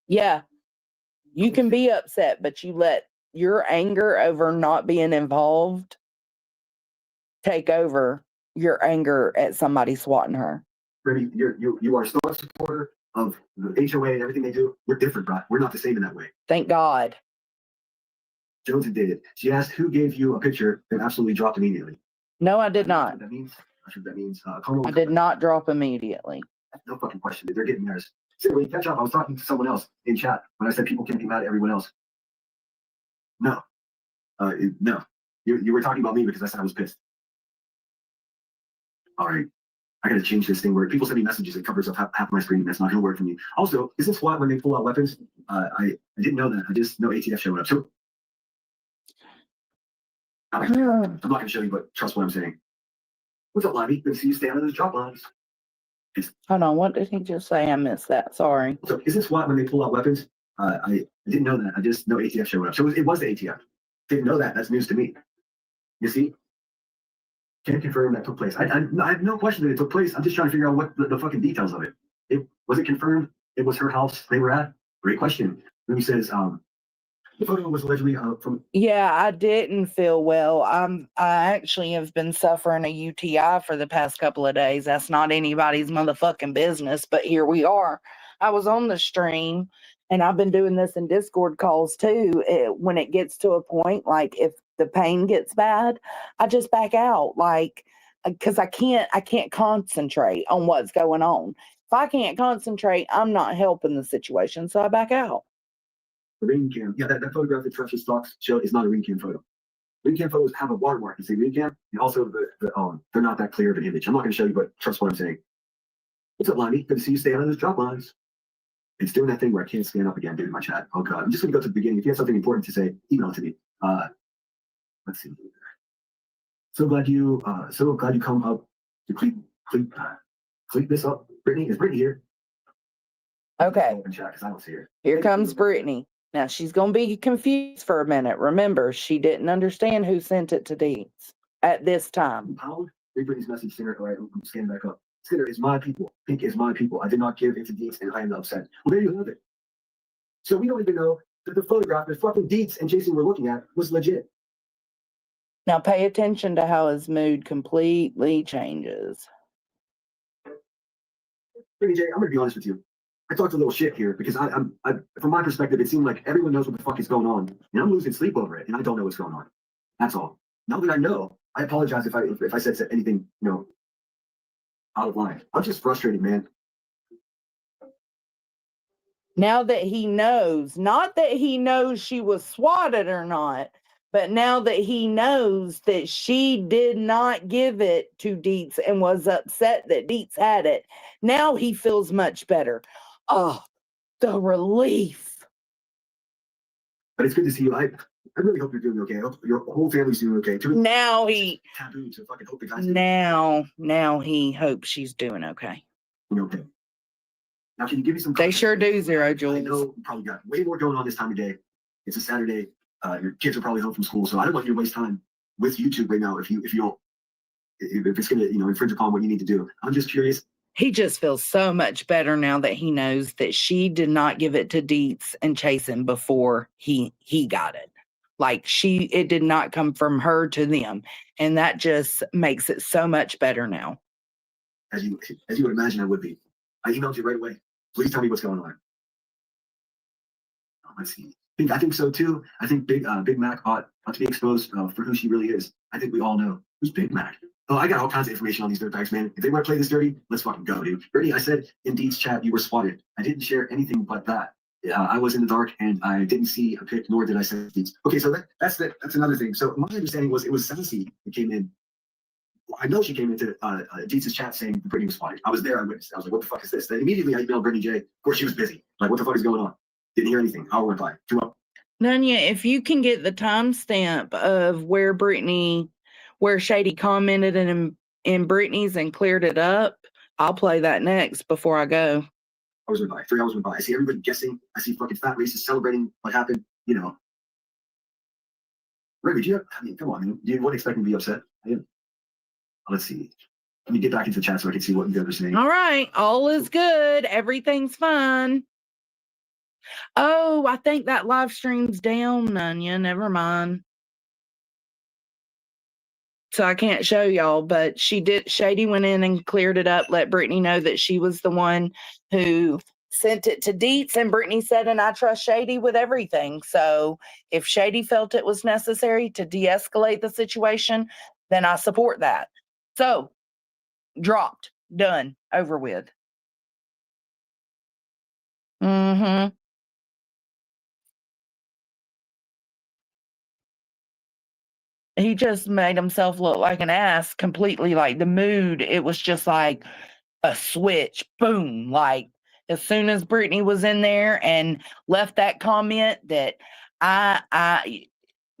Yeah. You can be upset, but you let your anger over not being involved take over your anger at somebody swatting her. Remy, you are so much supporter of the HOA and everything they do. We're different, bro. We're not the same in that way. Thank God. Jones did it. She asked who gave you a picture and absolutely dropped immediately. No, I did not. That means, I'm sure that means, I did not drop immediately. No fucking question. They're getting theirs. So when you catch up, I was talking to someone else in chat when I said people can be mad at everyone else. No, no, you were talking about me because I said I was pissed. All right, I gotta change this thing where people send me messages that covers up half my screen. That's not gonna work for me. Also, isn't SWAT when they pull out weapons? I didn't know that. I just know ATF showed up. So I'm not gonna show you, but trust what I'm saying. What's up, Livy? Good to see you. Stay out of those drop lines. Hold on, what did he just say? I missed that. Sorry. So isn't SWAT when they pull out weapons? I didn't know that. I just know ATF showed up. So it was the ATF. Didn't know that. That's news to me. You see? Can't confirm that took place. I have no question that it took place. I'm just trying to figure out what the fucking details of it. Was it confirmed? It was her house they were at? Great question. Then he says, the photo was allegedly from. Yeah, I didn't feel well. I actually have been suffering a UTI for the past couple of days. That's not anybody's motherfucking business, but here we are. I was on the stream, and I've been doing this in Discord calls too. When it gets to a point, like if the pain gets bad, I just back out, like, because I can't concentrate on what's going on. If I can't concentrate, I'm not helping the situation, so I back out. The ring cam. Yeah, that photograph that Trusted Stocks showed is not a ring cam photo. Ring cam photos have a watermark. You see ring cam, and also they're not that clear of an image. I'm not going to show you, but trust what I'm saying. What's up, Lonnie? Good to see you. Stay out of those drop lines. It's doing that thing where I can't scan up again, dude, in my chat. Oh god, I'm just going to go to the beginning. If you have something important to say, email it to me. Let's see. So glad you come up to clean this up. Brittany, is Brittany here? Okay. Open chat because I don't see her. Here comes Brittany. Now she's going to be confused for a minute. Remember, she didn't understand who sent it to Deeds at this time. Pound? Read Brittany's message, Sinner. All right, I'm scanning back up. Sinner is my people. Pink is my people. I did not give it to Deeds, and I am upset. Well, there you have it. So we don't even know that the photograph that fucking Deeds and Jason were looking at was legit. Now pay attention to how his mood completely changes. Brittany J, I'm going to be honest with you. I talked a little shit here because I from my perspective, it seemed like everyone knows what the fuck is going on, and I'm losing sleep over it, and I don't know what's going on. That's all. Now that I know, I apologize if I said anything, out of line. I'm just frustrated, man. Now that he knows, not that he knows she was swatted or not, but now that he knows that she did not give it to Deets and was upset that Deets had it, now he feels much better. Oh, the relief. But it's good to see you. I really hope you're doing okay. I hope your whole family's doing okay too. Now he taboo to fucking hope the guys now he hopes she's doing okay. Okay. Now, can you give me some? They sure do, Zero I Jules. know you probably got way more going on this time of day. It's a Saturday. Your kids are probably home from school, so I don't want you to waste time with YouTube right now if you don't, if it's gonna infringe upon what you need to do. I'm just curious. He just feels so much better now that he knows that she did not give it to Dietz and Chasen before he got it. Like it did not come from her to them. And that just makes it so much better now. As you would imagine I would be. I emailed you right away. Please tell me what's going on. Let's see. I think so too. I think Big Mac ought to be exposed for who she really is. I think we all know who's Big Mac. Oh, I got all kinds of information on these dirtbags, man. If they want to play this dirty, let's fucking go, dude. Bernie, I said in Deed's chat you were spotted. I didn't share anything but that. I was in the dark and I didn't see a pic, nor did I send Deed's. Okay, so that's another thing. So my understanding was it was Sassy that came in. I know she came into Deed's chat saying Brittany was spotted. I was there, I witnessed. I was like, what the fuck is this? Then immediately I emailed Brittany J. Of course, she was busy. Like, what the fuck is going on? Didn't hear anything. Hour went by. 2 up. Nunya, if you can get the timestamp of where Shady commented in Brittany's and cleared it up, I'll play that next before I go. 3 hours went by. I see everybody guessing. I see fucking fat racists celebrating what happened. Ray, come on, man. You wouldn't expect me to be upset. Let's see. Let me get back into the chat so I can see what you guys are saying. All right. All is good. Everything's fine. Oh, I think that live stream's down, Nunya. Never mind. So I can't show y'all, but Shady went in and cleared it up, let Brittany know that she was the one who sent it to Dietz, and Brittany said, and I trust Shady with everything. So if Shady felt it was necessary to de-escalate the situation, then I support that. So dropped, done, over with. Mm-hmm. He just made himself look like an ass completely. Like the mood, it was just like a switch, boom. Like as soon as Brittany was in there and left that comment that I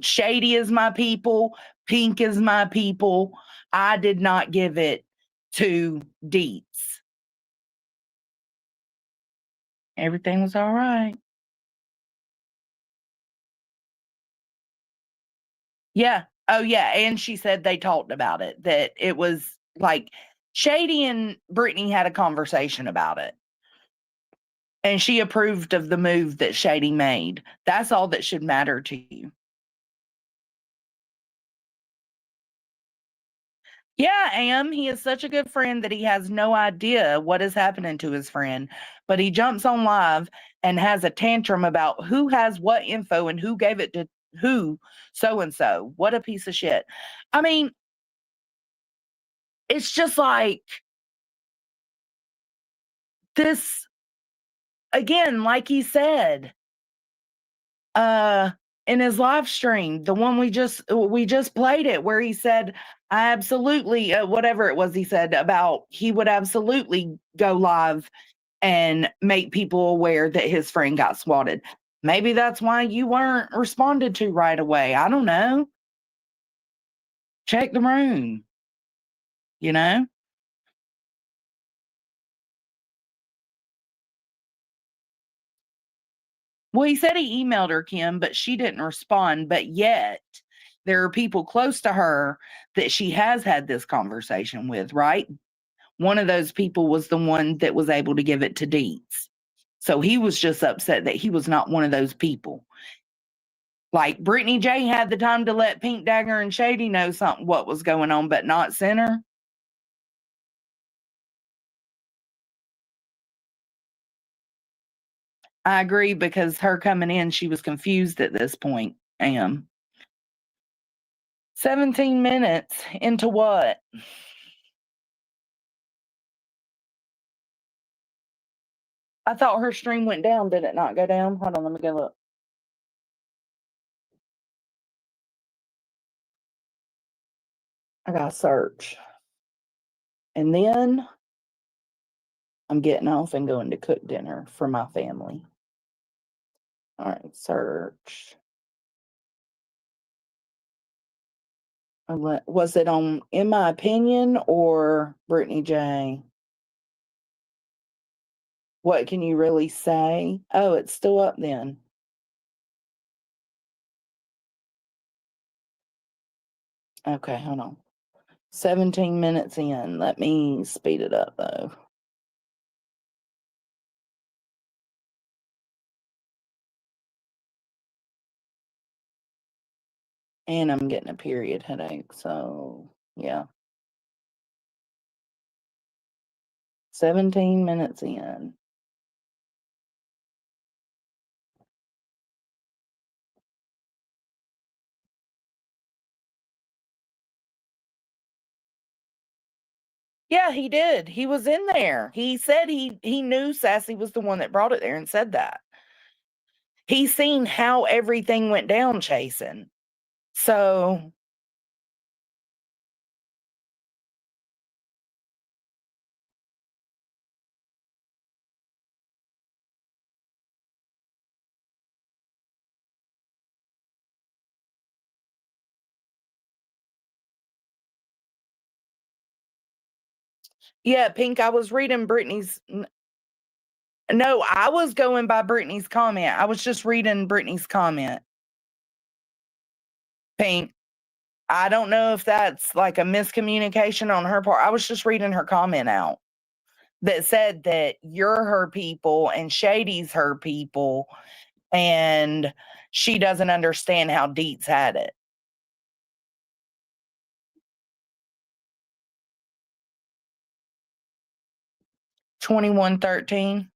Shady is my people, Pink is my people, I did not give it to Dietz. Everything was all right. Yeah. Oh, yeah. And she said they talked about it, that it was like Shady and Brittany had a conversation about it. And she approved of the move that Shady made. That's all that should matter to you. Yeah, he is such a good friend that he has no idea what is happening to his friend. But he jumps on live and has a tantrum about who has what info and who gave it to who, so-and-so. What a piece of shit. I mean, it's just like this, again, like he said, in his live stream, the one we just played it, where he said, I absolutely, whatever it was he said about, he would absolutely go live and make people aware that his friend got swatted. Maybe that's why you weren't responded to right away. I don't know. Check the room. Well, he said he emailed her, Kim, but she didn't respond. But yet, there are people close to her that she has had this conversation with, right? One of those people was the one that was able to give it to Dietz. So he was just upset that he was not one of those people. Like Brittany J had the time to let Pink Dagger and Shady know what was going on, but not Center. I agree, because her coming in, she was confused at this point. 17 minutes into what? I thought her stream went down. Did it not go down? Hold on, let me go look. I gotta search. And then I'm getting off and going to cook dinner for my family. All right, search. Was it on In My Opinion or Brittany J? What can you really say? Oh, it's still up then. Okay, hold on. 17 minutes in. Let me speed it up though. And I'm getting a period headache, so yeah. 17 minutes in. Yeah, he did. He was in there. He said he knew Sassy was the one that brought it there and said that. He's seen how everything went down chasing. So yeah, Pink, I was reading Brittany's. No, I was going by Brittany's comment. I was just reading Brittany's comment. Pink, I don't know if that's like a miscommunication on her part. I was just reading her comment out that said that you're her people and Shady's her people, and she doesn't understand how Deets had it. $21.13.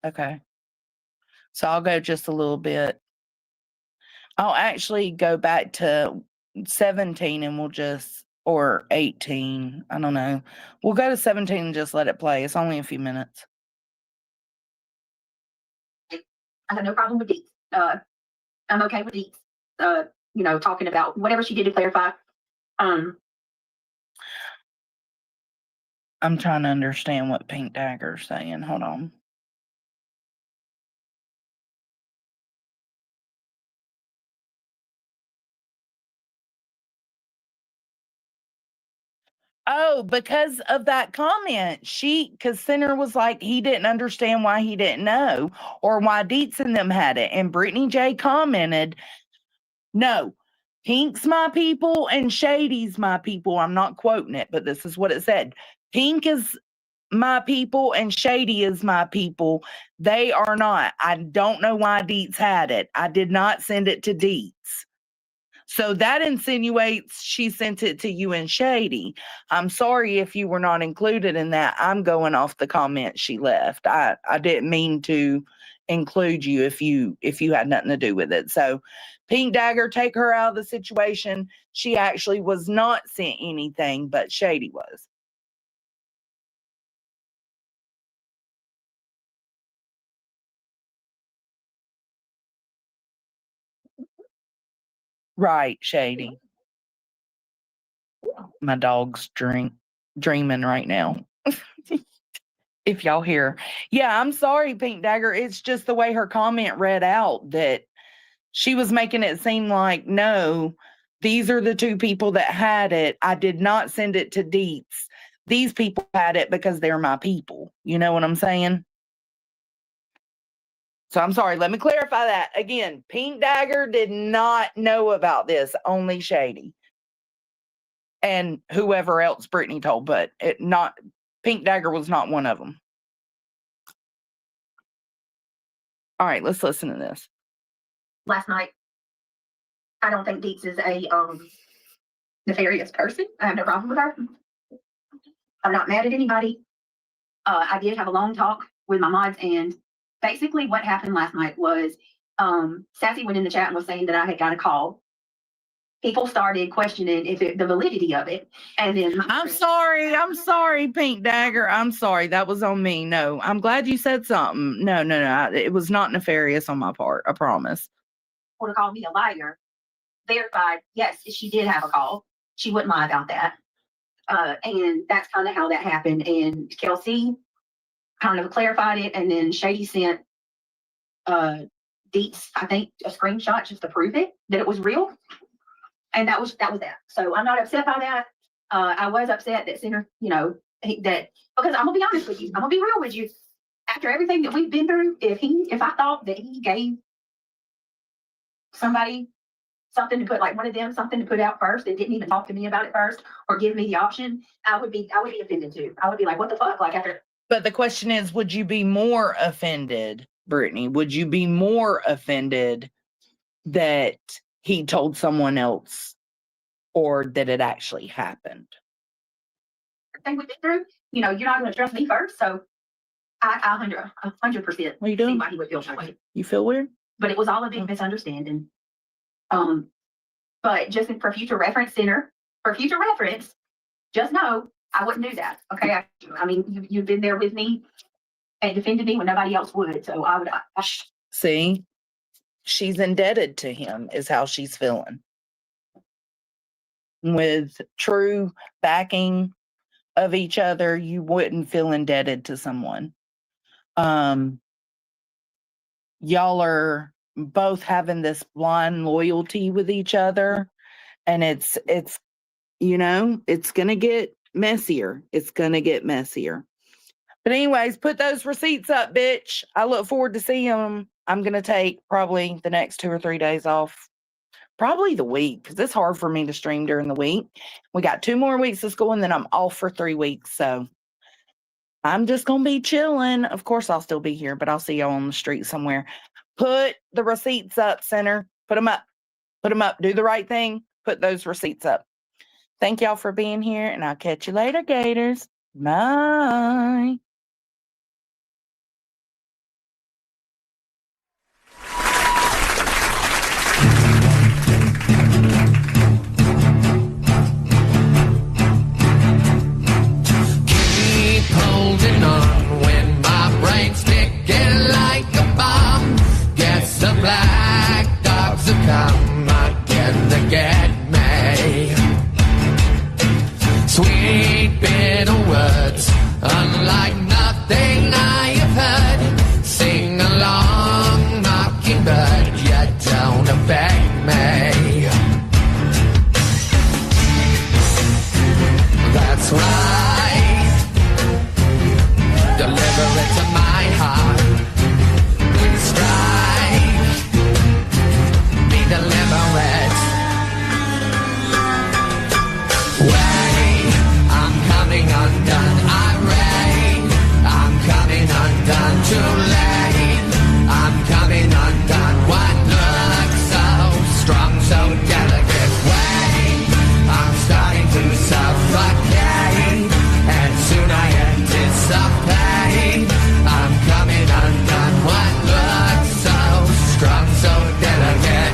Okay. So I'll go just a little bit. I'll actually go back to 17 and we'll just, or 18. I don't know. We'll go to 17 and just let it play. It's only a few minutes. I have no problem with Deets. I'm okay with Deets. Talking about whatever she did to clarify. I'm trying to understand what Pink Dagger's saying. Hold on. Oh, because of that comment, because Sinner was like, he didn't understand why he didn't know or why Deets and them had it. And Brittany J commented, no, Pink's my people and Shady's my people. I'm not quoting it, but this is what it said. Pink is my people and Shady is my people. They are not. I don't know why Deets had it. I did not send it to Deets. So that insinuates she sent it to you and Shady. I'm sorry if you were not included in that. I'm going off the comment she left. I didn't mean to include you if you had nothing to do with it. So Pink Dagger, take her out of the situation. She actually was not sent anything, but Shady was. Right, Shady. My dog's dreaming right now. If y'all hear. Yeah, I'm sorry, Pink Dagger. It's just the way her comment read out that she was making it seem like, no, these are the two people that had it. I did not send it to Deets. These people had it because they're my people. You know what I'm saying? So I'm sorry. Let me clarify that. Again, Pink Dagger did not know about this, only Shady. And whoever else Brittany told, but Pink Dagger was not one of them. All right, let's listen to this. Last night, I don't think Deets is a nefarious person. I have no problem with her. I'm not mad at anybody. I did have a long talk with my mods, and basically what happened last night was Sassy went in the chat and was saying that I had got a call. People started questioning the validity of it. And then I'm sorry, Pink Dagger. I'm sorry. That was on me. No, I'm glad you said something. No. It was not nefarious on my part. I promise. To call me a liar, verified, yes, she did have a call. She wouldn't lie about that. And that's kind of how that happened. And Kelsey kind of clarified it. And then Shady sent Deets, I think, a screenshot just to prove it, that it was real. And that was that. So I'm not upset by that. I was upset that Senator, that, because I'm gonna be honest with you, I'm gonna be real with you. After everything that we've been through, if I thought that he gave somebody something to put, like one of them, something to put out first, and didn't even talk to me about it first or give me the option, I would be offended too. I would be like, what the fuck? Like after. But the question is, would you be more offended, Brittany? Would you be more offended that he told someone else or that it actually happened? Thing we've been through, you're not going to trust me first. So I 100% What are you doing? see why he would feel that way. You feel weird? But it was all a big misunderstanding. But just for future reference, just know I wouldn't do that. Okay. I mean, you've been there with me and defended me when nobody else would. So I would. See, she's indebted to him is how she's feeling. With true backing of each other, you wouldn't feel indebted to someone. Y'all are both having this blind loyalty with each other, and it's gonna get messier. It's gonna get messier. But anyways, put those receipts up, bitch. I look forward to seeing them. I'm gonna take probably the next 2 or 3 days off. Probably the week, because it's hard for me to stream during the week. We got 2 more weeks of school, and then I'm off for 3 weeks. So I'm just going to be chilling. Of course, I'll still be here, but I'll see y'all on the street somewhere. Put the receipts up, Center. Put them up. Put them up. Do the right thing. Put those receipts up. Thank y'all for being here, and I'll catch you later, Gators. Bye. The black dogs have come again to get me. Sweet bitter words, unlike nothing I have heard. Sing along, mockingbird, you don't affect me. That's right. Deliver it to my heart. Please try. Deliver it. Wait, I'm coming undone. Irate, I'm coming undone. Too late, I'm coming undone. What looks so strong, so delicate? Wait, I'm starting to suffocate, and soon I anticipate. I'm coming undone. What looks so strong, so delicate?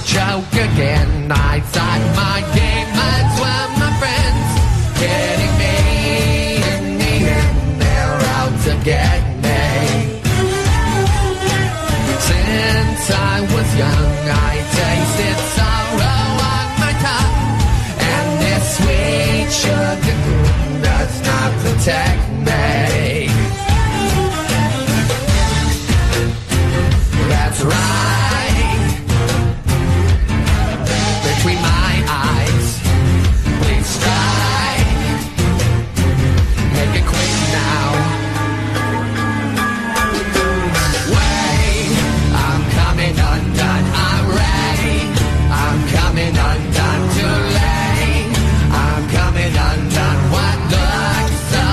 Joke again, I thought my demons were my friends, getting me in the end, they're out to get me. Since I was young, I tasted sorrow on my tongue, and this sweet sugar does not protect me. That's right. Between my eyes, please strike. Make it quick now. Wait, I'm coming undone. Irate, I'm coming undone. Too late, I'm coming undone. What looks so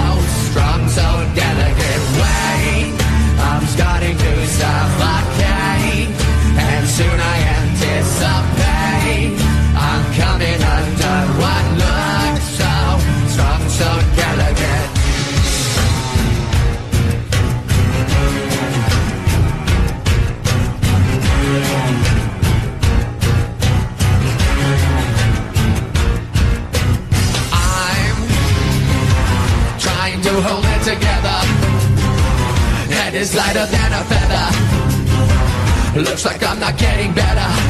strong, so delicate? Wait, I'm starting to suffocate, and soon I anticipate. I'm coming undone. What looks so strong, so delicate? I'm trying to hold it together. Head is lighter than a feather. Looks like I'm not getting better.